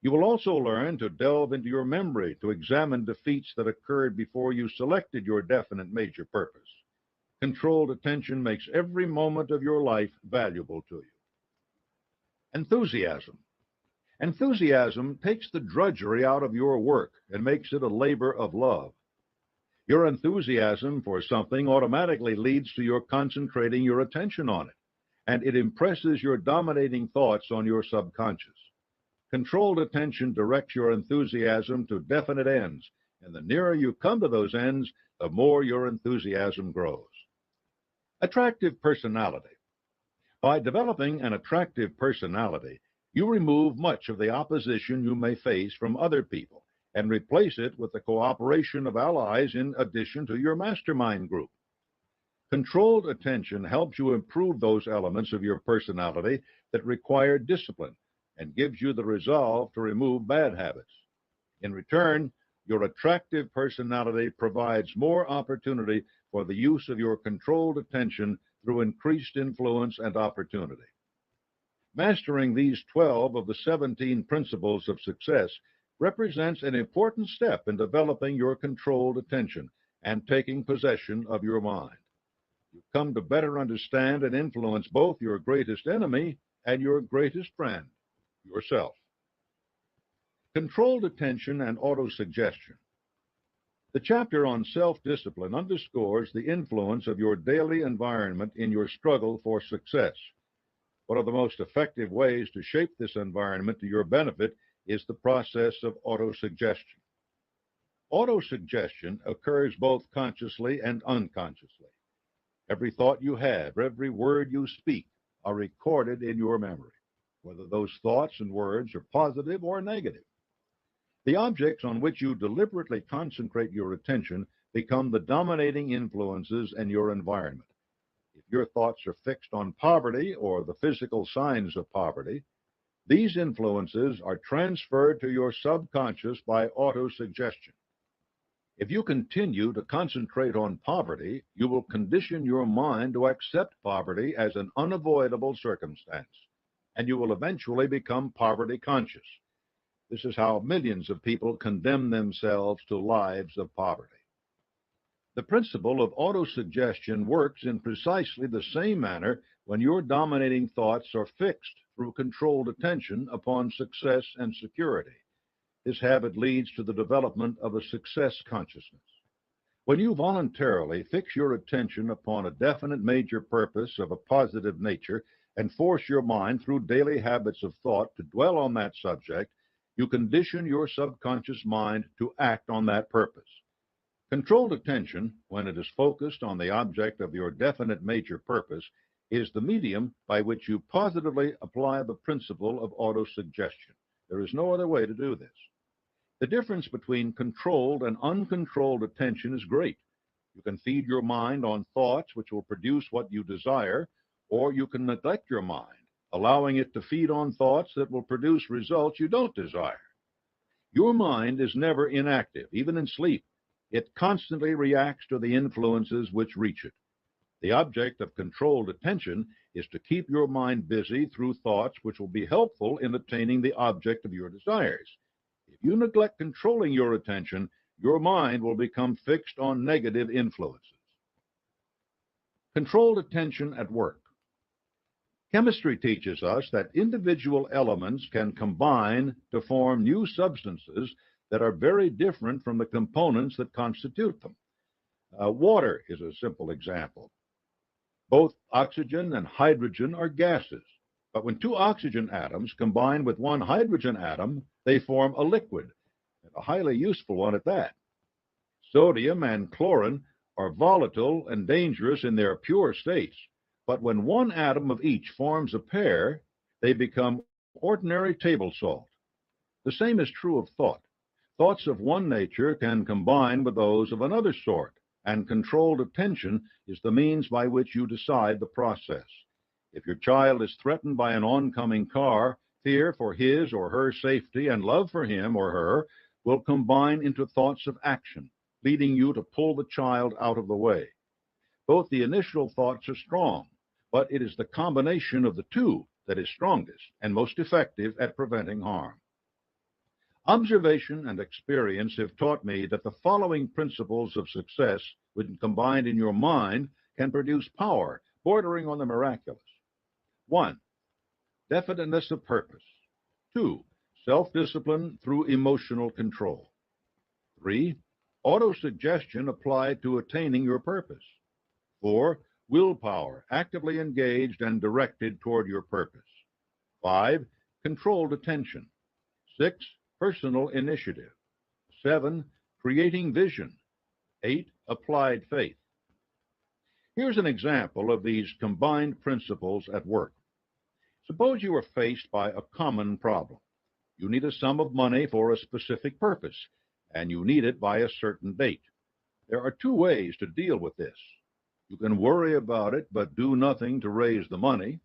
Speaker 2: You will also learn to delve into your memory to examine defeats that occurred before you selected your definite major purpose. Controlled attention makes every moment of your life valuable to you. Enthusiasm. Enthusiasm takes the drudgery out of your work and makes it a labor of love. Your enthusiasm for something automatically leads to your concentrating your attention on it, and it impresses your dominating thoughts on your subconscious. Controlled attention directs your enthusiasm to definite ends, and the nearer you come to those ends, the more your enthusiasm grows. Attractive personality. By developing an attractive personality, you remove much of the opposition you may face from other people and replace it with the cooperation of allies in addition to your mastermind group. Controlled attention helps you improve those elements of your personality that require discipline and gives you the resolve to remove bad habits. In return, your attractive personality provides more opportunity for the use of your controlled attention through increased influence and opportunity. Mastering these 12 of the 17 principles of success represents an important step in developing your controlled attention and taking possession of your mind. You come to better understand and influence both your greatest enemy and your greatest friend, yourself. Controlled attention and autosuggestion. The chapter on self-discipline underscores the influence of your daily environment in your struggle for success. One of the most effective ways to shape this environment to your benefit is the process of autosuggestion. Autosuggestion occurs both consciously and unconsciously. Every thought you have, every word you speak are recorded in your memory, whether those thoughts and words are positive or negative. The objects on which you deliberately concentrate your attention become the dominating influences in your environment. If your thoughts are fixed on poverty or the physical signs of poverty, these influences are transferred to your subconscious by autosuggestion. If you continue to concentrate on poverty, you will condition your mind to accept poverty as an unavoidable circumstance, and you will eventually become poverty conscious. This is how millions of people condemn themselves to lives of poverty. The principle of autosuggestion works in precisely the same manner when your dominating thoughts are fixed through controlled attention upon success and security. This habit leads to the development of a success consciousness. When you voluntarily fix your attention upon a definite major purpose of a positive nature and force your mind through daily habits of thought to dwell on that subject, you condition your subconscious mind to act on that purpose. Controlled attention, when it is focused on the object of your definite major purpose, is the medium by which you positively apply the principle of autosuggestion. There is no other way to do this. The difference between controlled and uncontrolled attention is great. You can feed your mind on thoughts which will produce what you desire, or you can neglect your mind, allowing it to feed on thoughts that will produce results you don't desire. Your mind is never inactive, even in sleep. It constantly reacts to the influences which reach it. The object of controlled attention is to keep your mind busy through thoughts which will be helpful in attaining the object of your desires. If you neglect controlling your attention, your mind will become fixed on negative influences. Controlled attention at work. Chemistry teaches us that individual elements can combine to form new substances that are very different from the components that constitute them. Water is a simple example. Both oxygen and hydrogen are gases, but when two oxygen atoms combine with one hydrogen atom, they form a liquid, and a highly useful one at that. Sodium and chlorine are volatile and dangerous in their pure states, but when one atom of each forms a pair, they become ordinary table salt. The same is true of thought. Thoughts of one nature can combine with those of another sort, and controlled attention is the means by which you decide the process. If your child is threatened by an oncoming car, fear for his or her safety and love for him or her will combine into thoughts of action, leading you to pull the child out of the way. Both the initial thoughts are strong, but it is the combination of the two that is strongest and most effective at preventing harm. Observation and experience have taught me that the following principles of success, when combined in your mind, can produce power bordering on the miraculous. 1. Definiteness of purpose. 2. Self-discipline through emotional control. 3. Autosuggestion applied to attaining your purpose. 4. Willpower, actively engaged and directed toward your purpose. 5. Controlled attention. 6. Personal initiative. 7. Creating vision. 8. Applied faith. Here's an example of these combined principles at work. Suppose you are faced by a common problem. You need a sum of money for a specific purpose, and you need it by a certain date. There are two ways to deal with this. You can worry about it but do nothing to raise the money,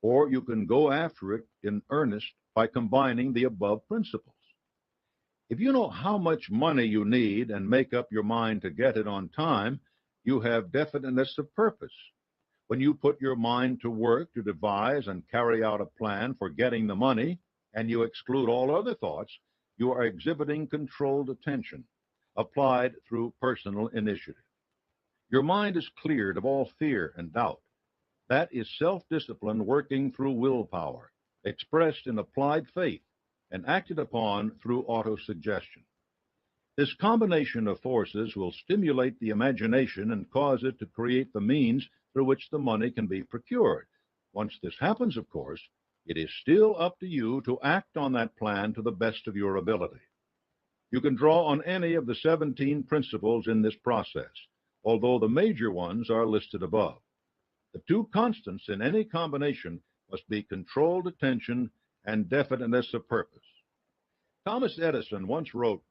Speaker 2: or you can go after it in earnest by combining the above principles. If you know how much money you need and make up your mind to get it on time, you have definiteness of purpose. When you put your mind to work to devise and carry out a plan for getting the money, and you exclude all other thoughts, you are exhibiting controlled attention, applied through personal initiative. Your mind is cleared of all fear and doubt. That is self-discipline working through willpower, expressed in applied faith, and acted upon through autosuggestion. This combination of forces will stimulate the imagination and cause it to create the means through which the money can be procured. Once this happens, of course, it is still up to you to act on that plan to the best of your ability. You can draw on any of the 17 principles in this process, although the major ones are listed above. The two constants in any combination must be controlled attention and definiteness of purpose. Thomas Edison once wrote,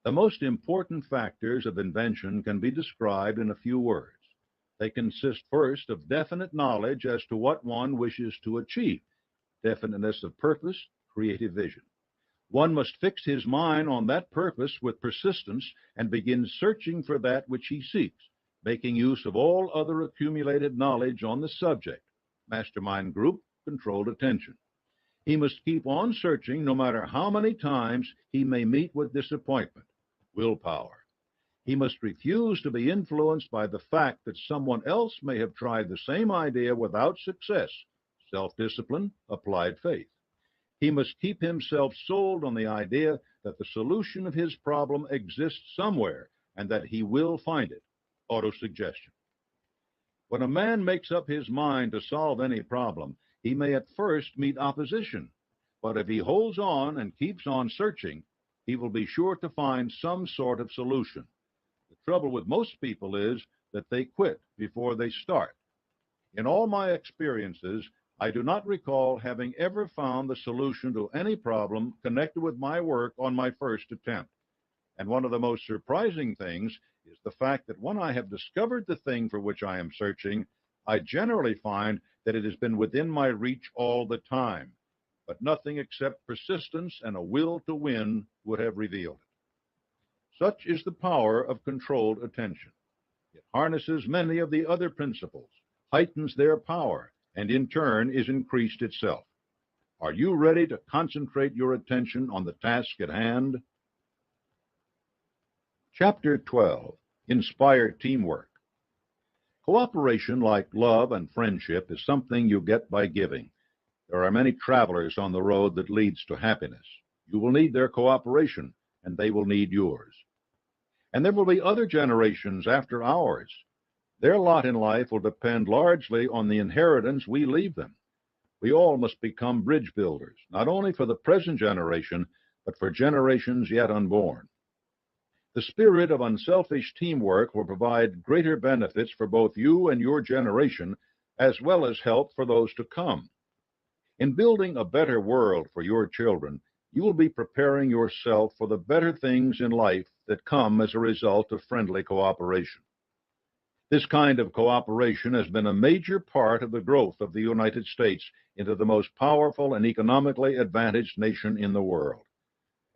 Speaker 2: "The most important factors of invention can be described in a few words. They consist first of definite knowledge as to what one wishes to achieve, definiteness of purpose, creative vision. One must fix his mind on that purpose with persistence and begin searching for that which he seeks, making use of all other accumulated knowledge on the subject. Mastermind group, controlled attention. He must keep on searching no matter how many times he may meet with disappointment. Willpower. He must refuse to be influenced by the fact that someone else may have tried the same idea without success. Self-discipline, applied faith. He must keep himself sold on the idea that the solution of his problem exists somewhere and that he will find it. Autosuggestion. When a man makes up his mind to solve any problem, he may at first meet opposition, but if he holds on and keeps on searching, he will be sure to find some sort of solution. The trouble with most people is that they quit before they start. In all my experiences, I do not recall having ever found the solution to any problem connected with my work on my first attempt. And one of the most surprising things is the fact that when I have discovered the thing for which I am searching, I generally find that it has been within my reach all the time, but nothing except persistence and a will to win would have revealed it. Such is the power of controlled attention. It harnesses many of the other principles, heightens their power, and in turn is increased itself. Are you ready to concentrate your attention on the task at hand? Chapter 12. Inspire Teamwork. Cooperation, like love and friendship, is something you get by giving. There are many travelers on the road that leads to happiness. You will need their cooperation, and they will need yours. And there will be other generations after ours. Their lot in life will depend largely on the inheritance we leave them. We all must become bridge builders, not only for the present generation, but for generations yet unborn. The spirit of unselfish teamwork will provide greater benefits for both you and your generation, as well as help for those to come. In building a better world for your children, you will be preparing yourself for the better things in life that come as a result of friendly cooperation. This kind of cooperation has been a major part of the growth of the United States into the most powerful and economically advantaged nation in the world.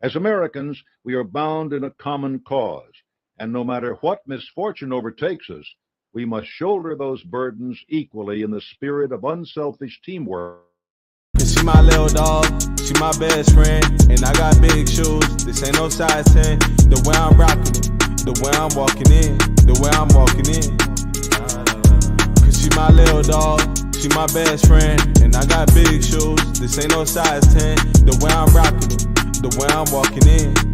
Speaker 2: As Americans, we are bound in a common cause, and no matter what misfortune overtakes us, we must shoulder those burdens equally in the spirit of unselfish teamwork.
Speaker 1: Cause she my little dog, she my best friend, and I got big shoes, this ain't no size 10. The way I'm rocking them, the way I'm walking in, the way I'm walking in. Cause she my little dog, she my best friend, and I got big shoes, this ain't no size 10. The way I'm rocking them, the way I'm walking in.